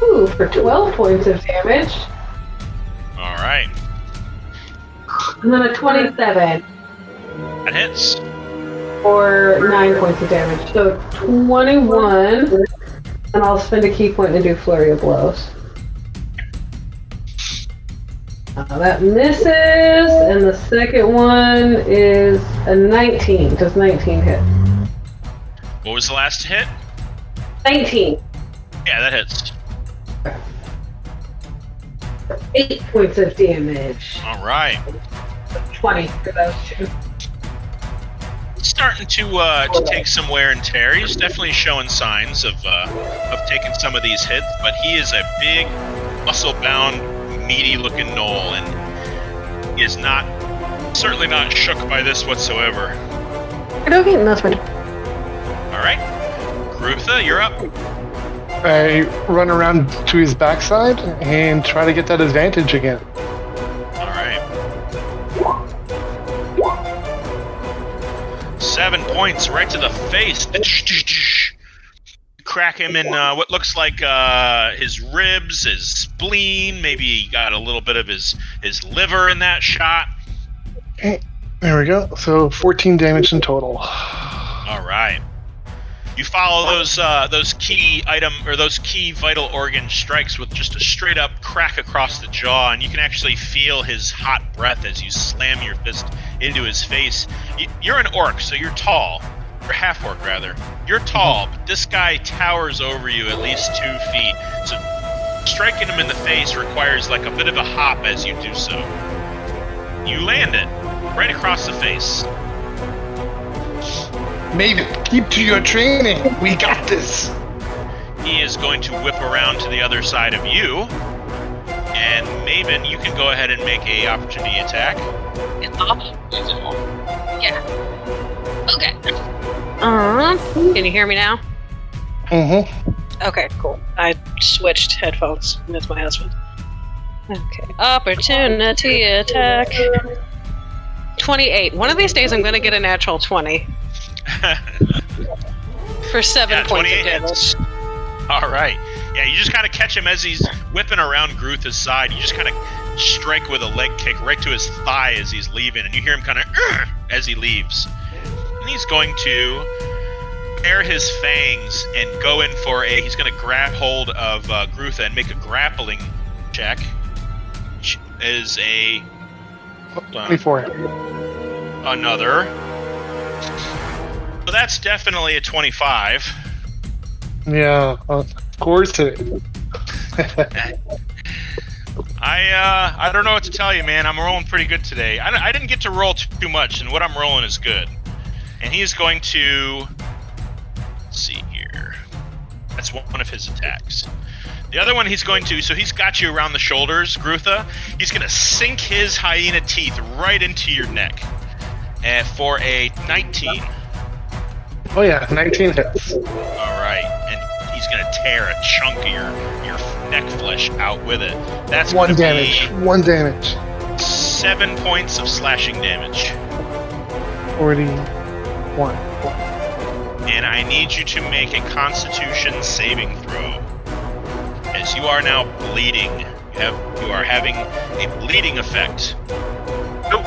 Ooh, for 12 points of damage. Alright. And then a 27 That hits. for 9 points of damage. So 21. And I'll spend a key point and do Flurry of Blows. That misses, and the second one is a 19. Does 19 hit? What was the last hit? 19. Yeah, that hits. 8 points of damage. All right. 20 for those two. Starting to take some wear and tear. He's definitely showing signs of taking some of these hits, but he is a big, muscle-bound, meaty-looking gnoll, and he is certainly not shook by this whatsoever. Okay, that's fine. All right, Grutha, you're up. I run around to his backside and try to get that advantage again. All right. 7 points right to the face. Crack him in what looks like his ribs, his spleen. Maybe he got a little bit of his liver in that shot. Okay, there we go. So 14 damage in total. All right. You follow those key vital organ strikes with just a straight up crack across the jaw, and you can actually feel his hot breath as you slam your fist into his face. You're an orc, so you're tall. Or half orc, rather. You're tall, but this guy towers over you at least 2 feet. So striking him in the face requires like a bit of a hop as you do so. You land it right across the face. Maeven, keep to your training. We got this. He is going to whip around to the other side of you. And Maeven, you can go ahead and make a opportunity attack. It's off. Yeah. Okay. Can you hear me now? Mm-hmm. Okay, cool. I switched headphones with my husband. Okay. Opportunity attack. 28. One of these days I'm going to get a natural 20. For 7 points of damage. All right. Yeah, you just kind of catch him as he's whipping around Grutha's side. You just kind of strike with a leg kick right to his thigh as he's leaving, and you hear him kind of as he leaves. And he's going to bare his fangs and go in for he's going to grab hold of Grutha and make a grappling check. Which is a... Hold on. 24. Another. So that's definitely a 25. Yeah, of course it. I don't know what to tell you, man. I'm rolling pretty good today. I didn't get to roll too much, and what I'm rolling is good. And he's going to... Let's see here. That's one of his attacks. The other one he's going to... So he's got you around the shoulders, Grutha. He's going to sink his hyena teeth right into your neck. For a 19. Oh yeah, 19 hits. All right, and he's gonna tear a chunk of your neck flesh out with it. That's 1 gonna damage. be 1 damage. 7 points of slashing damage. 41. And I need you to make a Constitution saving throw, as you are now bleeding. You are having a bleeding effect. Nope.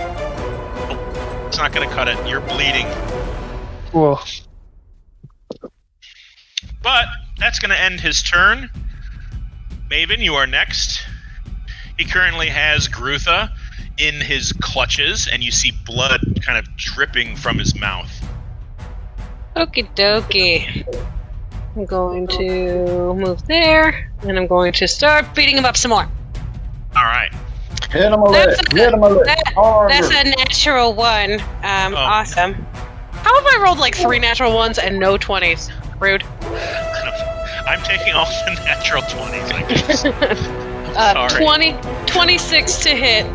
It's not gonna cut it. You're bleeding. Cool. But that's going to end his turn. Maeven, you are next. He currently has Grutha in his clutches, and you see blood kind of dripping from his mouth. Okie dokie. I'm going to move there, and I'm going to start beating him up some more. All right. Hit him a lick. Hit him a lick. That's a natural 1. Awesome. How have I rolled like 3 natural 1s and no 20s? Rude. I'm taking all the natural 20s, I guess. 26 to hit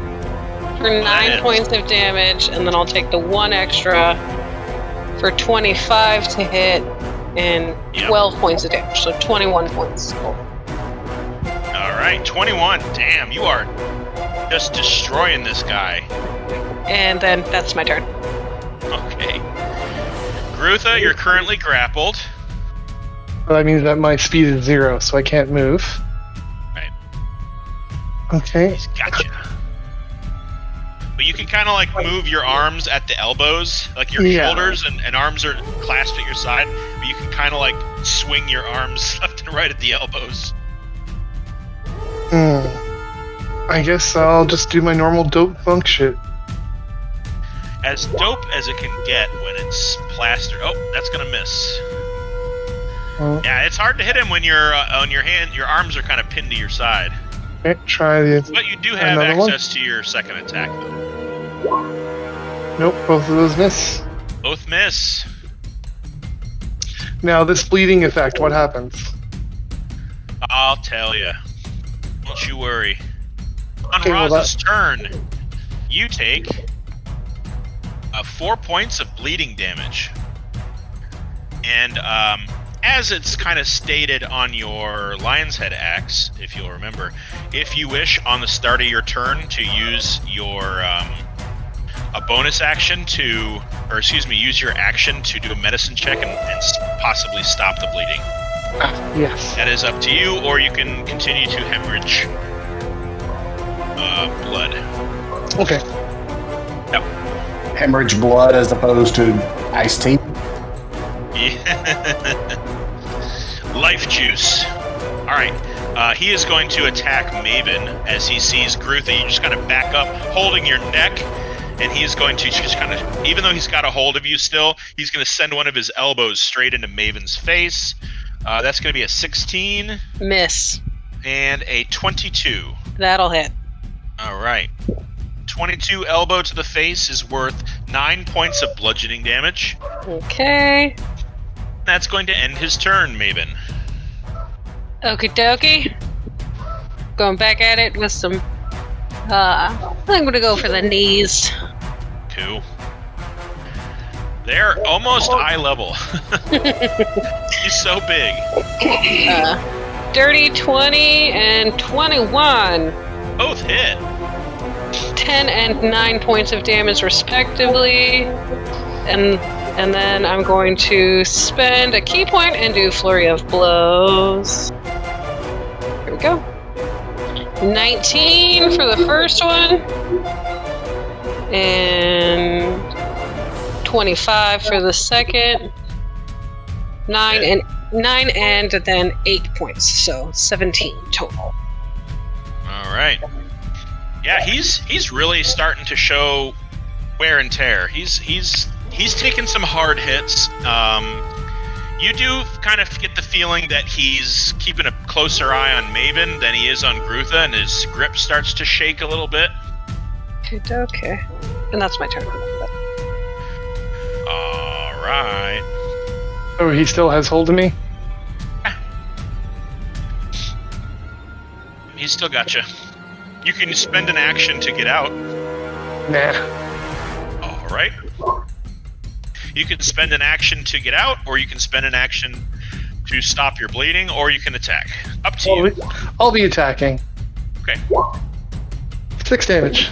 for 9 points of damage, and then I'll take the 1 extra for 25 to hit and 12 points of damage, so 21 points. All right, 21. Damn, you are just destroying this guy. And then that's my turn. Okay. Grutha, you're currently grappled. Well, that means that my speed is 0, so I can't move. Right. Okay. He's got you. But you can kind of like move your arms at the elbows, like your shoulders and arms are clasped at your side, but you can kind of like swing your arms left and right at the elbows. I guess I'll just do my normal dope funk shit. As dope as it can get when it's plastered. Oh, that's gonna miss. Yeah, it's hard to hit him when you're on your hand. Your arms are kind of pinned to your side. Okay, try the. But you do have Another one? access to your second attack, though. Nope, both of those miss. Both miss. Now, this bleeding effect, what happens? I'll tell you. Don't you worry. On Okay, well, Roz's turn, you take 4 points of bleeding damage. And as it's kind of stated on your Lion's Head axe, if you'll remember, if you wish on the start of your turn to use your a bonus action use your action to do a medicine check and possibly stop the bleeding. Yes. That is up to you, or you can continue to hemorrhage blood. Okay. Yep. Hemorrhage blood as opposed to iced tea. Life juice. Alright. He is going to attack Maeven as he sees Grutha. You just kind of back up, holding your neck, and he is going to just kind of, even though he's got a hold of you still, he's going to send one of his elbows straight into Maeven's face. That's going to be a 16. Miss. And a 22. That'll hit. Alright. 22 elbow to the face is worth 9 points of bludgeoning damage. Okay. That's going to end his turn, Maeven. Okie dokie. Going back at it with some. I'm gonna go for the knees. Cool. They're almost eye level. He's so big. Dirty 20 and 21. Both hit. 10 and 9 points of damage respectively. And then I'm going to spend a key point and do Flurry of Blows. Here we go. 19 for the first one. And 25 for the second. 9 and then 8 points. So 17 total. Alright. Yeah, he's really starting to show wear and tear. He's taken some hard hits. You do kind of get the feeling that he's keeping a closer eye on Maeven than he is on Grutha, and his grip starts to shake a little bit. Okay. And that's my turn. Alright. Oh, he still has hold of me? He's still got you. You can spend an action to get out. Nah. Alright. You can spend an action to get out, or you can spend an action to stop your bleeding, or you can attack. Up to you. I'll be attacking. Okay. 6 damage.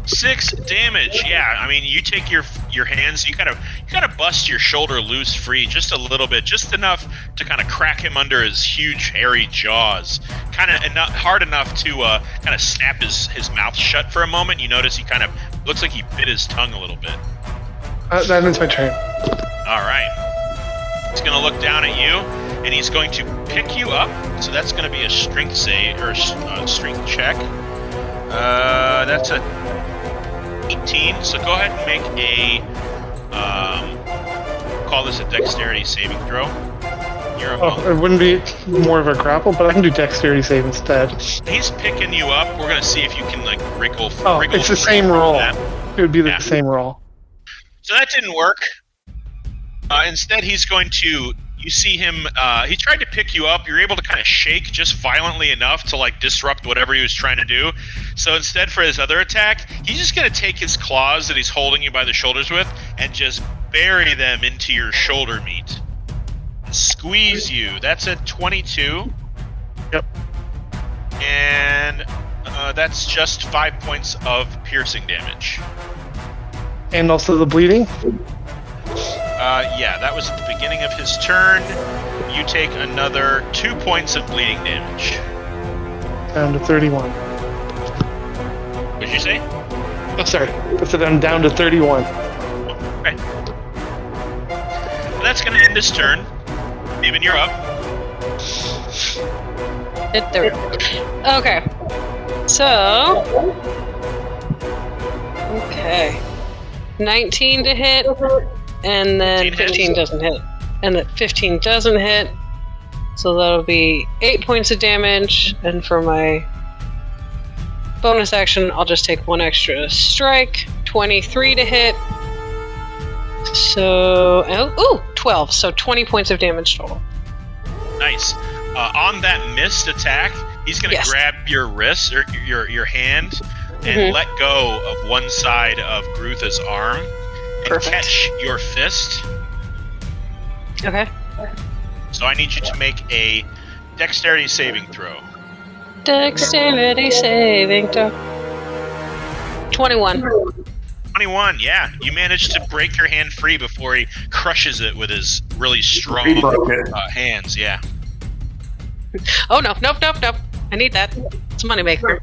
6 damage. Yeah, I mean, you take your hands, you kind of bust your shoulder loose free just a little bit, just enough to kind of crack him under his huge hairy jaws. Kind of hard enough to kind of snap his mouth shut for a moment. You notice he kind of looks like he bit his tongue a little bit. That ends my turn. All right. He's going to look down at you, and he's going to pick you up. So that's going to be a strength save or strength check. That's a 18. So go ahead and make a call this a dexterity saving throw. You're a monk. It wouldn't be more of a grapple, but I can do dexterity save instead. He's picking you up. We're going to see if you can like wriggle. It's the same roll. It would be the same roll. So that didn't work. Instead, he's going to. You see him. He tried to pick you up. You're able to kind of shake just violently enough to like disrupt whatever he was trying to do. So instead, for his other attack, he's just going to take his claws that he's holding you by the shoulders with and just bury them into your shoulder meat. Squeeze you. That's a 22. Yep. And that's just 5 points of piercing damage. And also the bleeding? Yeah, that was at the beginning of his turn. You take another 2 points of bleeding damage. Down to 31. What did you say? Oh, sorry. I said I'm down to 31. Okay. Well, that's going to end his turn. Maeven, you're up. Hit 30. Okay. So. Okay. 19 to hit, and then 15 doesn't hit. And then 15 doesn't hit. So that'll be 8 points of damage, and for my bonus action, I'll just take 1 extra strike. 23 to hit. So, 12. So 20 points of damage total. Nice. On that missed attack, he's going to grab your wrist or your hand and let go of one side of Grutha's arm and catch your fist. Okay. So I need you to make a dexterity saving throw. Dexterity saving throw. 21. 21, yeah. You managed to break your hand free before he crushes it with his really strong hands, yeah. Oh, no. Nope. I need that. It's a moneymaker.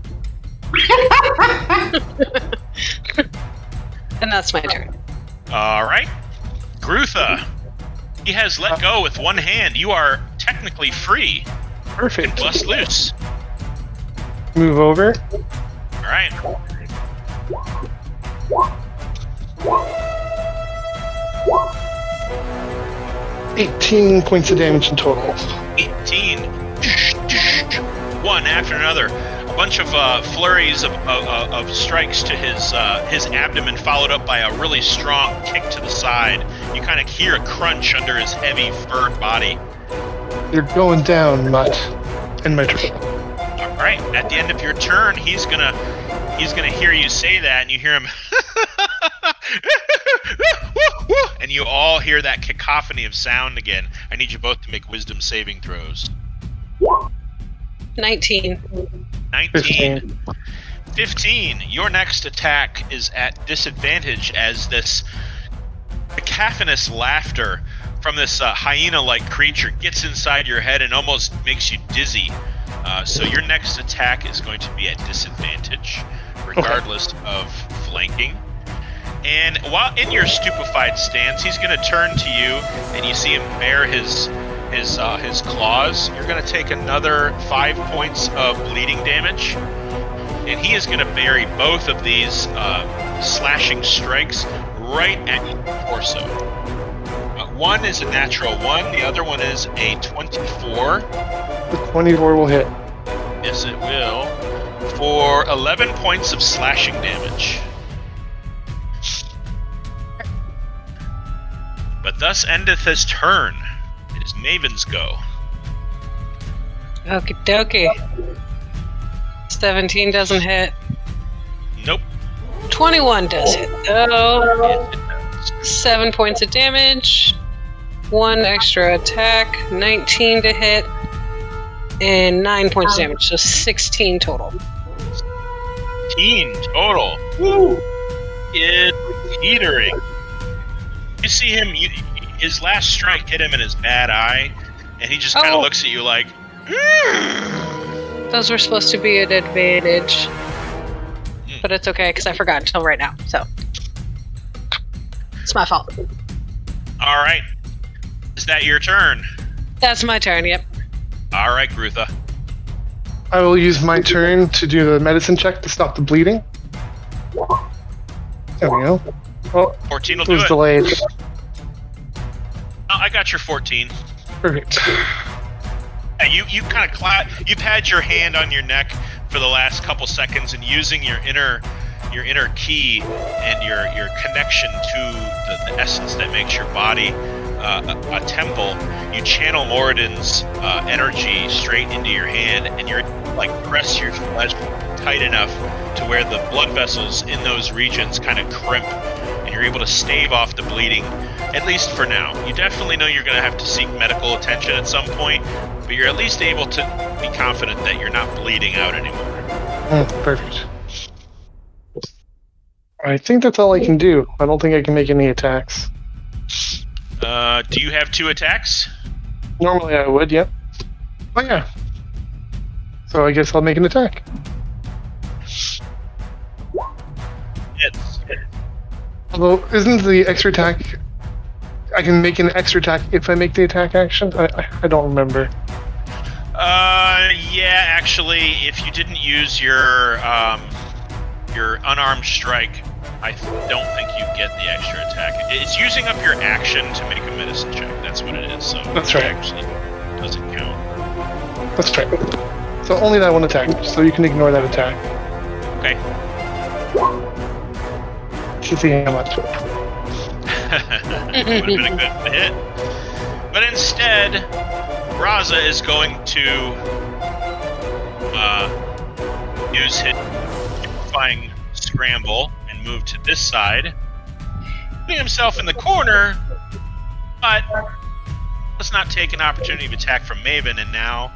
And that's my turn. All right. Grutha. He has let go with one hand. You are technically free. Perfect. And bust loose. Move over. All right. 18 points of damage in total. 18. One after another. A bunch of flurries of strikes to his abdomen, followed up by a really strong kick to the side. You kind of hear a crunch under his heavy furred body. You're going down, Mutt. And my turn. All right. At the end of your turn, he's gonna hear you say that, and you hear him. And you all hear that cacophony of sound again. I need you both to make wisdom saving throws. 19. 15. Your next attack is at disadvantage as this cacophonous laughter from this hyena-like creature gets inside your head and almost makes you dizzy. So your next attack is going to be at disadvantage, regardless of flanking. And while in your stupefied stance, he's going to turn to you, and you see him bare his claws. You're going to take another 5 points of bleeding damage, and he is going to bury both of these slashing strikes right at your torso. One is a natural 1, the other one is a 24. The 24 will hit. Yes, it will. For 11 points of slashing damage. But thus endeth his turn. It is Maeven's go. Okie dokie. 17 doesn't hit. Nope. 21 does hit, though. 7 points of damage. 1 extra attack. 19 to hit. And 9 points of damage, so 16 total. 16 total. Woo! It's teetering. You see him, his last strike hit him in his bad eye, and he just kind of looks at you like, Those were supposed to be an advantage. But it's okay, because I forgot until right now, so. It's my fault. All right. Is that your turn? That's my turn, yep. All right, Grutha. I will use my turn to do the medicine check to stop the bleeding. There we go. Oh, 14 will it do was it. delayed. Oh, I got your 14. Perfect. You kind of you've had your hand on your neck for the last couple seconds, and using your inner key and your connection to the essence that makes your body a temple, you channel Moradin's energy straight into your hand, and you're like press your flesh tight enough to where the blood vessels in those regions kind of crimp, and you're able to stave off the bleeding, at least for now. You definitely know you're going to have to seek medical attention at some point, but you're at least able to be confident that you're not bleeding out anymore. Perfect. I think that's all I can do. I don't think I can make any attacks. Do you have 2 attacks? Normally I would, yep. Oh yeah. So I guess I'll make an attack. It's Although, isn't the extra attack... I can make an extra attack if I make the attack action? I don't remember. Yeah, actually, if you didn't use your unarmed strike, I don't think you get the extra attack. It's using up your action to make a medicine check. That's what it is. So That's right. Actually, doesn't count. That's right. So only that one attack, so you can ignore that attack. Okay. Let's see how much. Would have been a good hit. But instead, Raza is going to use his Flying Scramble and move to this side, putting himself in the corner, but let's not take an opportunity of attack from Maeven, and now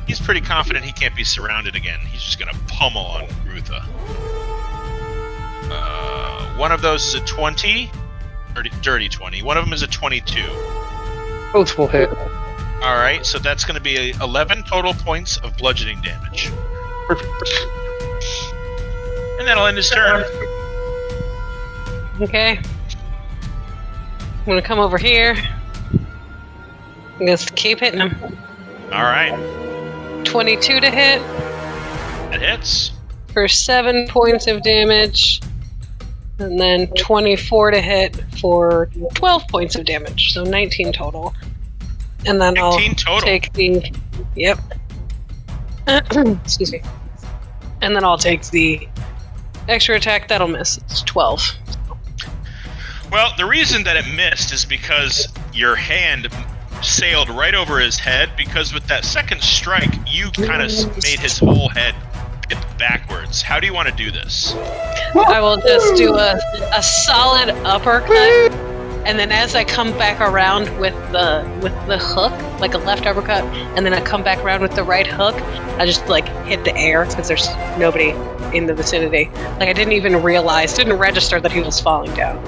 he's pretty confident he can't be surrounded again. He's just going to pummel on Grutha. One of those is a 20, dirty 20. One of them is a 22. Both will hit. Alright, so that's going to be 11 total points of bludgeoning damage. Perfect. And that'll end his turn. Okay. I'm gonna come over here. I'm gonna keep hitting him. Alright, 22 to hit that hits. for 7 points of damage. And then 24 to hit for 12 points of damage. So 19 total. And then 19 I'll total. take the... Yep. Excuse me. And then I'll take the extra attack. That'll miss. It's 12. Well, the reason that it missed is because your hand sailed right over his head, because with that second strike, you kind of made his whole head dip backwards. How do you want to do this? I will just do a solid uppercut, and then as I come back around with the hook, like a left uppercut, and then I come back around with the right hook, I just like hit the air because there's nobody in the vicinity. Like I didn't register that he was falling down.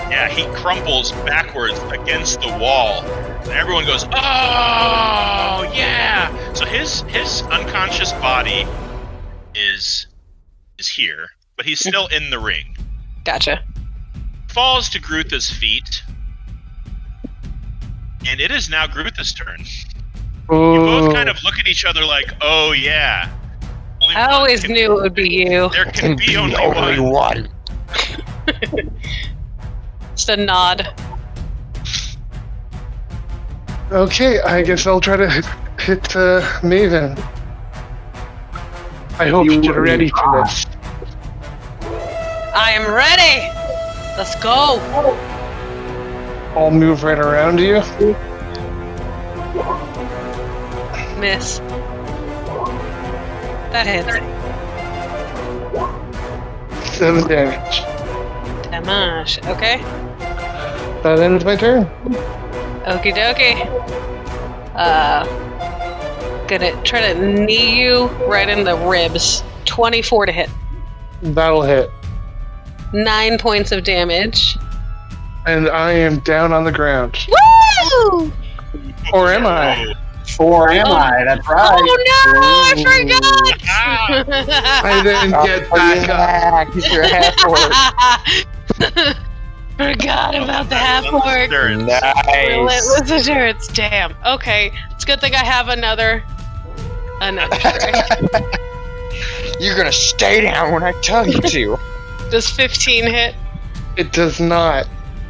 Yeah, he crumples backwards against the wall, and everyone goes, "Oh, yeah!" So his unconscious body is here, but he's still in the ring. Gotcha. Falls to Grutha's feet, and it is now Grutha's turn. You both kind of look at each other like, "Oh yeah." I always knew it would be you. There can be only one. Just a nod. Okay, I guess I'll try to hit Maeven. I hope you're ready for this. I am ready! Let's go! I'll move right around you. Miss. That hits. 7 damage. Damage. Okay. That ends my turn. Okie dokie. Gonna try to knee you right in the ribs. 24 to hit. That'll hit. 9 points of damage. And I am down on the ground. Woo! Or am I? Or am I? That's right. Oh no! I forgot! I didn't get back up. You're half-orc. Forgot about the half orc. Nice. Relentless endurance. Damn. Okay. It's a good thing I have another strike. You're gonna stay down when I tell you to. Does 15 hit? It does not.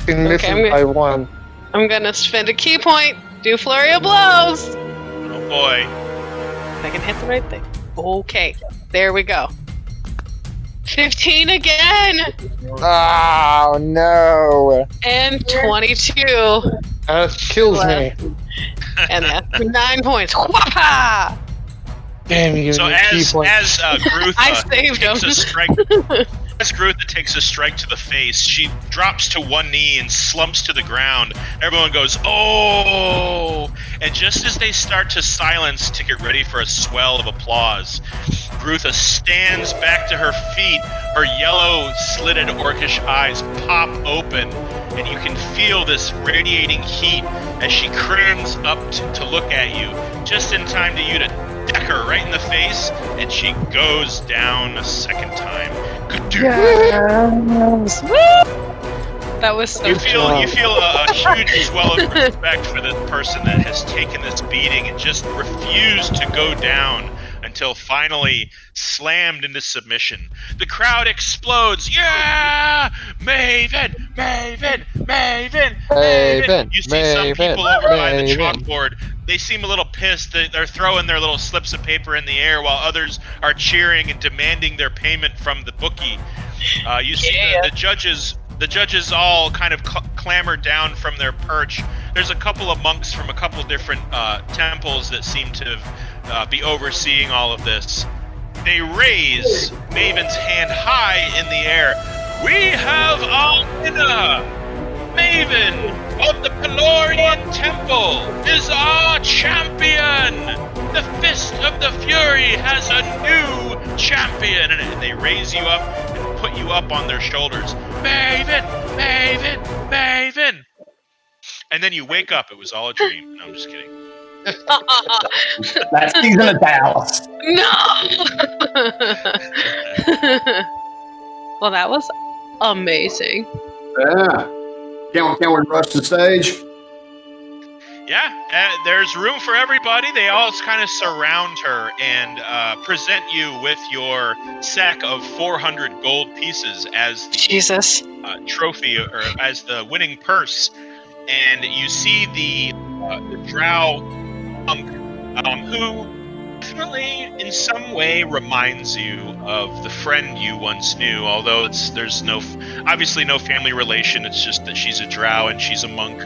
It misses by 1. I'm gonna spend a key point. Do flurry of blows. Oh boy. If I can hit the right thing. Okay. There we go. 15 again. Oh no. And 22. That kills me. And that's 9 points. Wha-ha! Damn, you So give me key as points. Grutha I saved takes him. a strike, as Grutha takes a strike to the face, she drops to one knee and slumps to the ground. Everyone goes, "Oh!" And just as they start to silence to get ready for a swell of applause, Grutha stands back to her feet. Her yellow, slitted orcish eyes pop open, and you can feel this radiating heat as she cranes up to look at you, just in time to you to deck her right in the face, and she goes down a second time. That was so You feel a huge swell of respect for this person that has taken this beating and just refused to go down until finally slammed into submission. The crowd explodes. Yeah! Maeven! Maeven! Maeven! Maeven! You see some people over by the chalkboard. They seem a little pissed. They're throwing their little slips of paper in the air while others are cheering and demanding their payment from the bookie. You see the judges all kind of clamber down from their perch. There's a couple of monks from a couple different temples that seem to be overseeing all of this. They raise Maeven's hand high in the air. We have our winner! Maeven of the Pelorian Temple is our champion! The Fist of the Fury has a new champion! And they raise you up and put you up on their shoulders. Maeven! Maeven! Maeven! And then you wake up. It was all a dream. No, I'm just kidding. That season of Dallas. No! Well, that was amazing. Yeah. Can we rush the stage? Yeah, there's room for everybody. They all kind of surround her and present you with your sack of 400 gold pieces as the trophy or as the winning purse. And you see the drow monk who definitely in some way reminds you of the friend you once knew, although there's obviously no family relation. It's just that she's a drow and she's a monk.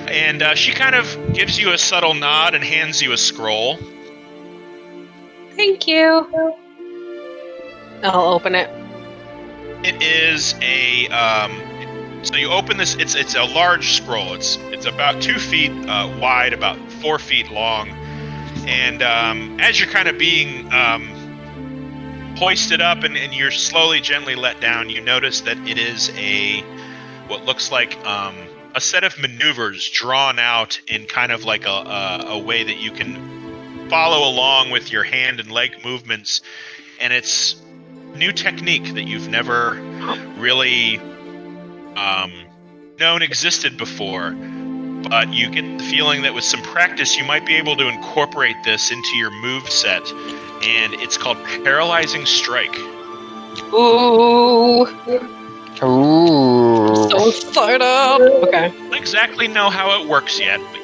And she kind of gives you a subtle nod and hands you a scroll. Thank you. I'll open it. It is a so you open this. It's a large scroll. It's about 2 feet wide, about 4 feet long. And as you're kind of being hoisted up and you're slowly, gently let down, you notice that it is what looks like a set of maneuvers drawn out in kind of like a way that you can follow along with your hand and leg movements. And it's new technique that you've never really known existed before. But you get the feeling that with some practice, you might be able to incorporate this into your move set. And it's called Paralyzing Strike. Ooh. So fired up. Okay. I don't exactly know how it works yet, but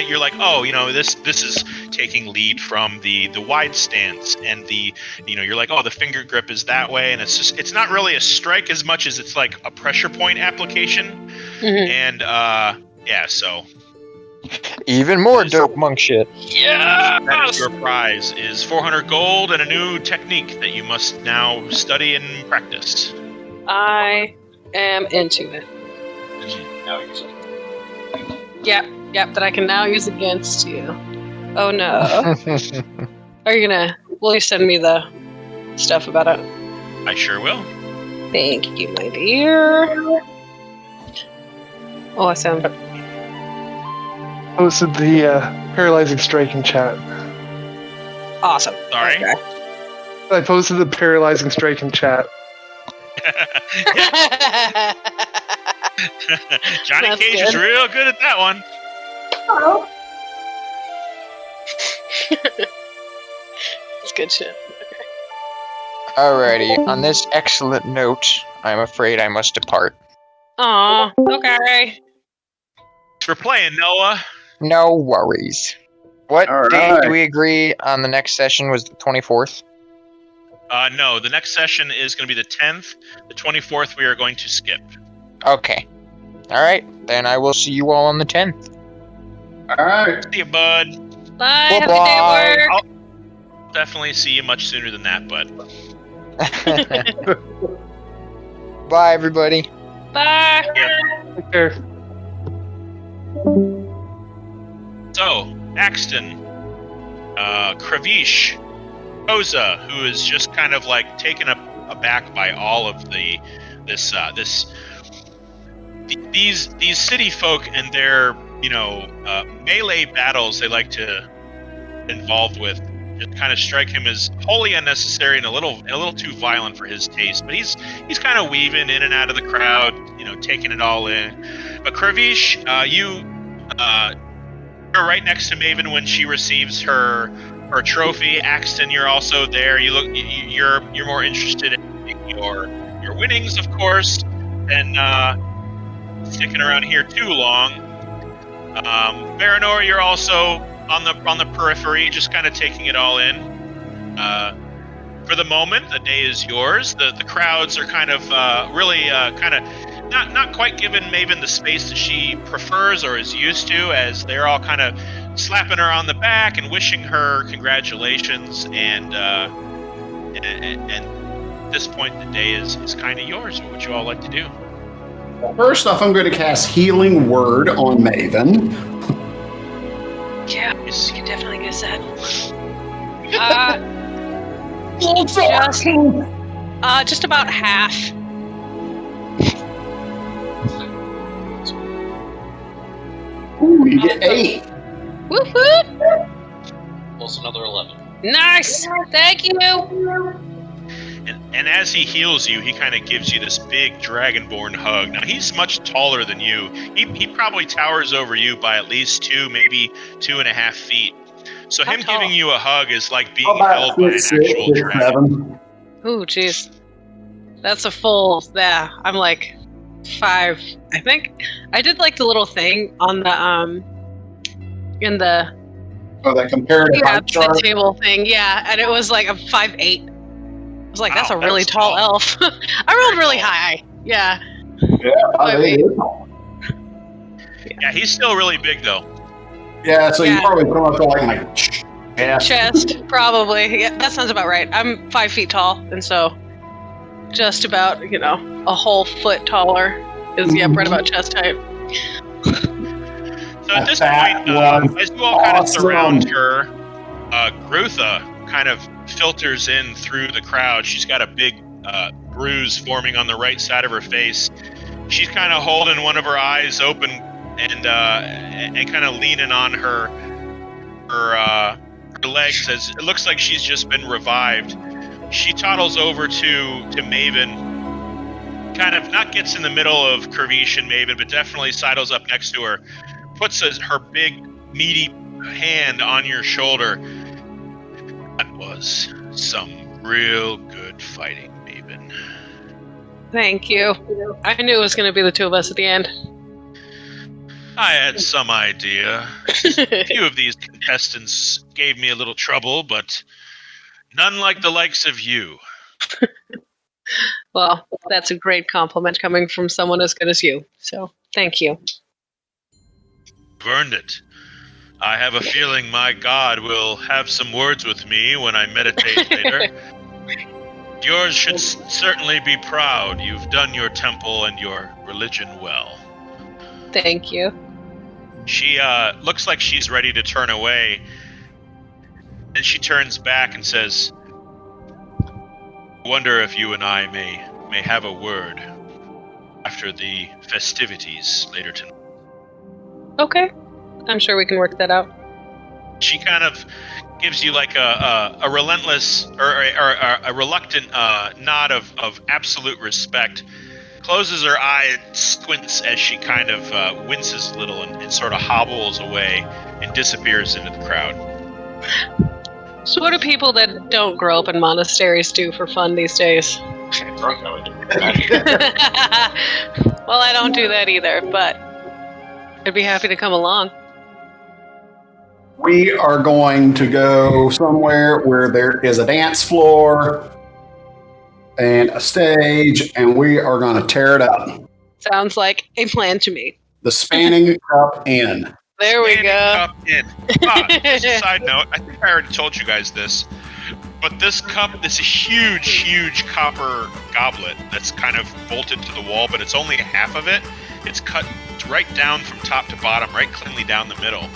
you're like, oh, this is taking lead from the wide stance, and you're like, oh, the finger grip is that way, and it's not really a strike as much as it's like a pressure point application. Mm-hmm. And so even more dope monk shit. Yeah. That's your prize is 400 gold and a new technique that you must now study and practice. I am into it. Yep, that I can now use against you. Oh no. Will you send me the stuff about it? I sure will. Thank you, my dear. Awesome. Posted the paralyzing strike in chat. Awesome. Sorry? Okay. I posted the paralyzing strike in chat. Johnny That's Cage good. is real good at that one. Oh. It's good shit. Alrighty, on this excellent note, I'm afraid I must depart. Aw, okay. Thanks for playing, Noah. No worries. What All date right. do we agree on the next session was the 24th? No, the next session is going to be the 10th. The 24th we are going to skip. Okay. Alright, then I will see you all on the 10th. All right. See you, bud. Bye. Have a Bye-bye. good day at work. I'll definitely see you much sooner than that, bud. Bye, everybody. Bye. Take care. So, Axton, Kravish, Koza, who is just kind of like taken aback by all of these city folk and their melee battles they like to involved with. Just kind of strike him as wholly unnecessary and a little too violent for his taste. But he's kind of weaving in and out of the crowd, taking it all in. But Kravish, you're right next to Maeven when she receives her her trophy. Axton, you're also there. You're more interested in your winnings, of course, than sticking around here too long. Baranor, you're also on the periphery, just kind of taking it all in. For the moment, the day is yours. The crowds are kind of really kind of not quite giving Maeven the space that she prefers or is used to, as they're all kind of slapping her on the back and wishing her congratulations. And at this point, the day is kind of yours. What would you all like to do? First off, I'm going to cast Healing Word on Maeven. Yeah, you can definitely use that. Just about half. Ooh, you get 8. Woohoo! Plus another 11. Nice! Thank you! And as he heals you, he kind of gives you this big dragonborn hug. Now, he's much taller than you. He probably towers over you by at least 2, maybe 2.5 feet. So him giving you a hug is like being held by an actual dragon. Ooh, jeez. That's a full, yeah, I'm like 5, I think. I did like the little thing on the, in the... Oh, that comparative height chart? The table thing, yeah, and it was like a 5'8". I was like, that's a really tall elf. I rolled really high. Yeah. Yeah, he's still really big, though. Yeah, so you probably put him up to like my chest, probably. Yeah, that sounds about right. I'm 5 feet tall, and so just about, a whole foot taller is, right about chest height. So at this point, as you all kind of surround her, Grutha kind of filters in through the crowd. She's got a big bruise forming on the right side of her face. She's kind of holding one of her eyes open and kind of leaning on her legs, as it looks like she's just been revived. She toddles over to Maeven, kind of not gets in the middle of Kravish and Maeven, but definitely sidles up next to her, puts her big meaty hand on your shoulder. That was some real good fighting, Maeven. Thank you. I knew it was going to be the two of us at the end. I had some idea. A few of these contestants gave me a little trouble, but none like the likes of you. Well, that's a great compliment coming from someone as good as you. So, thank you. You've earned it. I have a feeling my God will have some words with me when I meditate later. Yours should certainly be proud. You've done your temple and your religion well. Thank you. She looks like she's ready to turn away. Then she turns back and says, I wonder if you and I may have a word after the festivities later tonight. Okay. I'm sure we can work that out. She kind of gives you like a relentless or a reluctant nod of absolute respect, closes her eye and squints as she kind of winces a little and sort of hobbles away and disappears into the crowd. So what do people that don't grow up in monasteries do for fun these days? Well, I don't do that either, but I'd be happy to come along. We are going to go somewhere where there is a dance floor and a stage, and we are going to tear it up. Sounds like a plan to me. The Spanning Cup Inn. There we go. Cup Inn. Just a side note, I think I already told you guys this, but this cup, this huge copper goblet that's kind of bolted to the wall, but it's only half of it. It's cut right down from top to bottom, right cleanly down the middle.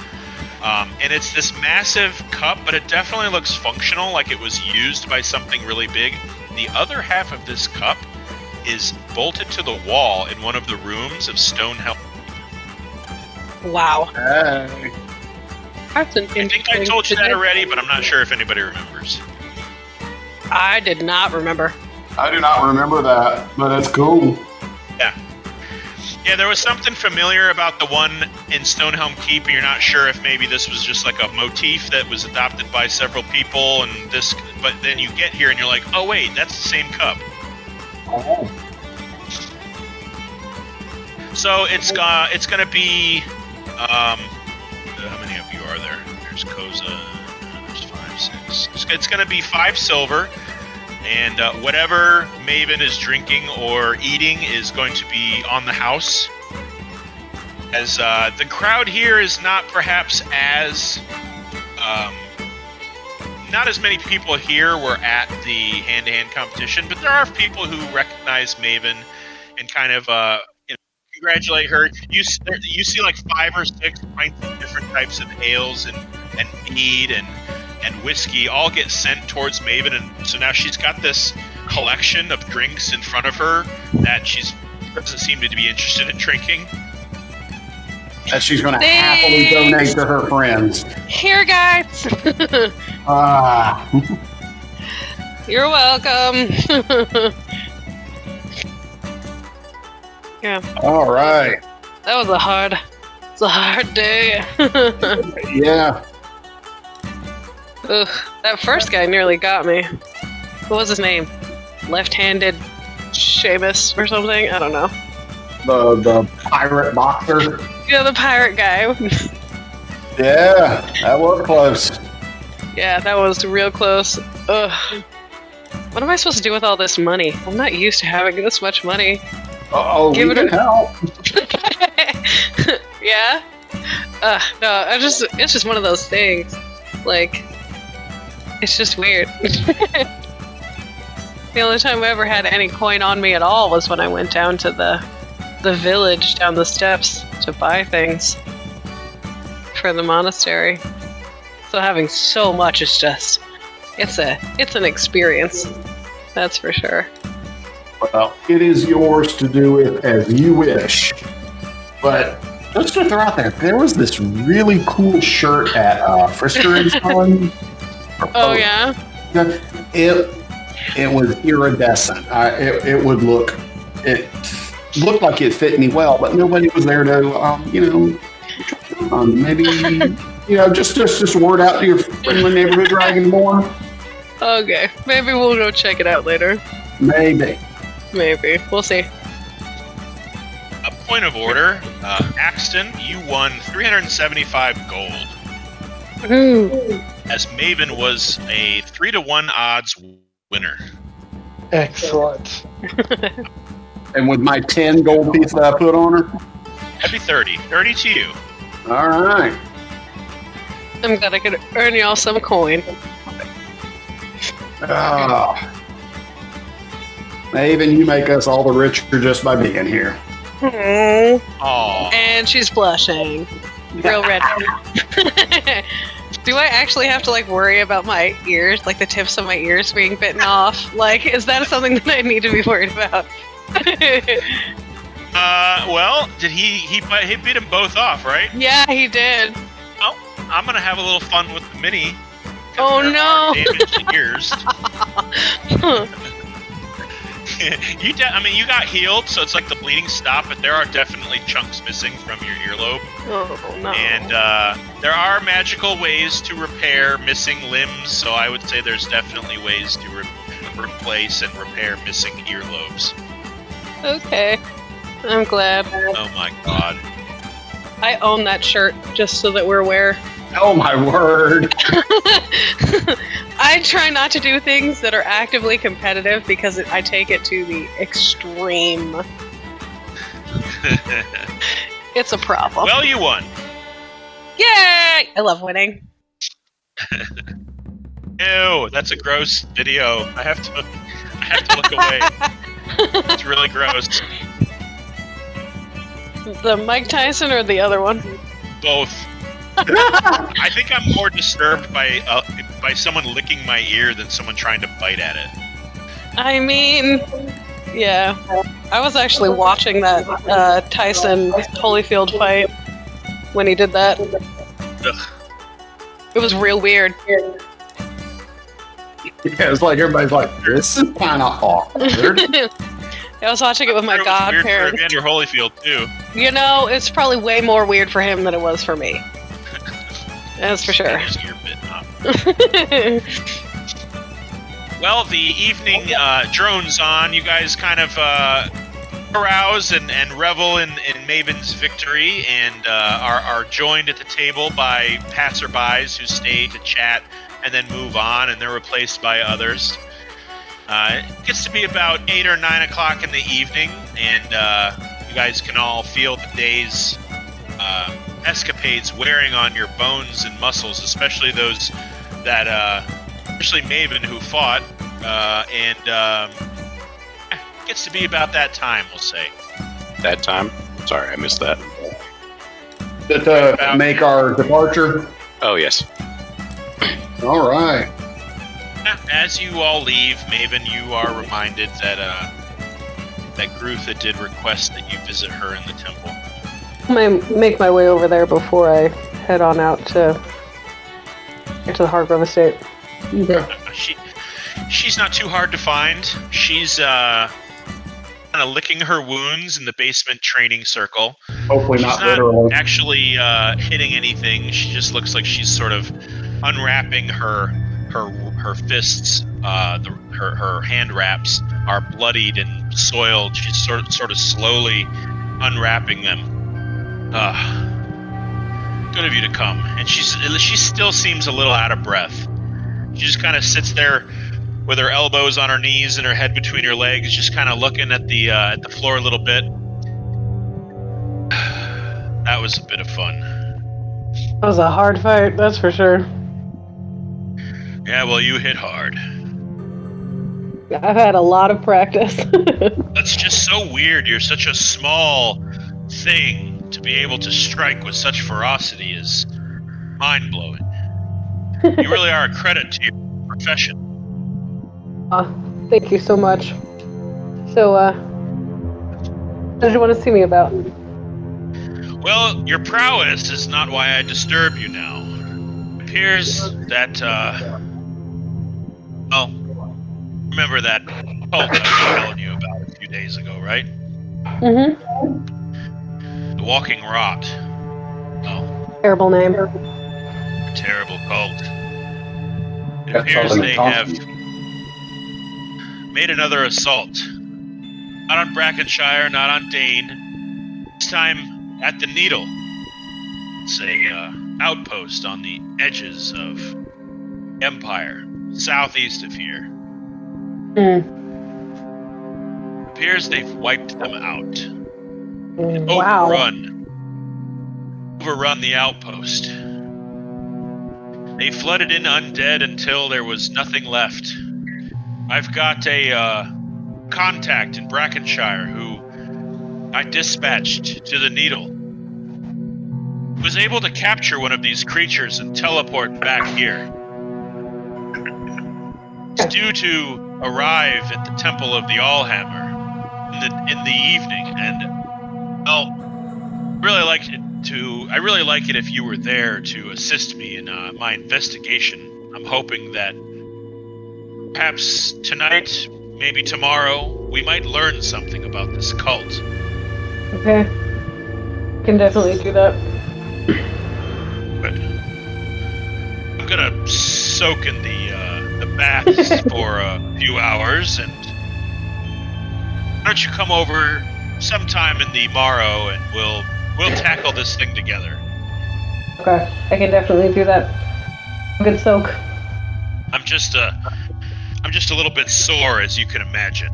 And it's this massive cup, but it definitely looks functional, like it was used by something really big. The other half of this cup is bolted to the wall in one of the rooms of Stonehelm. Wow. Hey. That's an I think I told you that already, but I'm not sure if anybody remembers. I did not remember. I do not remember that, but that's cool. Yeah. Yeah, there was something familiar about the one in Stonehelm Keep, and you're not sure if maybe this was just like a motif that was adopted by several people, and this. But then you get here and you're like, oh wait, that's the same cup. Oh. So it's gonna be. How many of you are there? There's Koza. There's 5, 6. It's gonna be 5 silver. And whatever Maeven is drinking or eating is going to be on the house. As the crowd here is not perhaps as... not as many people here were at the hand-to-hand competition, but there are people who recognize Maeven and kind of congratulate her. You see like 5 or 6 pints of different types of ales and mead and whiskey all get sent towards Maeven, and so now she's got this collection of drinks in front of her that she doesn't seem to be interested in drinking. That she's going to happily donate to her friends. Here, guys. You're welcome. Yeah. All right. That was a hard day. Yeah. Ugh, that first guy nearly got me. What was his name? Left-handed Seamus or something? I don't know. The pirate boxer. Yeah, the pirate guy. Yeah, that was close. Yeah, that was real close. Ugh. What am I supposed to do with all this money? I'm not used to having this much money. Uh-oh, we can help. Yeah? No, it's just one of those things. Like, it's just weird. The only time I ever had any coin on me at all was when I went down to the village down the steps to buy things for the monastery. So having so much is just it's an experience. That's for sure. Well, it is yours to do it as you wish. But just to throw out there was this really cool shirt at Frisker and Son. Oh yeah? It was iridescent. It looked like it fit me well, but nobody was there to, maybe, just word out to your friendly neighborhood dragonborn. Okay, maybe we'll go check it out later. Maybe. We'll see. A point of order, Axton, you won 375 gold. As Maeven was a 3-to-1 odds winner. Excellent. And with my 10 gold piece that I put on her? That'd be 30. 30 to you. All right. I'm glad I could earn y'all some coin. Maeven, you make us all the richer just by being here. Aww. And she's blushing. Real red. Do I actually have to worry about my ears, the tips of my ears being bitten off? Is that something that I need to be worried about? Well, did he bit them both off, right? Yeah, he did. Oh, I'm gonna have a little fun with the mini. Oh no! Damaged ears. You got healed, so it's like the bleeding stopped, but there are definitely chunks missing from your earlobe. Oh no! And there are magical ways to repair missing limbs, so I would say there's definitely ways to replace and repair missing earlobes. Okay, I'm glad. Oh my god! I own that shirt just so that we're aware. Oh my word! I try not to do things that are actively competitive because I take it to the extreme. It's a problem. Well, you won. Yay! I love winning. Ew, that's a gross video. I have to look away. It's really gross. The Mike Tyson or the other one? Both. I think I'm more disturbed by someone licking my ear than someone trying to bite at it. I mean, yeah. I was actually watching that Tyson Holyfield fight when he did that. Ugh. It was real weird. Yeah, it's like everybody's like, this is kind of awkward. I was watching it with my It was weird for godparents. Evander Holyfield too. You know, it's probably way more weird for him than it was for me. That's for sure. Your bit, huh? Well, the evening drones on. You guys kind of carouse and revel in Maeven's victory, and are joined at the table by passerbys who stay to chat and then move on, and they're replaced by others. It gets to be about 8 or 9 o'clock in the evening, and you guys can all feel the day's escapades wearing on your bones and muscles, especially those that, especially Maeven, who fought, and it gets to be about that time, we'll say. That time? Sorry, I missed that. To make our departure. Oh, yes. All right. As you all leave, Maeven, you are reminded that that Grutha did request that you visit her in the temple. I make my way over there before I head on out to the Hargrove estate. Okay. She's not too hard to find. She's kind of licking her wounds in the basement training circle. Hopefully She's not not literally. actually hitting anything. She just looks like she's sort of unwrapping her fists. Her hand wraps are bloodied and soiled. She's sort of slowly unwrapping them. Good of you to come. And she still seems a little out of breath. She just kind of sits there with her elbows on her knees and her head between her legs, just kind of looking at the floor a little bit. That was a bit of fun. That was a hard fight, that's for sure. Yeah, well, you hit hard. I've had a lot of practice. That's just so weird. You're such a small thing to be able to strike with such ferocity is mind-blowing. You really are a credit to your profession. Thank you so much. So, what did you want to see me about? Well, your prowess is not why I disturb you now. It appears that, remember that cult I was telling you about a few days ago, right? Mm-hmm. The Walking Rot. Oh, Terrible name. a terrible cult. It That's appears all they I'm have made another assault. Not on Brackenshire, not on Dane. This time at the Needle. It's a outpost on the edges of Empire, southeast of here. It appears they've wiped them out. Wow. Overrun the outpost. They flooded in undead until there was nothing left. I've got a contact in Brackenshire who I dispatched to the Needle. Was able to capture one of these creatures and teleport back here. It's due to arrive at the Temple of the Allhammer in the evening, and I really like it if you were there to assist me in my investigation. I'm hoping that perhaps tonight, maybe tomorrow, we might learn something about this cult. Okay. Can definitely do that. But I'm gonna soak in the baths for a few hours, and why don't you come over sometime in the morrow, and we'll tackle this thing together. Okay, I can definitely do that. Good soak. I'm just a little bit sore, as you can imagine.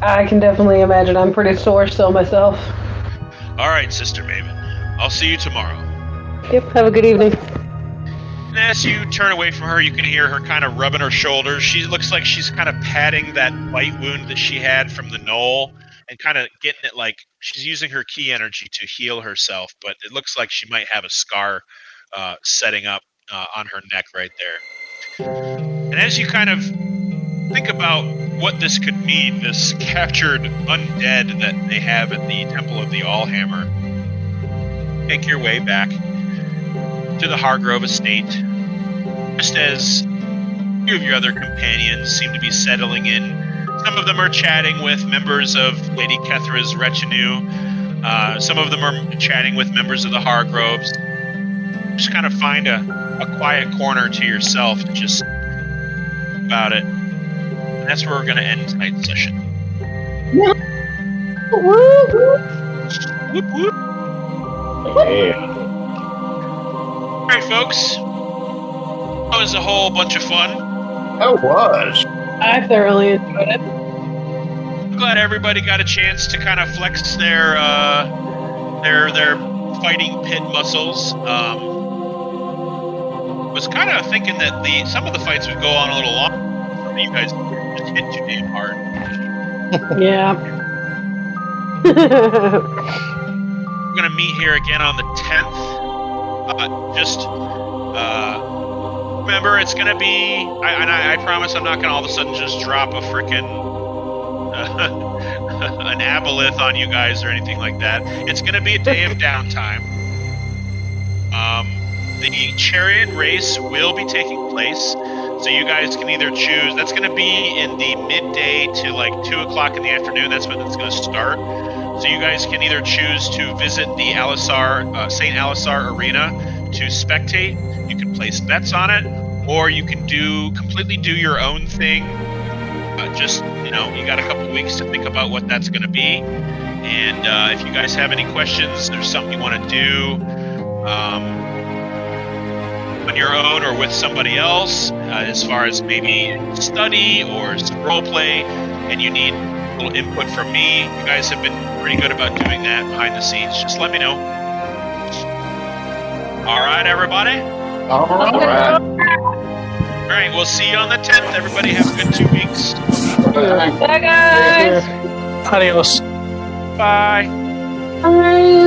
I can definitely imagine. I'm pretty sore still myself. All right, Sister Maeven. I'll see you tomorrow. Yep, have a good evening. And as you turn away from her, you can hear her kind of rubbing her shoulders. She looks like she's kind of patting that bite wound that she had from the knoll and kind of getting it like she's using her key energy to heal herself, but it looks like she might have a scar setting up on her neck right there. And as you kind of think about what this could mean, this captured undead that they have at the Temple of the Allhammer, make your way back to the Hargrove estate, just as a few of your other companions seem to be settling in Some of them are chatting with members of Lady Kethra's retinue. Some of them are chatting with members of the Hargroves. Just kind of find a quiet corner to yourself to just about it. And that's where we're going to end tonight's session. Whoop, whoop. Yeah. All right, folks. That was a whole bunch of fun. That was. I thoroughly enjoyed it. I'm glad everybody got a chance to kind of flex their fighting pit muscles. Was kind of thinking that some of the fights would go on a little longer. You guys just hit too damn hard. Yeah. We're gonna meet here again on the 10th. Remember, it's gonna be. I promise I'm not gonna all of a sudden just drop a frickin' an aboleth on you guys or anything like that. It's gonna be a day of downtime. The chariot race will be taking place, so you guys can either choose. That's going to be in the midday to like 2 o'clock in the afternoon. That's when it's going to start. So you guys can either choose to visit the St. Alisar Arena to spectate. You can place bets on it, or you can completely do your own thing. You got a couple weeks to think about what that's going to be. And if you guys have any questions, there's something you want to do on your own or with somebody else, as far as maybe study or role play, and you need a little input from me, you guys have been pretty good about doing that behind the scenes. Just let me know. All right, everybody. All right. All right, we'll see you on the 10th. Everybody have a good 2 weeks. Bye, guys. Adios. Bye. Bye.